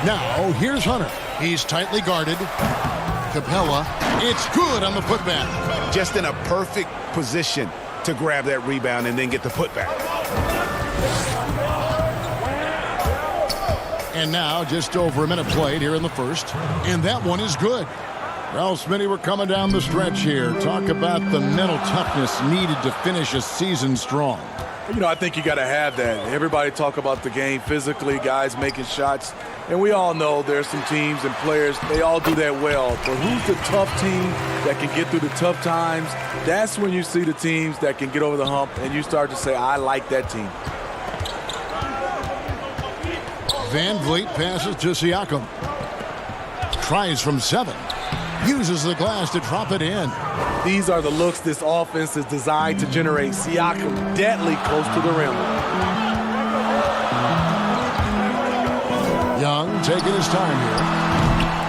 S1: Now, here's Hunter. He's tightly guarded. Capella, it's good on the putback.
S2: Just in a perfect position to grab that rebound and then get the putback.
S1: And now, just over a minute played here in the first. And that one is good. Well, Smitty, we're coming down the stretch here. Talk about the mental toughness needed to finish a season strong.
S13: You know, I think you got to have that. Everybody talk about the game physically, guys making shots. And we all know there's some teams and players, they all do that well. But who's the tough team that can get through the tough times? That's when you see the teams that can get over the hump and you start to say, I like that team.
S1: Van Vliet passes to Siakam. Tries from 7. Uses the glass to drop it in.
S13: These are the looks this offense is designed to generate. Siakam deadly close to the rim.
S1: Young taking his time here.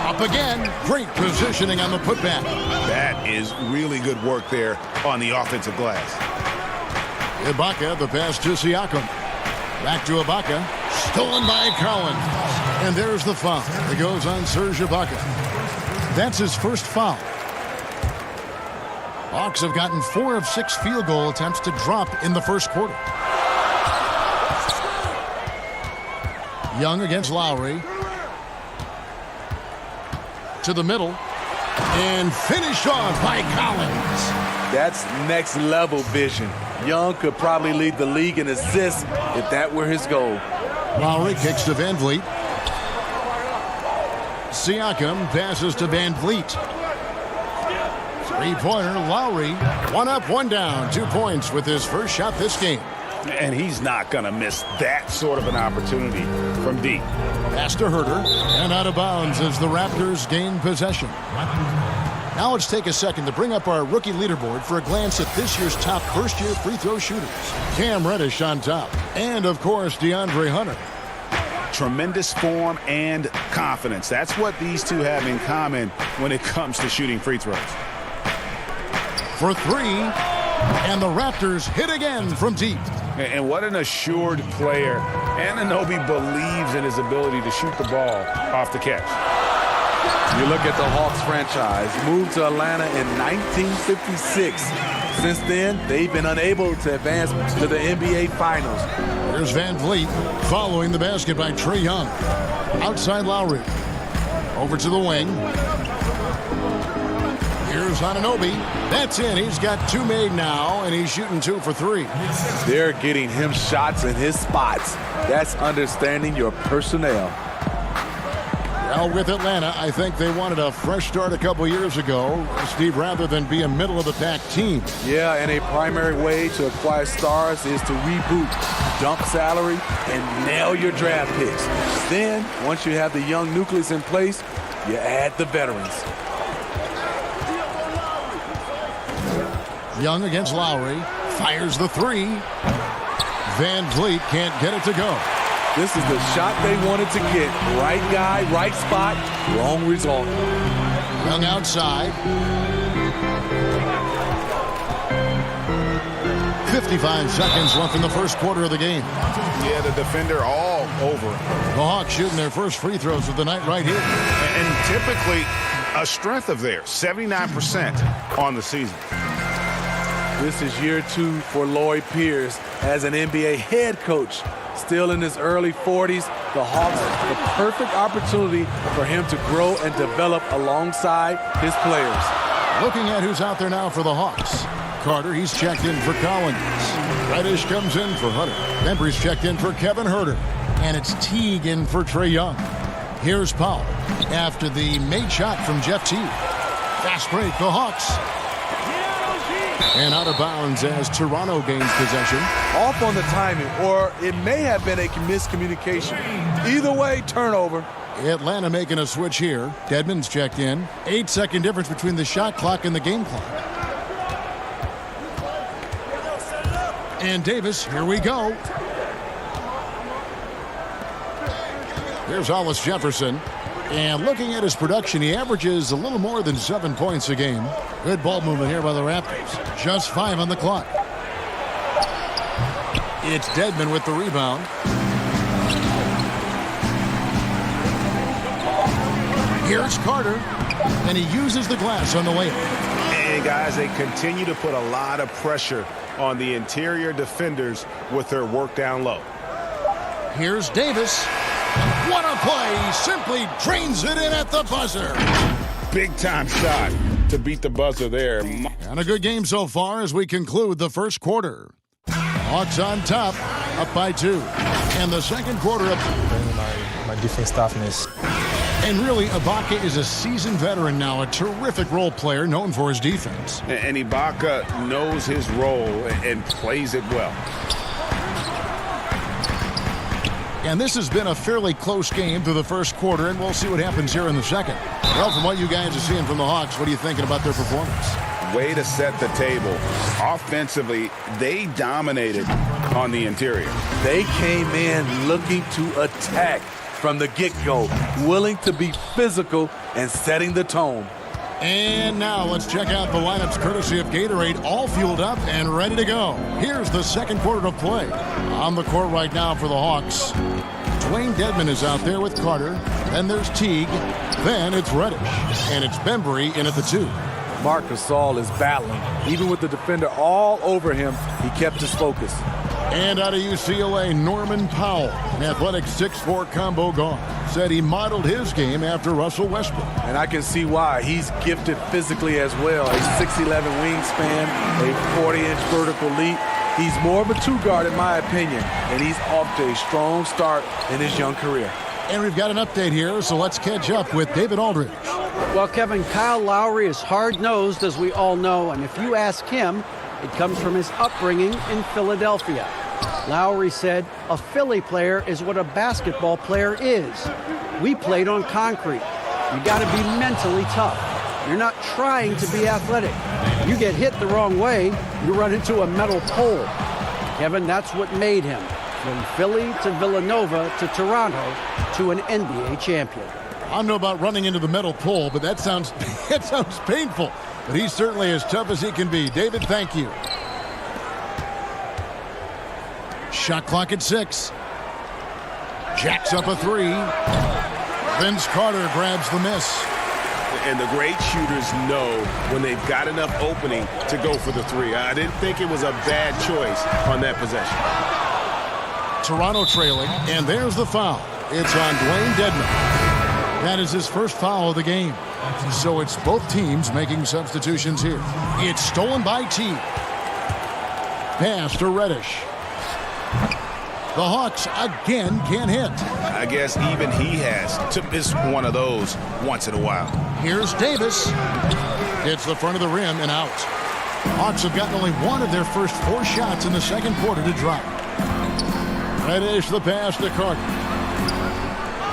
S1: Up again. Great positioning on the putback.
S2: That is really good work there on the offensive glass.
S1: Ibaka, the pass to Siakam. Back to Ibaka. Stolen by Collins. And there's the foul. It goes on Serge Ibaka. That's his first foul. Hawks have gotten 4 of 6 field goal attempts to drop in the first quarter. Young against Lowry. To the middle. And finished off by Collins.
S13: That's next level vision. Young could probably lead the league in assists if that were his goal.
S1: Lowry kicks to Van Vliet. Siakam passes to Van Vliet. Three-pointer, Lowry. 1 up, 1 down. 2 points with his first shot this game.
S2: And he's not going to miss that sort of an opportunity from deep.
S1: Pass to Herter. And out of bounds as the Raptors gain possession. Now let's take a second to bring up our rookie leaderboard for a glance at this year's top first-year free throw shooters. Cam Reddish on top. And, of course, DeAndre Hunter.
S2: Tremendous form and confidence. That's what these two have in common when it comes to shooting free throws.
S1: For 3, and the Raptors hit again from deep.
S2: And what an assured player. Anunoby believes in his ability to shoot the ball off the catch.
S13: You look at the Hawks franchise, moved to Atlanta in 1956. Since then, they've been unable to advance to the NBA Finals.
S1: Here's Van Vliet following the basket by Trae Young. Outside Lowry. Over to the wing. Here's Anunoby. That's in. He's got 2 made now, and he's shooting 2 for 3.
S13: They're getting him shots in his spots. That's understanding your personnel.
S1: Well, with Atlanta, I think they wanted a fresh start a couple years ago, Steve, rather than be a middle-of-the-pack team.
S13: Yeah, and a primary way to acquire stars is to reboot, dump salary, and nail your draft picks. Then, once you have the young nucleus in place, you add the veterans.
S1: Young against Lowry. Fires the 3. Van Vliet can't get it to go.
S13: This is the shot they wanted to get. Right guy, right spot, wrong result.
S1: Young outside. 55 seconds left in the first quarter of the game.
S2: Yeah, the defender all over.
S1: The Hawks shooting their first free throws of the night right here.
S2: And typically a strength of theirs, 79% on the season.
S13: This is year 2 for Lloyd Pierce as an NBA head coach. Still in his early 40s, the Hawks have the perfect opportunity for him to grow and develop alongside his players.
S1: Looking at who's out there now for the Hawks. Carter, he's checked in for Collins. Reddish comes in for Hunter. Bembry's checked in for Kevin Herter. And it's Teague in for Trae Young. Here's Powell after the made shot from Jeff Teague. Fast break, the Hawks. And out of bounds as Toronto gains possession.
S13: Off on the timing, or it may have been a miscommunication. Either way, turnover.
S1: Atlanta making a switch here. Dedmon's checked in. 8-second difference between the shot clock and the game clock. And Davis, here we go. Here's Hollis Jefferson. And looking at his production, he averages a little more than 7 points a game. Good ball movement here by the Raptors. Just 5 on the clock. It's Dedmon with the rebound. Here's Carter, and he uses the glass on the layup.
S8: And guys, they continue to put a lot of pressure on the interior defenders with their work down low.
S1: Here's Davis. What a play! He simply drains it in at the buzzer.
S8: Big time shot to beat the buzzer there.
S1: And a good game so far as we conclude the first quarter. Hawks on top, up by 2. And the second quarter up.
S9: My defense toughness.
S1: And really, Ibaka is a seasoned veteran now, a terrific role player known for his defense.
S8: And Ibaka knows his role and plays it well.
S1: And this has been a fairly close game through the first quarter, and we'll see what happens here in the second. Well, from what you guys are seeing from the Hawks, what are you thinking about their performance?
S2: Way to set the table. Offensively, they dominated on the interior.
S13: They came in looking to attack from the get-go, willing to be physical and setting the tone.
S1: And now let's check out the lineups courtesy of Gatorade, all fueled up and ready to go. Here's the second quarter of play. On the court right now for the Hawks, Dwayne Dedmon is out there with Carter. Then there's Teague. Then it's Reddish. And it's Bembry in at the 2.
S13: Marc Gasol is battling. Even with the defender all over him, he kept his focus.
S1: And out of UCLA, Norman Powell, an athletic 6'4" combo guard, said he modeled his game after Russell Westbrook.
S13: And I can see why. He's gifted physically as well. A 6'11" wingspan, a 40-inch vertical leap. He's more of a 2-guard in my opinion, and he's off to a strong start in his young career.
S1: And we've got an update here, so let's catch up with David Aldridge.
S5: Well, Kevin, Kyle Lowry is hard-nosed, as we all know, and if you ask him, it comes from his upbringing in Philadelphia. Lowry said, a Philly player is what a basketball player is. We played on concrete. You got to be mentally tough. You're not trying to be athletic. You get hit the wrong way, you run into a metal pole. Kevin, that's what made him. From Philly to Villanova to Toronto to an NBA champion.
S1: I don't know about running into the metal pole, but that sounds painful. But he's certainly as tough as he can be. David, thank you. Shot clock at 6. Jacks up a 3. Vince Carter grabs the miss.
S8: And the great shooters know when they've got enough opening to go for the 3. I didn't think it was a bad choice on that possession.
S1: Toronto trailing, and there's the foul. It's on Dwayne Dedmon. That is his first foul of the game. So it's both teams making substitutions here. It's stolen by Teague. Pass to Reddish. The Hawks again can't hit.
S2: I guess even he has to miss one of those once in a while.
S1: Here's Davis. Hits the front of the rim and out. Hawks have gotten only one of their first 4 shots in the second quarter to drop. Reddish the pass to Carter.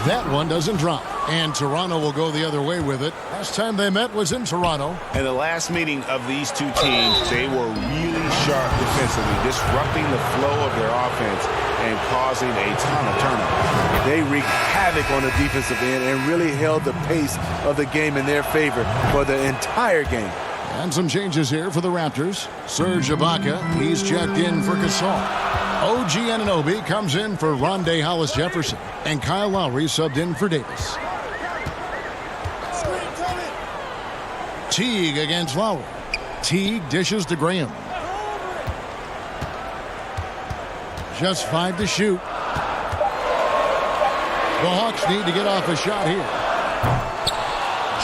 S1: That one doesn't drop. And Toronto will go the other way with it. Last time they met was in Toronto.
S2: In the last meeting of these two teams, they were really sharp defensively, disrupting the flow of their offense and causing a ton of turnovers.
S13: They wreaked havoc on the defensive end and really held the pace of the game in their favor for the entire game.
S1: And some changes here for the Raptors. Serge Ibaka, he's checked in for Gasol. OG Anunoby comes in for Rondae Hollis-Jefferson. And Kyle Lowry subbed in for Davis. Teague against Lowry. Teague dishes to Graham. Just 5 to shoot. The Hawks need to get off a shot here.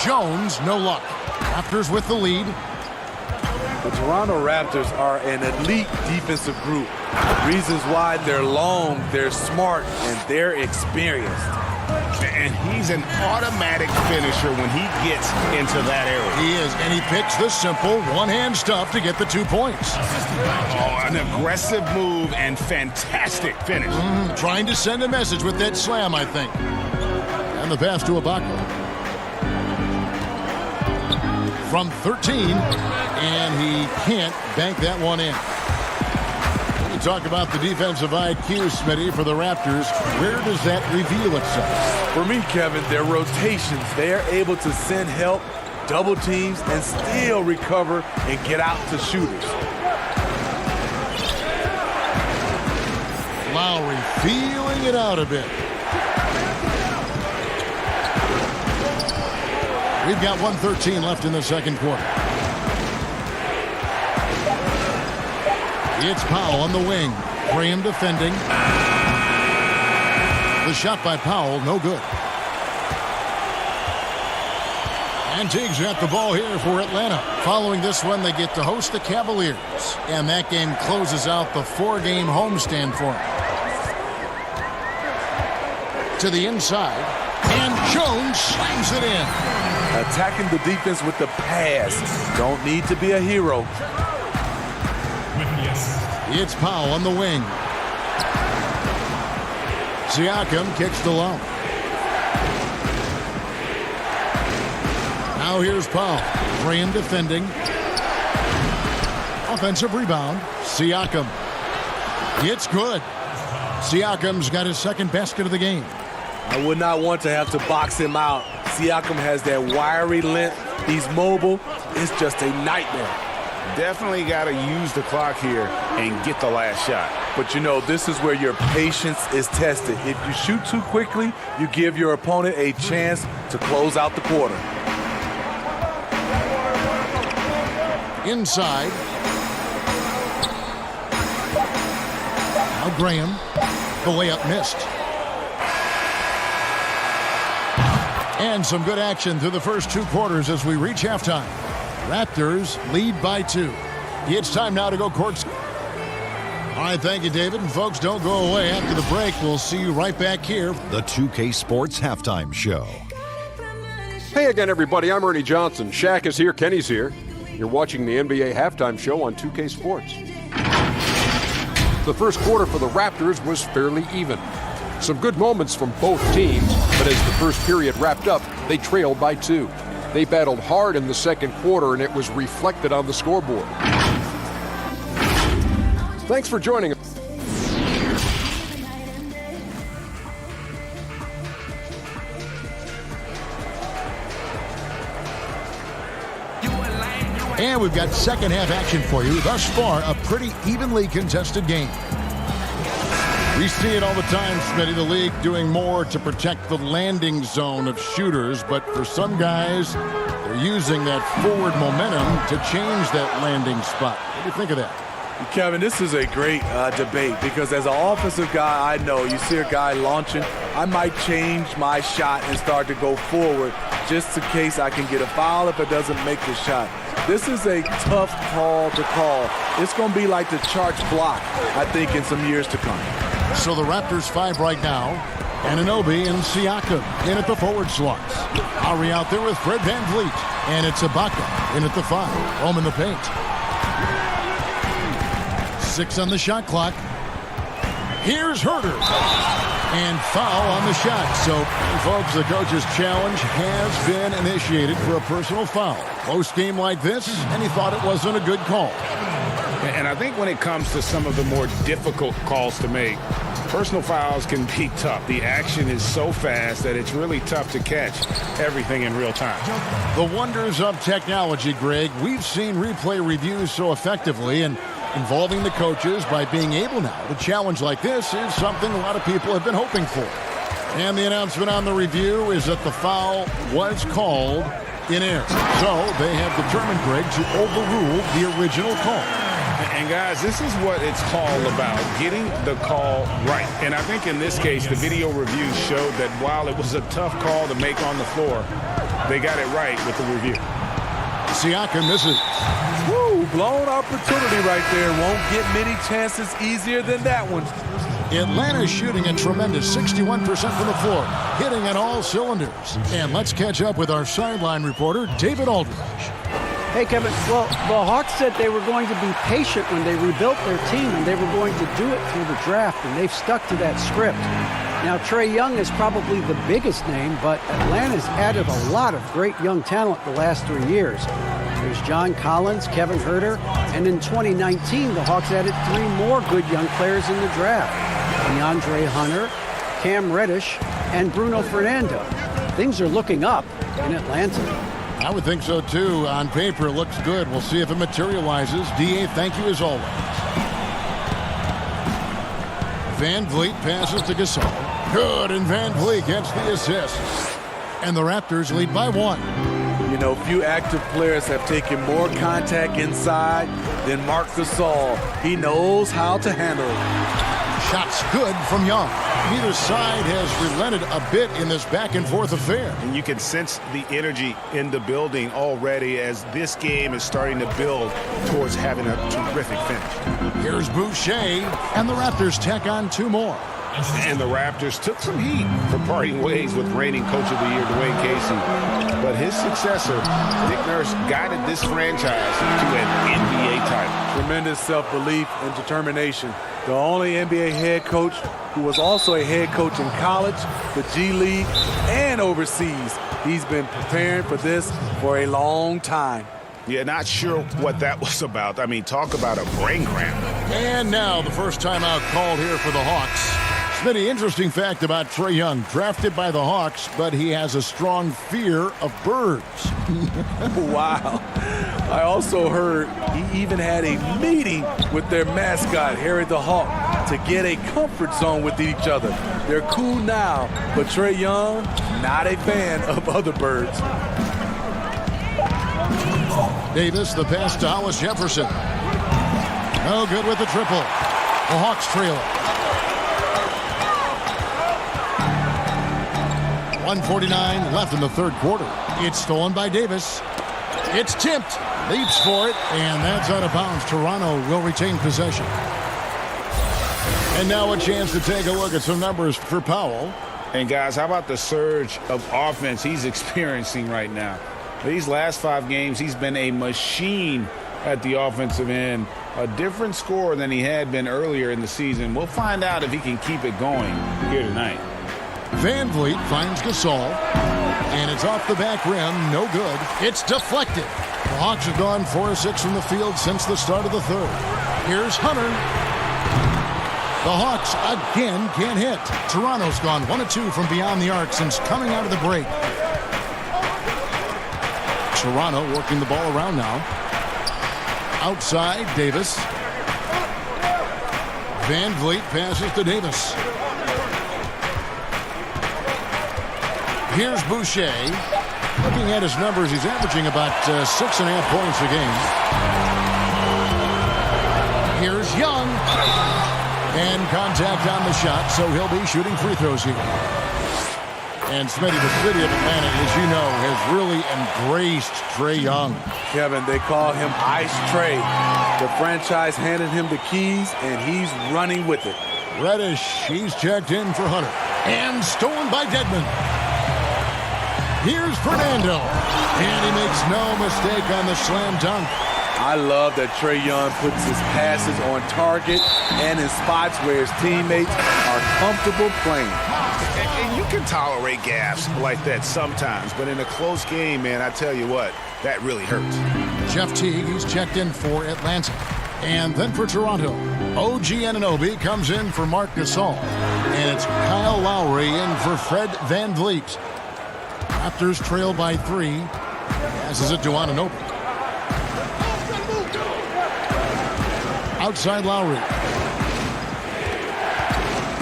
S1: Jones, no luck. Raptors with the lead.
S13: The Toronto Raptors are an elite defensive group. Reasons why they're long, they're smart, and they're experienced.
S2: And he's an automatic finisher when he gets into that area.
S1: He is, and he picks the simple one-hand stuff to get the 2 points.
S2: Oh, an aggressive move and fantastic finish.
S1: Trying to send a message with that slam, I think. And the pass to Ibaka. From 13, and he can't bank that one in. Talk about the defensive IQ, Smitty, for the Raptors. Where does that reveal itself?
S13: For me, Kevin, their rotations. They are able to send help, double teams, and still recover and get out to shooters.
S1: Lowry feeling it out a bit. We've got 1:13 left in the second quarter. It's Powell on the wing. Graham defending. The shot by Powell, no good. And Teague's got the ball here for Atlanta. Following this one, they get to host the Cavaliers. And that game closes out the 4-game homestand for them. To the inside. And Jones slams it in.
S13: Attacking the defense with the pass. Don't need to be a hero.
S1: It's Powell on the wing. Siakam kicks the low. Now here's Powell. Graham defending. Offensive rebound. Siakam. It's good. Siakam's got his second basket of the game.
S13: I would not want to have to box him out. Siakam has that wiry length. He's mobile. It's just a nightmare.
S2: Definitely got to use the clock here and get the last shot.
S13: But, you know, this is where your patience is tested. If you shoot too quickly, you give your opponent a chance to close out the quarter.
S1: Inside. Now Graham. The layup missed. And some good action through the first 2 quarters as we reach halftime. Raptors lead by 2. It's time now to go court. All right, thank you, David. And folks, don't go away. After the break, we'll see you right back here.
S6: The 2K Sports Halftime Show.
S7: Hey again, everybody. I'm Ernie Johnson. Shaq is here. Kenny's here. You're watching the NBA Halftime Show on 2K Sports. The first quarter for the Raptors was fairly even. Some good moments from both teams, but as the first period wrapped up, they trailed by 2. They battled hard in the second quarter, and it was reflected on the scoreboard. Thanks for joining us.
S1: And we've got second half action for you. Thus far, a pretty evenly contested game. We see it all the time, Smitty, the league doing more to protect the landing zone of shooters, but for some guys, they're using that forward momentum to change that landing spot. What do you think of that?
S13: Kevin, this is a great debate because as an offensive guy, I know you see a guy launching, I might change my shot and start to go forward just in case I can get a foul if it doesn't make the shot. This is a tough call to call. It's going to be like the charge block, I think, in some years to come.
S1: So the Raptors 5 right now. Anunoby and Siakam in at the forward slots. Lowry out there with Fred VanVleet. And it's Ibaka in at the 5. Home in the paint. 6 on the shot clock. Here's Herter. And foul on the shot. So, folks, the coach's challenge has been initiated for a personal foul. Close game like this, and he thought it wasn't a good call.
S2: And I think when it comes to some of the more difficult calls to make, personal fouls can be tough. The action is so fast that it's really tough to catch everything in real time.
S1: The wonders of technology, Greg. We've seen replay reviews so effectively, and involving the coaches by being able now to challenge like this is something a lot of people have been hoping for. And the announcement on the review is that the foul was called in air. So they have determined, Greg, to overrule the original call.
S2: And guys, this is what it's all about, getting the call right. And I think in this case, the video review showed that while it was a tough call to make on the floor, they got it right with the review.
S1: Siakam misses.
S13: Woo, blown opportunity right there. Won't get many chances easier than that one.
S1: Atlanta's shooting a tremendous 61% from the floor, hitting on all cylinders. And let's catch up with our sideline reporter, David Aldridge.
S5: Hey, Kevin. Well, the Hawks said they were going to be patient when they rebuilt their team, and they were going to do it through the draft, and they've stuck to that script. Now, Trae Young is probably the biggest name, but Atlanta's added a lot of great young talent the last 3 years. There's John Collins, Kevin Herter, and in 2019, the Hawks added 3 more good young players in the draft. DeAndre Hunter, Cam Reddish, and Bruno Fernando. Things are looking up in Atlanta.
S1: I would think so, too. On paper, it looks good. We'll see if it materializes. D.A., thank you as always. VanVleet passes to Gasol. Good, and VanVleet gets the assist. And the Raptors lead by 1.
S13: You know, few active players have taken more contact inside than Marc Gasol. He knows how to handle it.
S1: Shots good from Young. Neither side has relented a bit in this back-and-forth affair.
S2: And you can sense the energy in the building already as this game is starting to build towards having a terrific finish.
S1: Here's Boucher, and the Raptors tack on 2 more.
S2: And the Raptors took some heat for parting ways with reigning Coach of the Year, Dwayne Casey. But his successor, Nick Nurse, guided this franchise to an NBA title.
S13: Tremendous self-belief and determination. The only NBA head coach who was also a head coach in college, the G League, and overseas. He's been preparing for this for a long time.
S2: Yeah, not sure what that was about. I mean, talk about a brain cramp.
S1: And now the first timeout called here for the Hawks. Smitty, interesting fact about Trae Young. Drafted by the Hawks, but he has a strong fear of birds.
S13: Wow. I also heard he even had a meeting with their mascot, Harry the Hawk, to get a comfort zone with each other. They're cool now, but Trae Young, not a fan of other birds.
S1: Davis, the pass to Hollis Jefferson. No good with the triple. The Hawks trail it. 1:49 left in the third quarter. It's stolen by Davis. It's tipped. Leaps for it, and that's out of bounds. Toronto will retain possession. And now a chance to take a look at some numbers for Powell.
S2: And guys, how about the surge of offense he's experiencing right now? These last 5 games, he's been a machine at the offensive end. A different scorer than he had been earlier in the season. We'll find out if he can keep it going here tonight.
S1: Van finds Gasol, and it's off the back rim. No good. It's deflected. The Hawks have gone 4 of 6 from the field since the start of the third. Here's Hunter. The Hawks again can't hit. Toronto's gone 1 of 2 from beyond the arc since coming out of the break. Toronto working the ball around now. Outside, Davis. Van Vliet passes to Davis. Here's Boucher. Looking at his numbers, he's averaging about 6.5 points a game. Here's Young. And contact on the shot, so he'll be shooting free throws here. And Smitty, the city of Atlanta, as you know, has really embraced Trae Young.
S13: Kevin, they call him Ice Trae. The franchise handed him the keys, and he's running with it.
S1: Reddish, he's checked in for Hunter. And stolen by Dedmon. Here's Fernando. And he makes no mistake on the slam dunk.
S13: I love that Trae Young puts his passes on target and in spots where his teammates are comfortable playing.
S2: And you can tolerate gaffes like that sometimes, but in a close game, man, I tell you what, that really hurts.
S1: Jeff Teague, he's checked in for Atlanta. And then for Toronto, OG Anunoby comes in for Marc Gasol. And it's Kyle Lowry in for Fred VanVleet. Raptors trail by 3. Passes it to Anunoby. Outside Lowry.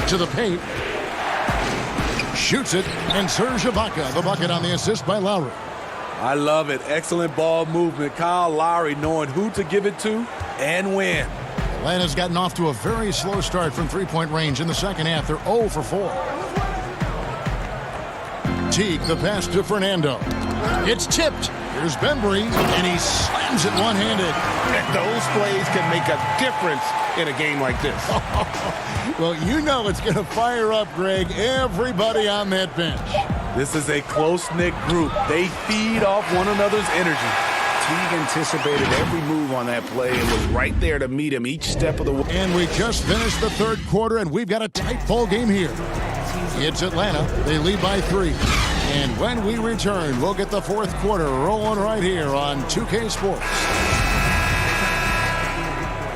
S1: To the paint. Shoots it, and Serge Ibaka, the bucket on the assist by Lowry.
S13: I love it. Excellent ball movement. Kyle Lowry knowing who to give it to and when.
S1: Atlanta's gotten off to a very slow start from three-point range in the second half. They're 0 for 4. Teague, the pass to Fernando. It's tipped. Here's Bembry, and he slams it one-handed.
S2: And those plays can make a difference in a game like this.
S1: Well, you know it's going to fire up, Greg, everybody on that bench.
S13: This is a close-knit group. They feed off one another's energy.
S2: Teague anticipated every move on that play and was right there to meet him each step of the way.
S1: And we just finished the third quarter, and we've got a tight ball game here. It's Atlanta. They lead by 3. And when we return, we'll get the fourth quarter rolling right here on 2K Sports.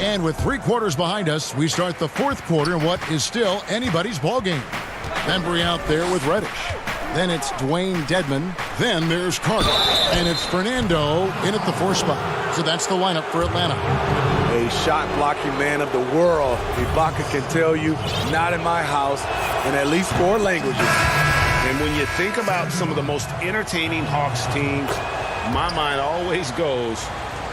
S1: And with 3 quarters behind us, we start the fourth quarter in what is still anybody's ball game. Bembry out there with Reddish. Then it's Dwayne Dedmon. Then there's Carter. And it's Fernando in at the 4 spot. So that's the lineup for Atlanta.
S13: A shot-blocking man of the world. Ibaka can tell you, not in my house, in at least 4 languages.
S2: And when you think about some of the most entertaining Hawks teams, my mind always goes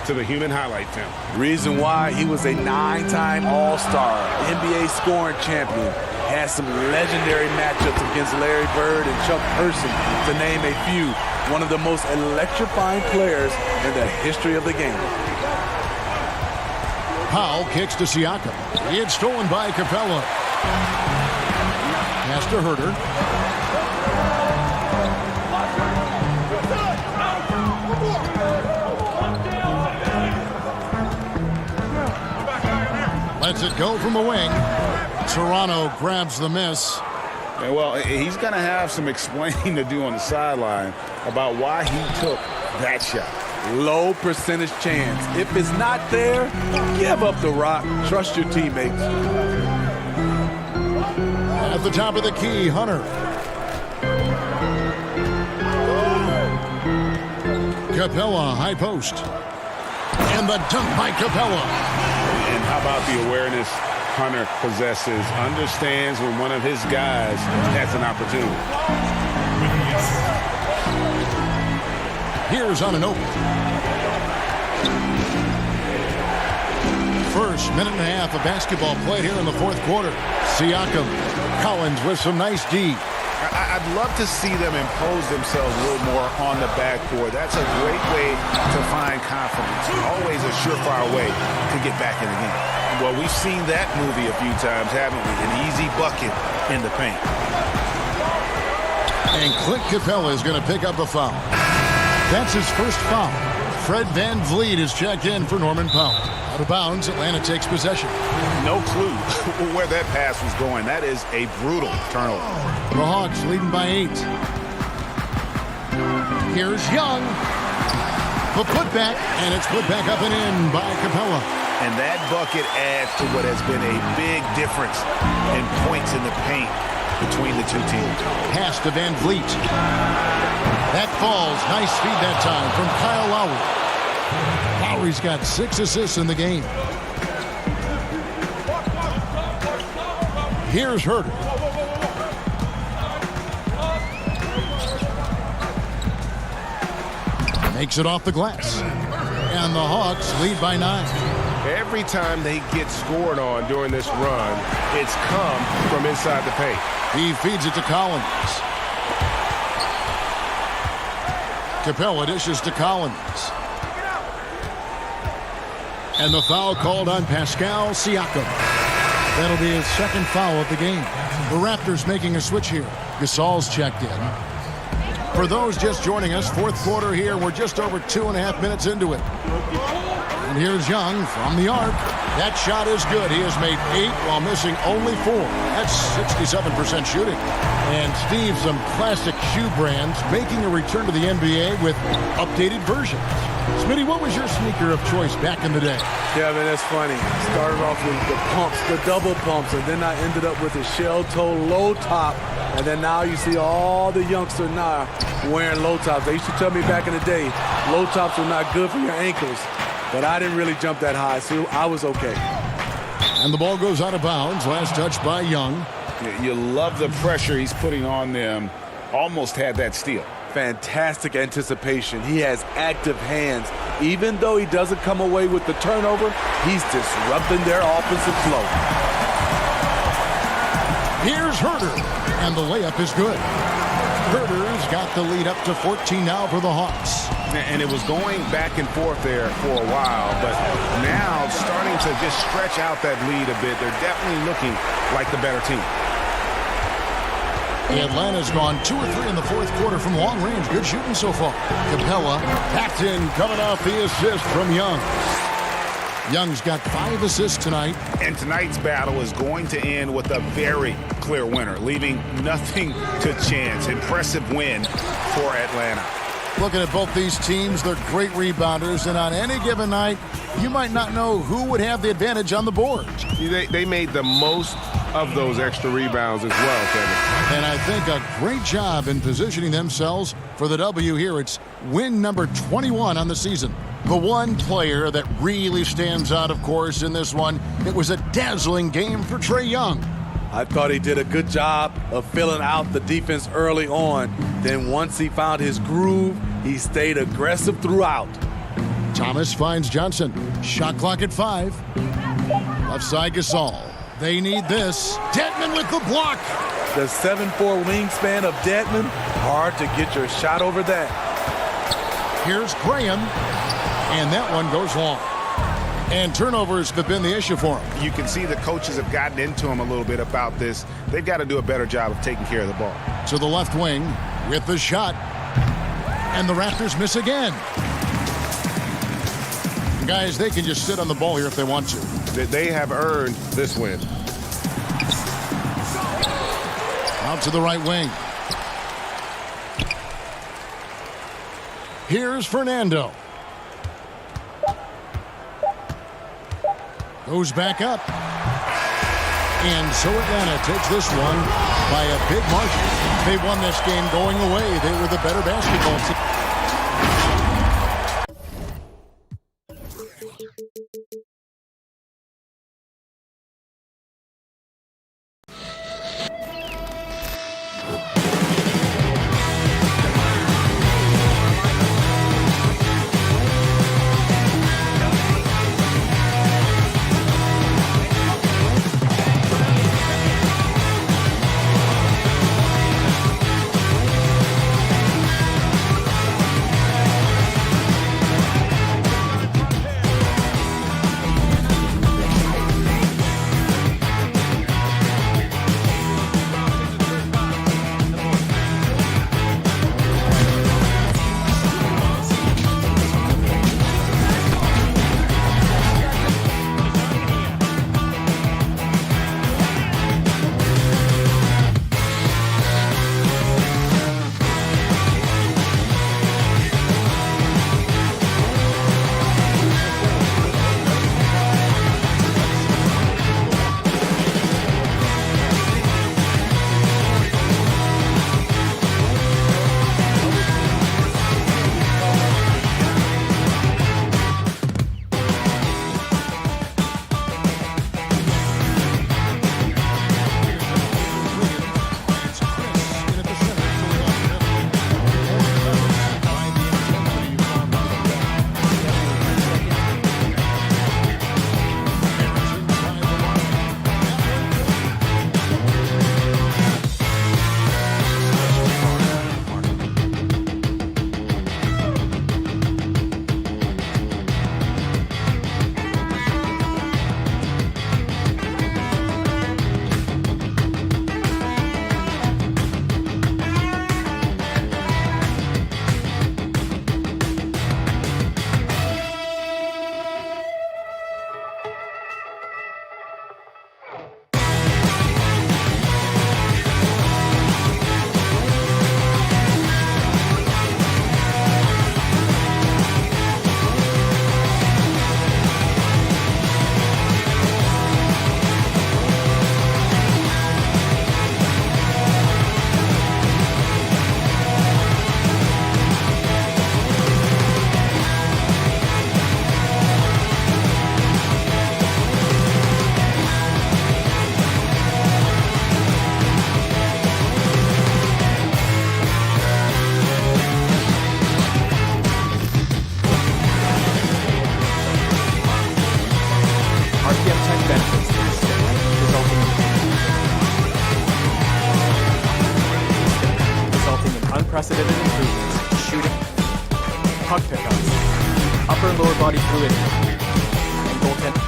S2: to the human highlight film.
S13: Reason why he was a 9-time All-Star, NBA scoring champion, had some legendary matchups against Larry Bird and Chuck Person, to name a few. One of the most electrifying players in the history of the game.
S1: Powell kicks to Siakam. It's stolen by Capella. Pass to Herter. Lets it go from the wing. Toronto grabs the miss.
S2: Yeah, well, he's going to have some explaining to do on the sideline about why he took that shot.
S13: Low percentage chance. If it's not there, give up the rock. Trust your teammates.
S1: At the top of the key, Hunter. Capella, high post. And the dunk by Capella.
S2: And how about the awareness Hunter possesses? Understands when one of his guys has an opportunity.
S1: Here's Anunoby. First minute and a half of basketball played here in the fourth quarter. Siakam, Collins with some nice D.
S2: I'd love to see them impose themselves a little more on the backboard. That's a great way to find confidence. Always a surefire way to get back in the game. Well, we've seen that movie a few times, haven't we? An easy bucket in the paint.
S1: And Clint Capella is going to pick up a foul. That's his first foul. Fred VanVleet is checked in for Norman Powell. Out of bounds, Atlanta takes possession.
S2: No clue where that pass was going. That is a brutal turnover.
S1: The Hawks leading by 8. Here's Young. The putback, and it's put back up and in by Capella.
S2: And that bucket adds to what has been a big difference in points in the paint between the two teams.
S1: Pass to VanVleet. That falls. Nice feed that time from Kyle Lowry. Lowry's got 6 assists in the game. Here's Herter. Makes it off the glass. And the Hawks lead by 9.
S8: Every time they get scored on during this run, it's come from inside the paint.
S1: He feeds it to Collins. Capella dishes to Collins. And the foul called on Pascal Siakam. That'll be his second foul of the game. The Raptors making a switch here. Gasol's checked in. For those just joining us, fourth quarter here. We're just over 2.5 minutes into it. And here's Young from the arc. That shot is good. He has made 8 while missing only 4. That's 67% shooting. And Steve, some classic shoe brands making a return to the NBA with updated versions. Smitty, what was your sneaker of choice back in the day?
S13: Kevin, that's funny. Started off with the pumps, the double pumps, and then I ended up with a shell toe low top. And then now you see all the youngsters now wearing low tops. They used to tell me back in the day, low tops are not good for your ankles. But I didn't really jump that high, so I was okay.
S1: And the ball goes out of bounds. Last touch by Young.
S2: You love the pressure he's putting on them. Almost had that steal.
S13: Fantastic anticipation. He has active hands. Even though he doesn't come away with the turnover, he's disrupting their offensive flow.
S1: Here's Herter, and the layup is good. Herter's got the lead up to 14 now for the Hawks.
S2: And it was going back and forth there for a while, but now starting to just stretch out that lead a bit. They're definitely looking like the better team.
S1: Atlanta's gone 2 or 3 in the fourth quarter from long range. Good shooting so far. Capella packed in, coming off the assist from Young. Young's got 5 assists tonight.
S2: And tonight's battle is going to end with a very clear winner, leaving nothing to chance. Impressive win for Atlanta.
S1: Looking at both these teams, they're great rebounders, and on any given night, you might not know who would have the advantage on the board.
S8: They made the most of those extra rebounds as well, Kevin.
S1: And I think a great job in positioning themselves for the W here. It's win number 21 on the season. The one player that really stands out, of course, in this one, it was a dazzling game for Trae Young.
S13: I thought he did a good job of filling out the defense early on. Then once he found his groove, He stayed aggressive throughout.
S1: Thomas finds Johnson. Shot clock at 5. Left side Gasol. They need this. Dedmon with the block.
S13: The 7'4" wingspan of Dedmon, hard to get your shot over that.
S1: Here's Graham, and that one goes long. And turnovers have been the issue for him.
S2: You can see the coaches have gotten into him a little bit about this. They've got to do a better job of taking care of the ball.
S1: To the left wing with the shot, and the Raptors miss again. Guys, they can just sit on the ball here if they want to.
S8: They have earned this win.
S1: Out to the right wing. Here's Fernando. Goes back up. And so Atlanta takes this one by a big margin. They won this game going away. They were the better basketball team.
S9: unprecedented improvements, shooting, puck pickups, upper and lower body fluidity, and goaltending.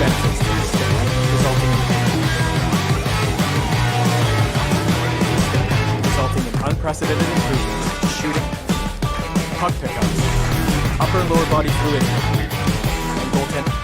S9: benefits to this team, resulting in unprecedented improvements in shooting, puck pickups, upper and lower body fluidity, and goaltending.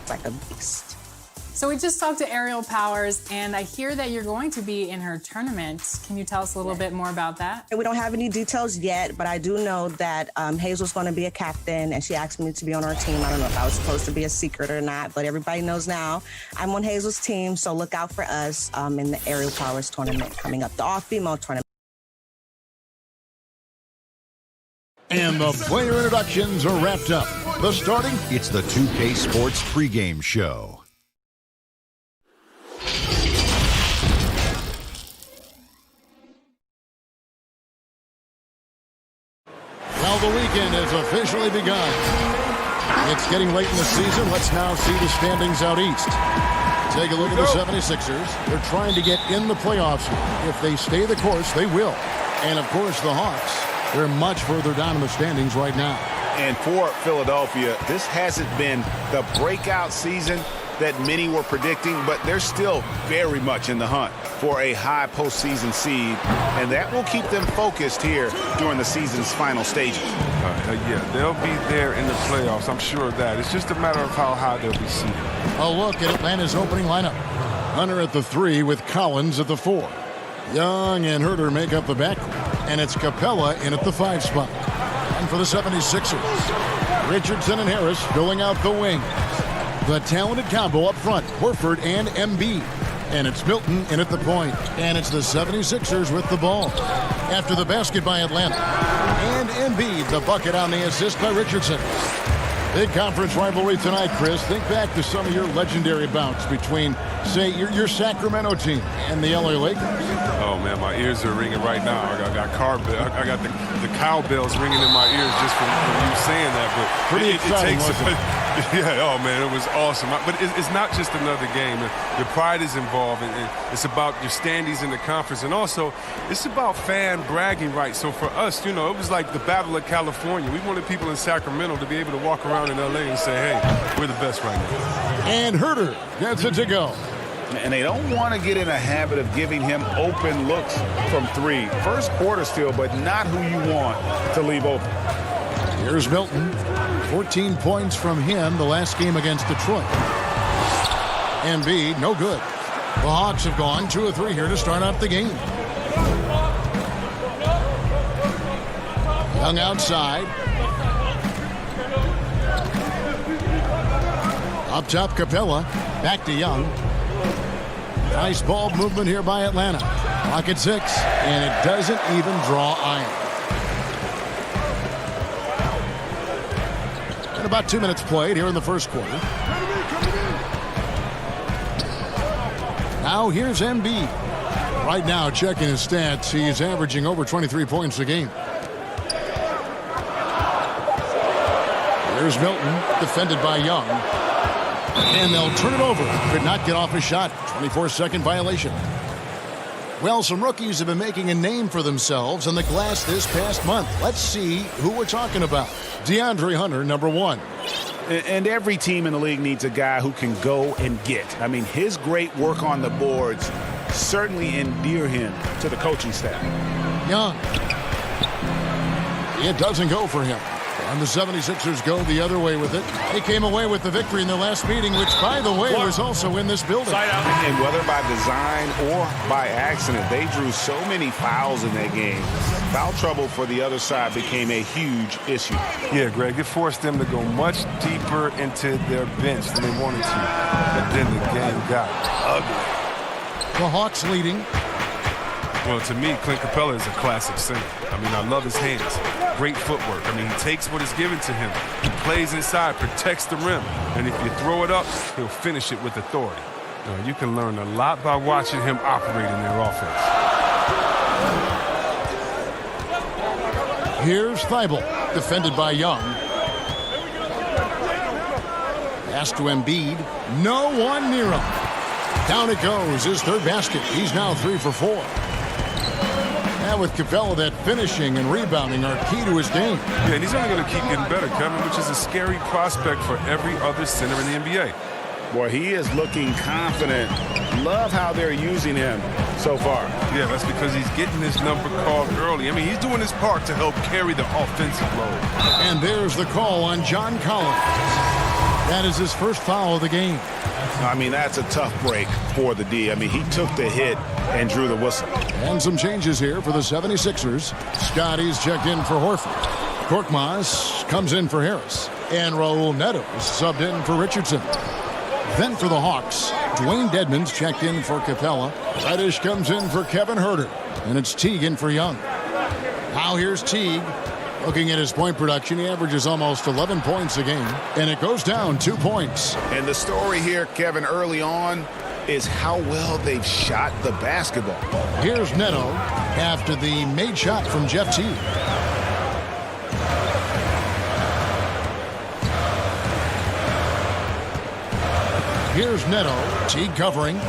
S19: Like a beast.
S18: So we just talked to Aerial Powers, and I hear that you're going to be in her tournament. Can you tell us a little bit more about that?
S19: We don't have any details yet, but I do know that Hazel's going to be a captain, and she asked me to be on her team. I don't know if I was supposed to be a secret or not, but everybody knows now I'm on Hazel's team, so look out for us in the Aerial Powers tournament coming up, the all-female tournament.
S1: And the player introductions are wrapped up. The starting...
S6: It's the 2K Sports pregame show.
S1: Well, the weekend has officially begun. It's getting late in the season. Let's now see the standings out east. Take a look at the 76ers. They're trying to get in the playoffs. If they stay the course, they will. And, of course, the Hawks. They're much further down in the standings right now.
S2: And for Philadelphia, this hasn't been the breakout season that many were predicting, but they're still very much in the hunt for a high postseason seed, and that will keep them focused here during the season's final stages.
S3: Yeah, they'll be there in the playoffs. I'm sure of that. It's just a matter of how high they'll be seeded.
S1: A look at Atlanta's opening lineup. Hunter at the 3 with Collins at the 4. Young and Herter make up the backcourt, and it's Capella in at the 5 spot. And for the 76ers, Richardson and Harris filling out the wing. The talented combo up front, Horford and Embiid. And it's Milton in at the point. And it's the 76ers with the ball. After the basket by Atlanta. And Embiid, the bucket on the assist by Richardson. Big conference rivalry tonight, Chris. Think back to some of your legendary bouts between, say, your Sacramento team and the LA Lakers.
S3: Oh, man, my ears are ringing right now. I got the cowbells ringing in my ears just from you saying that. But
S1: pretty exciting, wasn't it?
S3: Yeah, oh, man, it was awesome. But it's not just another game. Your pride is involved. And it's about your standings in the conference. And also, it's about fan bragging rights. So for us, you know, it was like the Battle of California. We wanted people in Sacramento to be able to walk around in L.A. and say, hey, we're the best right now.
S1: And Herter gets it to go.
S2: And they don't want to get in a habit of giving him open looks from 3. First quarter still, but not who you want to leave open.
S1: Here's Milton. 14 points from him the last game against Detroit. Embiid, no good. The Hawks have gone 2 of 3 here to start out the game. Young outside. Up top, Capella. Back to Young. Nice ball movement here by Atlanta. Clock at 6, and it doesn't even draw iron. And about 2 minutes played here in the first quarter. Now here's Embiid. Right now, checking his stats, he's averaging over 23 points a game. Here's Milton, defended by Young. And they'll turn it over. Could not get off a shot. 24-second violation. Well, some rookies have been making a name for themselves on the glass this past month. Let's see who we're talking about. DeAndre Hunter, number 1.
S2: And every team in the league needs a guy who can go and get. I mean, his great work on the boards certainly endear him to the coaching staff.
S1: Young. It doesn't go for him. And the 76ers go the other way with it. They came away with the victory in their last meeting, which, by the way, was also in this building.
S2: And whether by design or by accident, they drew so many fouls in that game. Foul trouble for the other side became a huge issue.
S3: Yeah, Greg, it forced them to go much deeper into their bench than they wanted to. But then the game got ugly.
S1: The Hawks leading.
S3: Well, to me, Clint Capella is a classic center. I mean, I love his hands. Great footwork. I mean, he takes what is given to him. He plays inside, protects the rim. And if you throw it up, he'll finish it with authority. You can learn a lot by watching him operate in their offense.
S1: Here's Thibault, defended by Young. Pass to Embiid. No one near him. Down it goes, his third basket. He's now 3 for 4. And with Capella, that finishing and rebounding are key to his game.
S3: Yeah, and he's only going to keep getting better, Kevin, which is a scary prospect for every other center in the NBA.
S2: Boy, he is looking confident. Love how they're using him so far.
S3: Yeah, that's because he's getting his number called early. I mean, he's doing his part to help carry the offensive load.
S1: And there's the call on John Collins. That is his first foul of the game.
S2: I mean, that's a tough break for the D. I mean, he took the hit and drew the whistle.
S1: And some changes here for the 76ers. Scotty's checked in for Horford. Korkmaz comes in for Harris. And Raul Neto is subbed in for Richardson. Then for the Hawks, Dwayne Dedmon's checked in for Capella. Reddish comes in for Kevin Huerter. And it's Teague in for Young. Now here's Teague. Looking at his point production, he averages almost 11 points a game. And it goes down 2 points.
S2: And the story here, Kevin, early on is how well they've shot the basketball.
S1: Here's Neto after the made shot from Jeff Teague. Here's Neto. Teague covering.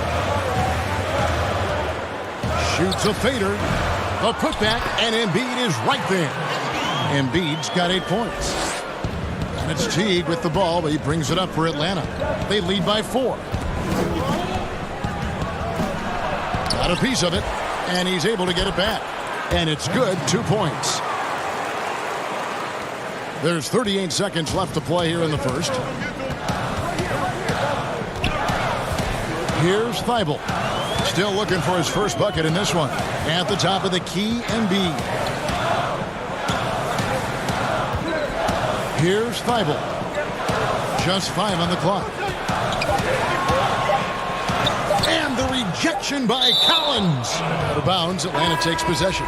S1: Shoots a fader. A putback, and Embiid is right there. Embiid's got 8 points. And it's Teague with the ball, but he brings it up for Atlanta. They lead by 4. Got a piece of it, and he's able to get it back. And it's good, 2 points. There's 38 seconds left to play here in the first. Here's Thibault. Still looking for his first bucket in this one. At the top of the key, Embiid. Here's Thibault. Just 5 on the clock. And the rejection by Collins. Out of bounds, Atlanta takes possession.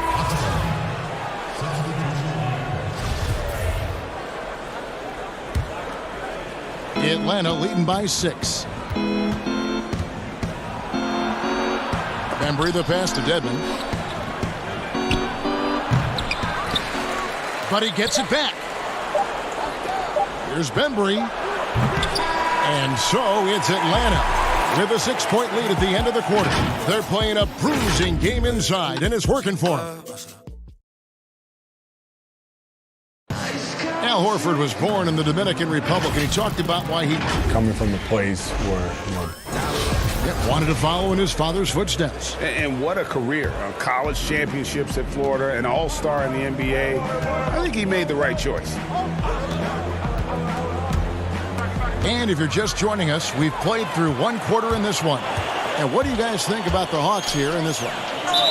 S1: Atlanta leading by 6. Bembry the pass to Dedmon. But he gets it back. Here's Bembry. And so it's Atlanta with a 6-point lead at the end of the quarter. They're playing a bruising game inside, and it's working for them. Al Horford was born in the Dominican Republic, and he talked about why he...
S4: Coming from the place where,
S1: wanted to follow in his father's footsteps.
S2: And what a career. College championships at Florida, an all-star in the NBA. I think he made the right choice.
S1: And if you're just joining us, we've played through 1 quarter in this one. And what do you guys think about the Hawks here in this one?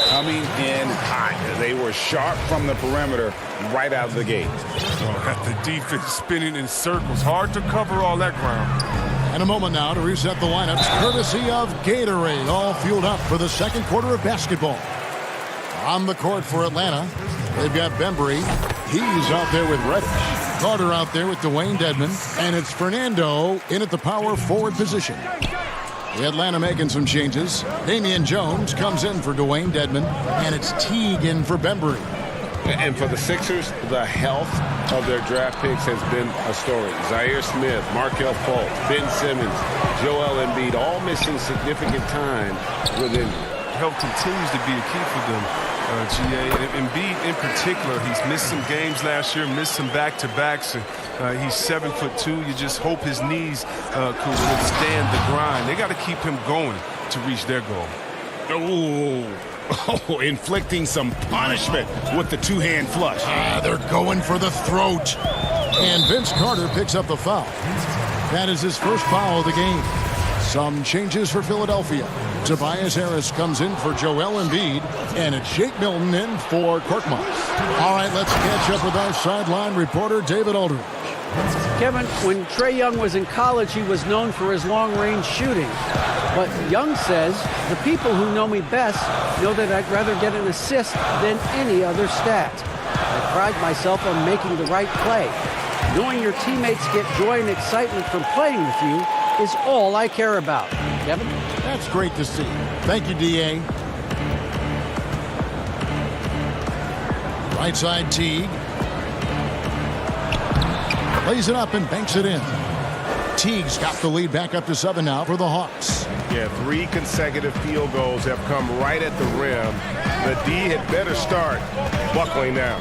S2: Coming in hot. They were sharp from the perimeter right out of the gate.
S3: Oh, got the defense spinning in circles. Hard to cover all that ground.
S1: And a moment now to reset the lineups, courtesy of Gatorade, all fueled up for the second quarter of basketball. On the court for Atlanta, they've got Bembry. He's out there with Reddish. Carter out there with Dwayne Dedmon. And it's Fernando in at the power forward position. The Atlanta making some changes. Damian Jones comes in for Dwayne Dedmon. And it's Teague in for Bembry.
S8: And for the Sixers, the health of their draft picks has been a story. Zaire Smith, Markelle Fultz, Ben Simmons, Joel Embiid, all missing significant time with injury.
S3: Health continues to be a key for them, GA. Embiid in particular, he's missed some games last year, missed some back-to-backs. He's 7'2". You just hope his knees could withstand the grind. They got to keep him going to reach their goal.
S2: Oh, inflicting some punishment with the two-hand flush.
S1: They're going for the throat. And Vince Carter picks up the foul. That is his first foul of the game. Some changes for Philadelphia. Tobias Harris comes in for Joel Embiid, and it's Shake Milton in for Korkmaz. All right, let's catch up with our sideline reporter, David Aldridge.
S5: Kevin, when Trae Young was in college, he was known for his long-range shooting. But Young says, the people who know me best know that I'd rather get an assist than any other stat. I pride myself on making the right play. Knowing your teammates get joy and excitement from playing with you is all I care about. Kevin?
S1: That's great to see. Thank you, D.A. Right side, Teague. Lays it up and banks it in. Teague's got the lead back up to 7 now for the Hawks.
S8: Yeah, 3 consecutive field goals have come right at the rim. The D had better start buckling down.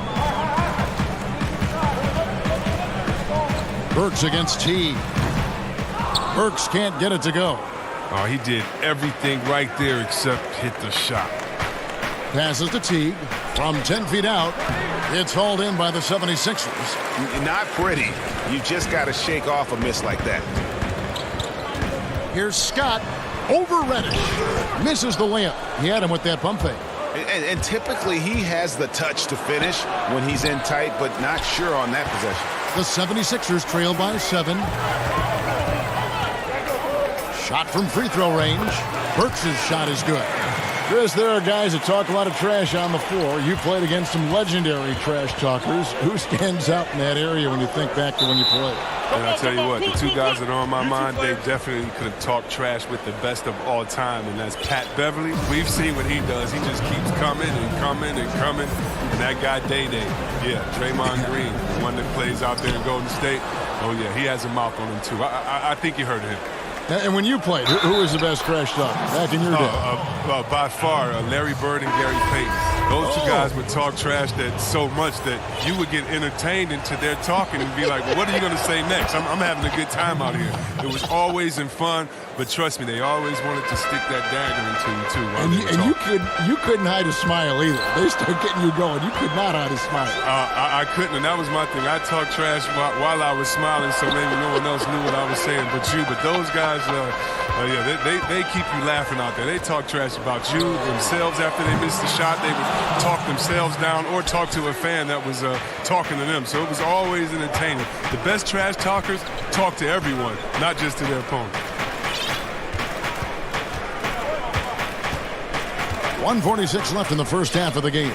S1: Burks against Teague. Burks can't get it to go.
S3: Oh, he did everything right there except hit the shot.
S1: Passes to Teague from 10 feet out. It's hauled in by the 76ers.
S2: Not pretty. You just got to shake off a miss like that.
S1: Here's Scott over Reddish. Misses the layup. He had him with that pump fake.
S2: And typically he has the touch to finish when he's in tight, but not sure on that possession.
S1: The 76ers trail by 7. Shot from free throw range. Burks' shot is good. Chris, there are guys that talk a lot of trash on the floor. You played against some legendary trash talkers. Who stands out in that area when you think back to when you played?
S3: And I tell you what, the 2 guys that are on my mind, they definitely could have talked trash with the best of all time, and that's Pat Beverly. We've seen what he does. He just keeps coming and coming and coming. And that guy, Day-Day, yeah, Draymond Green, the one that plays out there in Golden State. Oh, yeah, he has a mouth on him, too. I think you heard of him.
S1: And when you played, who was the best trash talker back in your day?
S3: By far, Larry Bird and Gary Payton. Those 2 guys would talk trash that so much that you would get entertained into their talking and be like, well, what are you going to say next? I'm having a good time out here. It was always in fun, but trust me, they always wanted to stick that dagger into you, too.
S1: And you couldn't hide a smile either. They start getting you going. You could not hide a smile.
S3: I couldn't, and that was my thing. I talked trash while I was smiling, so maybe no one else knew what I was saying but you. But those guys, they keep you laughing out there. They talk trash about you themselves after they missed the shot. They would talk themselves down or talk to a fan that was talking to them. So it was always entertaining. The best trash talkers talk to everyone, not just to their opponent.
S1: 1:46 left in the first half of the game.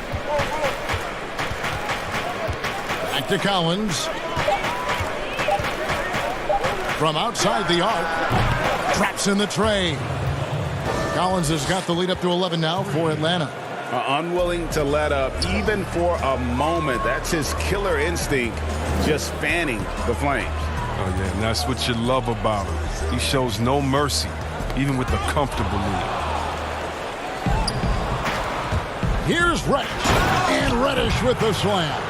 S1: Back to Collins. From outside the arc. Traps in the tray. Collins has got the lead up to 11 now for Atlanta.
S2: Unwilling to let up even for a moment. That's his killer instinct, just fanning the flames.
S3: Oh, yeah, and that's what you love about him. He shows no mercy, even with the comfortable lead.
S1: Here's Reddish. And Reddish with the slam.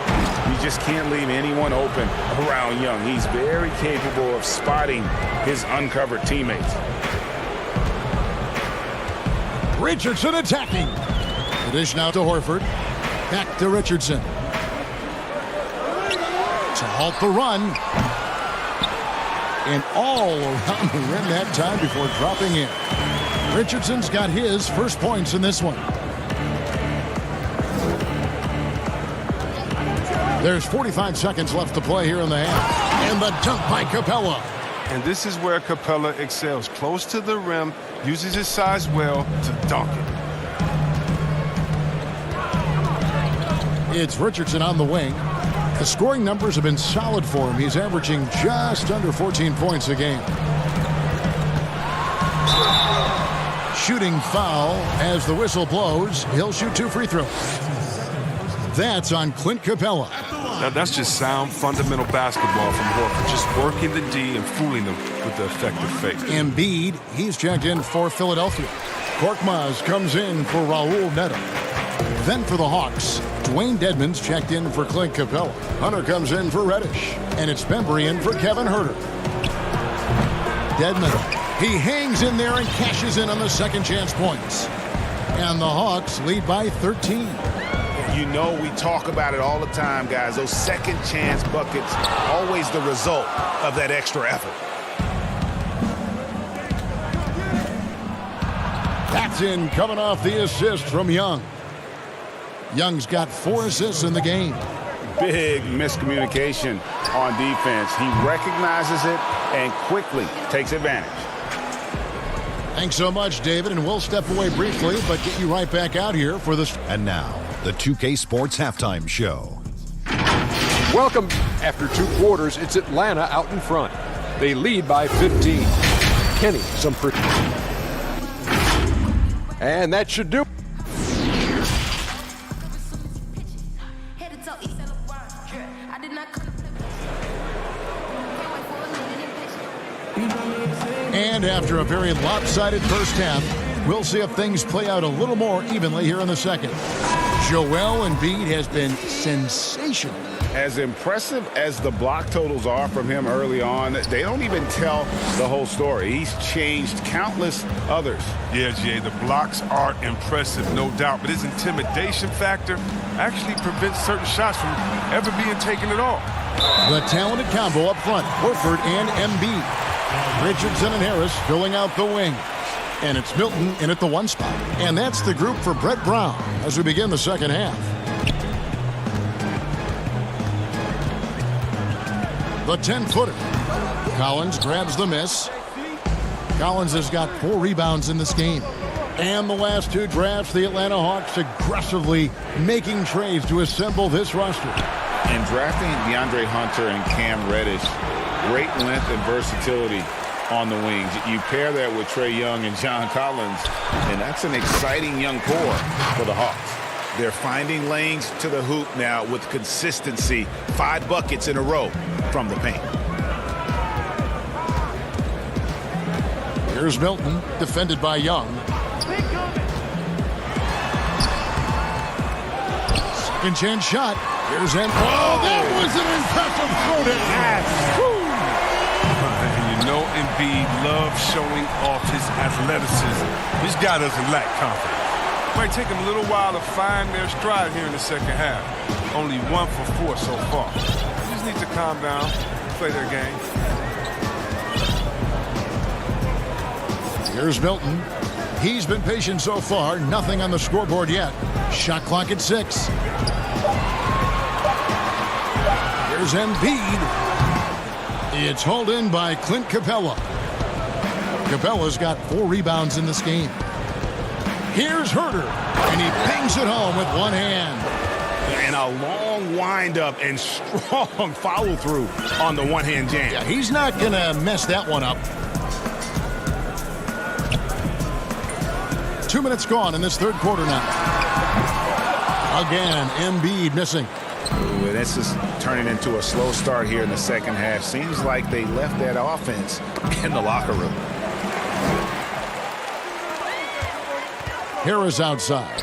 S2: You just can't leave anyone open around Young. He's very capable of spotting his uncovered teammates.
S1: Richardson attacking. The dish now to Horford. Back to Richardson. To halt the run. And all around the rim that time before dropping in. Richardson's got his first points in this one. There's 45 seconds left to play here in the half. And the dunk by Capella.
S3: And this is where Capella excels. Close to the rim, uses his size well to dunk it.
S1: It's Richardson on the wing. The scoring numbers have been solid for him. He's averaging just under 14 points a game. Shooting foul as the whistle blows. He'll shoot 2 free throws. That's on Clint Capella.
S3: Now that's just sound fundamental basketball from Horford. Just working the D and fooling them with the effective fake.
S1: Embiid, he's checked in for Philadelphia. Korkmaz comes in for Raul Neto. Then for the Hawks, Dwayne Dedmon's checked in for Clint Capella. Hunter comes in for Reddish. And it's Bembry in for Kevin Huerter. Dedmon, he hangs in there and cashes in on the second chance points. And the Hawks lead by 13.
S2: You know we talk about it all the time, guys. Those second chance buckets, always the result of that extra effort.
S1: That's in coming off the assist from Young. Young's got 4 assists in the game.
S2: Big miscommunication on defense. He recognizes it and quickly takes advantage.
S1: Thanks so much, David, and we'll step away briefly, but get you right back out here for this.
S6: And now, the 2K Sports Halftime Show.
S7: Welcome. After 2 quarters, it's Atlanta out in front. They lead by 15. Kenny, some pretty. And that should do.
S1: And after a very lopsided first half, we'll see if things play out a little more evenly here in the second. Joel Embiid has been sensational.
S2: As impressive as the block totals are from him early on, they don't even tell the whole story. He's changed countless others.
S3: Yeah, Jay, the blocks are impressive, no doubt, but his intimidation factor actually prevents certain shots from ever being taken at all.
S1: The talented combo up front, Horford and Embiid. Richardson and Harris filling out the wing. And it's Milton in at the 1 spot. And that's the group for Brett Brown as we begin the second half. The 10-footer. Collins grabs the miss. Collins has got 4 rebounds in this game. And the last 2 drafts, the Atlanta Hawks aggressively making trades to assemble this roster.
S2: In drafting DeAndre Hunter and Cam Reddish, great length and versatility on the wings. You pair that with Trae Young and John Collins, and that's an exciting young core for the Hawks. They're finding lanes to the hoop now with consistency. 5 buckets in a row from the paint.
S1: Here's Milton, defended by Young. Second chance shot. Here's him. Oh, that was an impressive throw down.
S3: And you know Embiid loves showing off his athleticism. This guy doesn't lack confidence. Might take him a little while to find their stride here in the second half. Only 1 for 4 so far. They just need to calm down, play their game.
S1: Here's Milton. He's been patient so far. Nothing on the scoreboard yet. Shot clock at 6. Here's Embiid. It's hauled in by Clint Capella. Capella's got 4 rebounds in this game. Here's Huerter, and he bangs it home with one hand.
S2: And a long windup and strong follow-through on the one-hand jam.
S1: Yeah, he's not going to mess that one up. 2 minutes gone in this third quarter now. Again, Embiid missing.
S2: Ooh, this is turning into a slow start here in the second half. Seems like they left that offense in the locker room.
S1: Harris outside.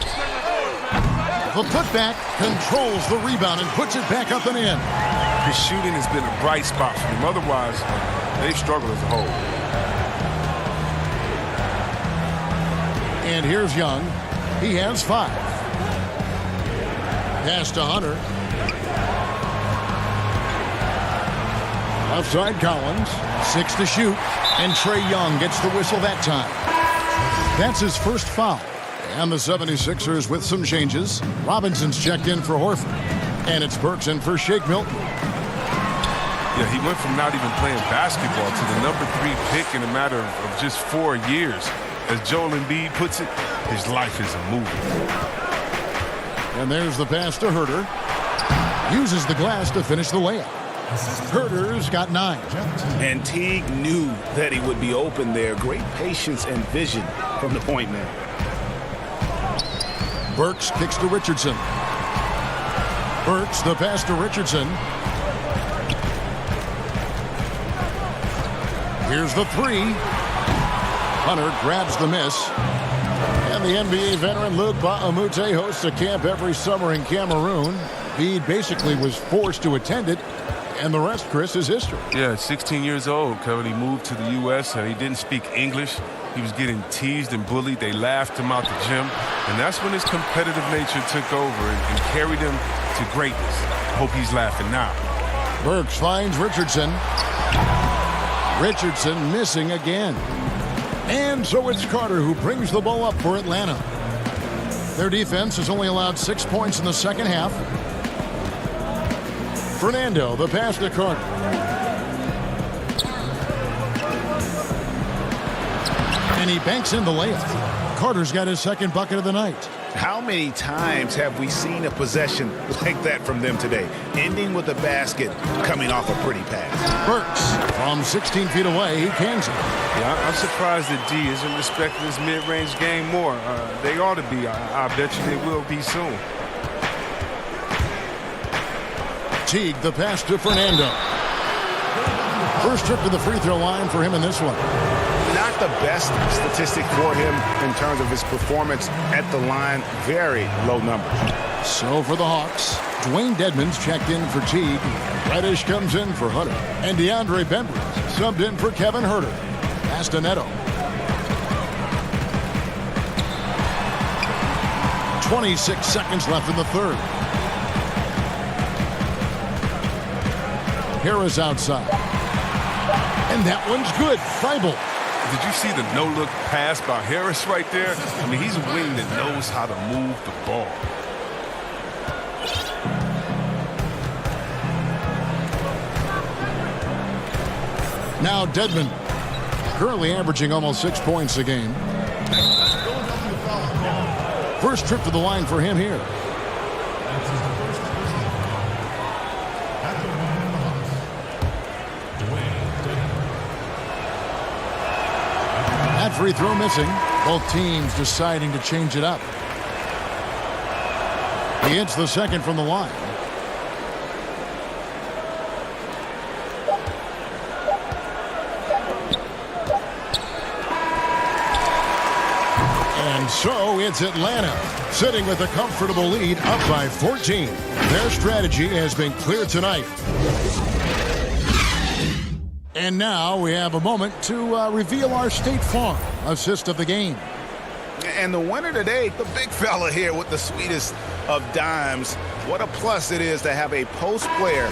S1: The putback controls the rebound and puts it back up and in.
S3: His shooting has been a bright spot for them. Otherwise, they've struggled as a whole.
S1: And here's Young. He has 5. Pass to Hunter. Outside Collins. 6 to shoot. And Trae Young gets the whistle that time. That's his first foul. And the 76ers with some changes. Robinson's checked in for Horford. And it's Burks in for Shake Milton.
S3: Yeah, he went from not even playing basketball to the #3 pick in a matter of just 4 years. As Joel Embiid puts it, his life is a movie.
S1: And there's the pass to Huerter. Uses the glass to finish the layup. Huerter's got 9.
S2: And Teague knew that he would be open there. Great patience and vision from the point man.
S1: Burks kicks to Richardson. Burks, the pass to Richardson. Here's the 3. Hunter grabs the miss. And the NBA veteran Luc Mbah a Moute hosts a camp every summer in Cameroon. Embiid basically was forced to attend it, and the rest, Chris, is history.
S3: Yeah, at 16 years old, Kevin, he moved to the U.S. and he didn't speak English. He was getting teased and bullied. They laughed him out the gym. And that's when his competitive nature took over and carried him to greatness. Hope he's laughing now.
S1: Burks finds Richardson. Richardson missing again. And so it's Carter who brings the ball up for Atlanta. Their defense has only allowed 6 points in the second half. Fernando, the pass to Carter. And he banks in the layup. Carter's got his second bucket of the night.
S2: How many times have we seen a possession like that from them today? Ending with a basket, coming off a pretty pass.
S1: Burks, from 16 feet away, he cans it.
S3: Yeah, I'm surprised that D isn't respecting his mid-range game more. They ought to be. I bet you they will be soon.
S1: Teague, the pass to Fernando. First trip to the free throw line for him in this one.
S2: Not the best statistic for him in terms of his performance at the line. Very low numbers.
S1: So for the Hawks, Dwayne Dedmon's checked in for Teague. Reddish comes in for Hunter. And DeAndre Bembry subbed in for Kevin Huerter. Pass to Neto. 26 seconds left in the third. Harris outside. And that one's good. Thibault.
S3: Did you see the no-look pass by Harris right there? I mean, he's a wing that knows how to move the ball.
S1: Now Dedmon, currently averaging almost 6 points a game. First trip to the line for him here. That free throw missing. Both teams deciding to change it up. He hits the second from the line. And so it's Atlanta sitting with a comfortable lead up by 14. Their strategy has been clear tonight. And now we have a moment to reveal our State Farm assist of the game.
S2: And the winner today, the big fella here with the sweetest of dimes. What a plus it is to have a post player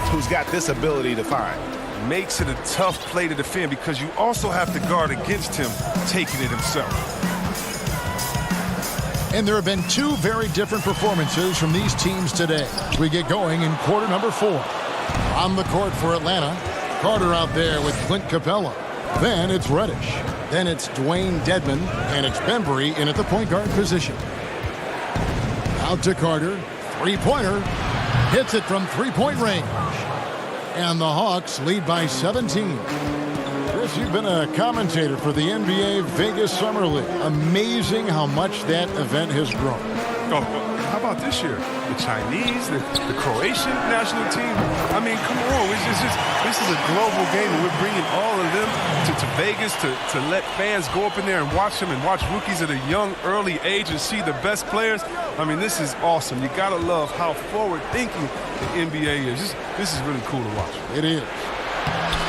S2: who's got this ability to find.
S3: Makes it a tough play to defend because you also have to guard against him taking it himself.
S1: And there have been two very different performances from these teams today. We get going in quarter number 4. On the court for Atlanta, Carter out there with Clint Capella. Then it's Reddish. Then it's Dwayne Dedmon, and it's Bembry in at the point guard position. Out to Carter. Three-pointer. Hits it from three-point range. And the Hawks lead by 17. Chris, you've been a commentator for the NBA Vegas Summer League. Amazing how much that event has grown.
S3: Oh, well, how about this year? The Chinese, the Croatian national team. I mean, come on. This is a global game, and we're bringing all of them to Vegas to let fans go up in there and watch them and watch rookies at a young, early age and see the best players. I mean, this is awesome. You got to love how forward-thinking the NBA is. This is really cool to watch.
S1: It is.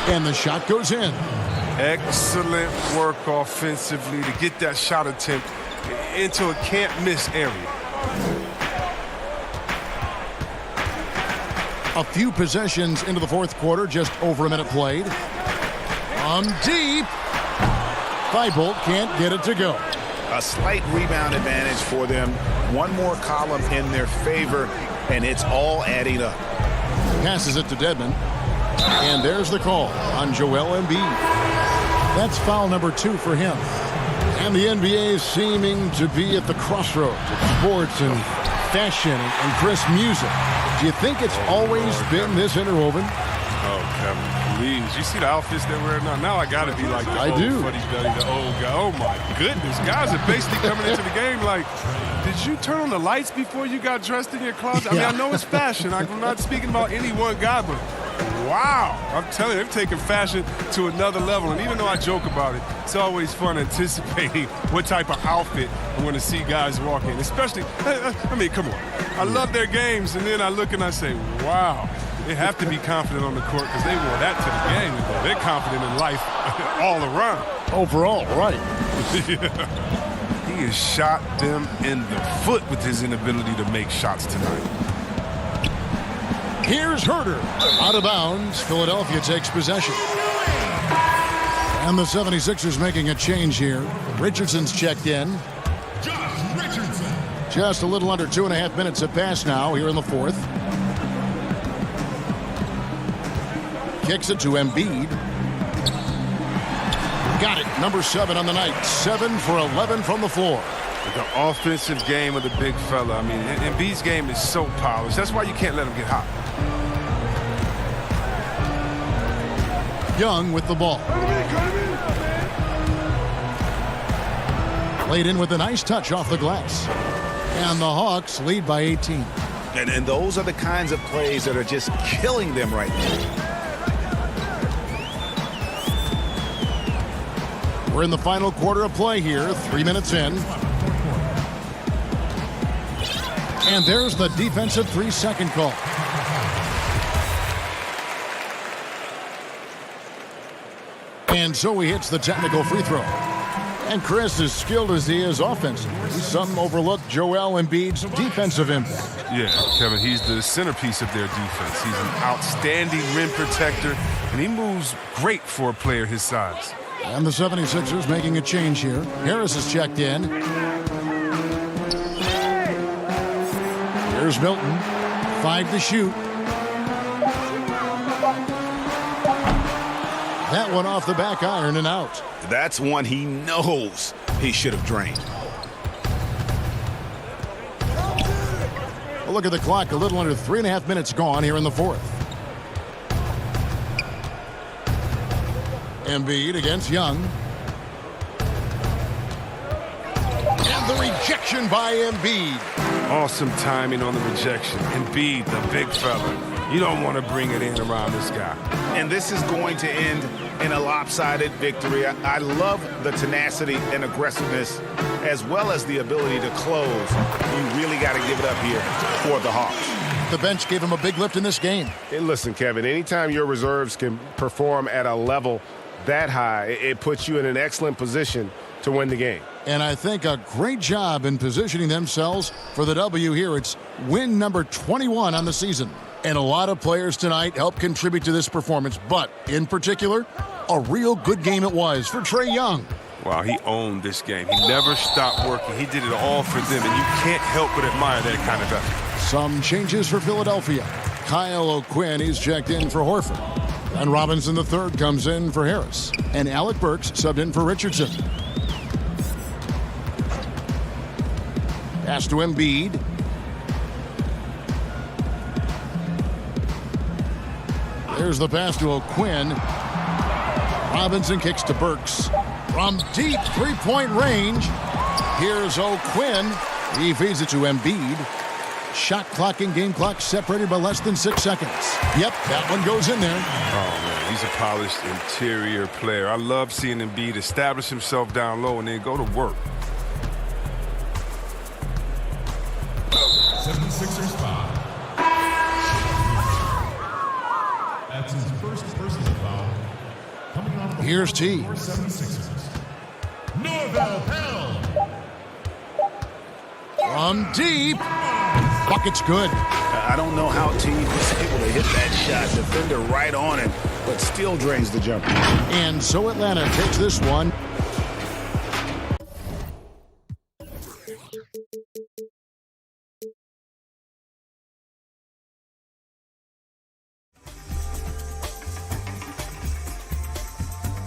S1: And the shot goes in.
S3: Excellent work offensively to get that shot attempt into a can't-miss area.
S1: A few possessions into the fourth quarter, just over a minute played. On deep. Thibault can't get it to go.
S2: A slight rebound advantage for them. One more column in their favor, and it's all adding up.
S1: Passes it to Dedmon. And there's the call on Joel Embiid. That's foul number 2 for him. And the NBA is seeming to be at the crossroads of sports and fashion and crisp music. Do you think it's always been this interwoven?
S3: Oh, Kevin, please. You see the outfits they're wearing now? Now I got to be like the
S1: I
S3: old
S1: do.
S3: fuddy duddy, the old guy. Oh, my goodness. Guys are basically coming into the game like, did you turn on the lights before you got dressed in your closet? I mean, I know it's fashion. I'm not speaking about any one guy, but wow. I'm telling you, they've taken fashion to another level. And even though I joke about it, it's always fun anticipating what type of outfit I'm going to see guys walk in. Especially, I mean, come on. I love their games, and then I look and I say, wow. They have to be confident on the court because they wore that to the game. They're confident in life all around.
S1: Overall, right.
S3: He has shot them in the foot with his inability to make shots tonight.
S1: Here's Herter. Out of bounds. Philadelphia takes possession. And the 76ers making a change here. Richardson's checked in.
S17: Josh Richardson.
S1: Just a little under 2.5 minutes have passed now here in the fourth. Kicks it to Embiid. Got it. Number 7 on the night. 7 for 11 from the floor.
S3: The offensive game of the big fella. I mean, Embiid's game is so polished. That's why you can't let him get hot.
S1: Young with the ball. Laid in with a nice touch off the glass. And the Hawks lead by 18.
S2: And those are the kinds of plays that are just killing them right now.
S1: We're in the final quarter of play here, 3 minutes in. And there's the defensive 3-second call. And so he hits the technical free throw. And Chris, as skilled as he is offensively, some overlook Joel Embiid's defensive impact.
S3: Yeah, Kevin, he's the centerpiece of their defense. He's an outstanding rim protector, and he moves great for a player his size.
S1: And the 76ers making a change here. Harris is checked in. Here's Milton. 5 to shoot. That one off the back iron and out.
S2: That's one he knows he should have drained.
S1: Well, look at the clock. A little under 3.5 minutes gone here in the fourth. Embiid against Young. And the rejection by Embiid.
S3: Awesome timing on the rejection. Embiid, the big fella. You don't want to bring it in around this guy.
S2: And this is going to end in a lopsided victory. I love the tenacity and aggressiveness as well as the ability to close. You really got to give it up here for the Hawks.
S1: The bench gave him a big lift in this game.
S8: And listen, Kevin, anytime your reserves can perform at a level that high, it puts you in an excellent position to win the game.
S1: And I think a great job in positioning themselves for the W here. It's win number 21 on the season. And a lot of players tonight helped contribute to this performance. But in particular, a real good game it was for Trae Young.
S3: Wow, he owned this game. He never stopped working. He did it all for them, and you can't help but admire that kind of effort.
S1: Some changes for Philadelphia. Kyle O'Quinn is checked in for Horford. And Robinson III comes in for Harris. And Alec Burks subbed in for Richardson. Pass to Embiid. There's the pass to O'Quinn. Robinson kicks to Burks. From deep three-point range, here's O'Quinn. He feeds it to Embiid. Shot clock and game clock separated by less than 6 seconds. Yep, that one goes in there.
S3: Oh, man, he's a polished interior player. I love seeing Embiid establish himself down low and then go to work.
S17: 76ers foul. That's his first personal foul. Coming off the
S1: Here's T.
S17: 76ers. Norvell Pell.
S1: From deep. Bucket's good.
S2: I don't know how T was able to hit that shot. Defender right on him, but still drains the jumper.
S1: And so Atlanta takes this one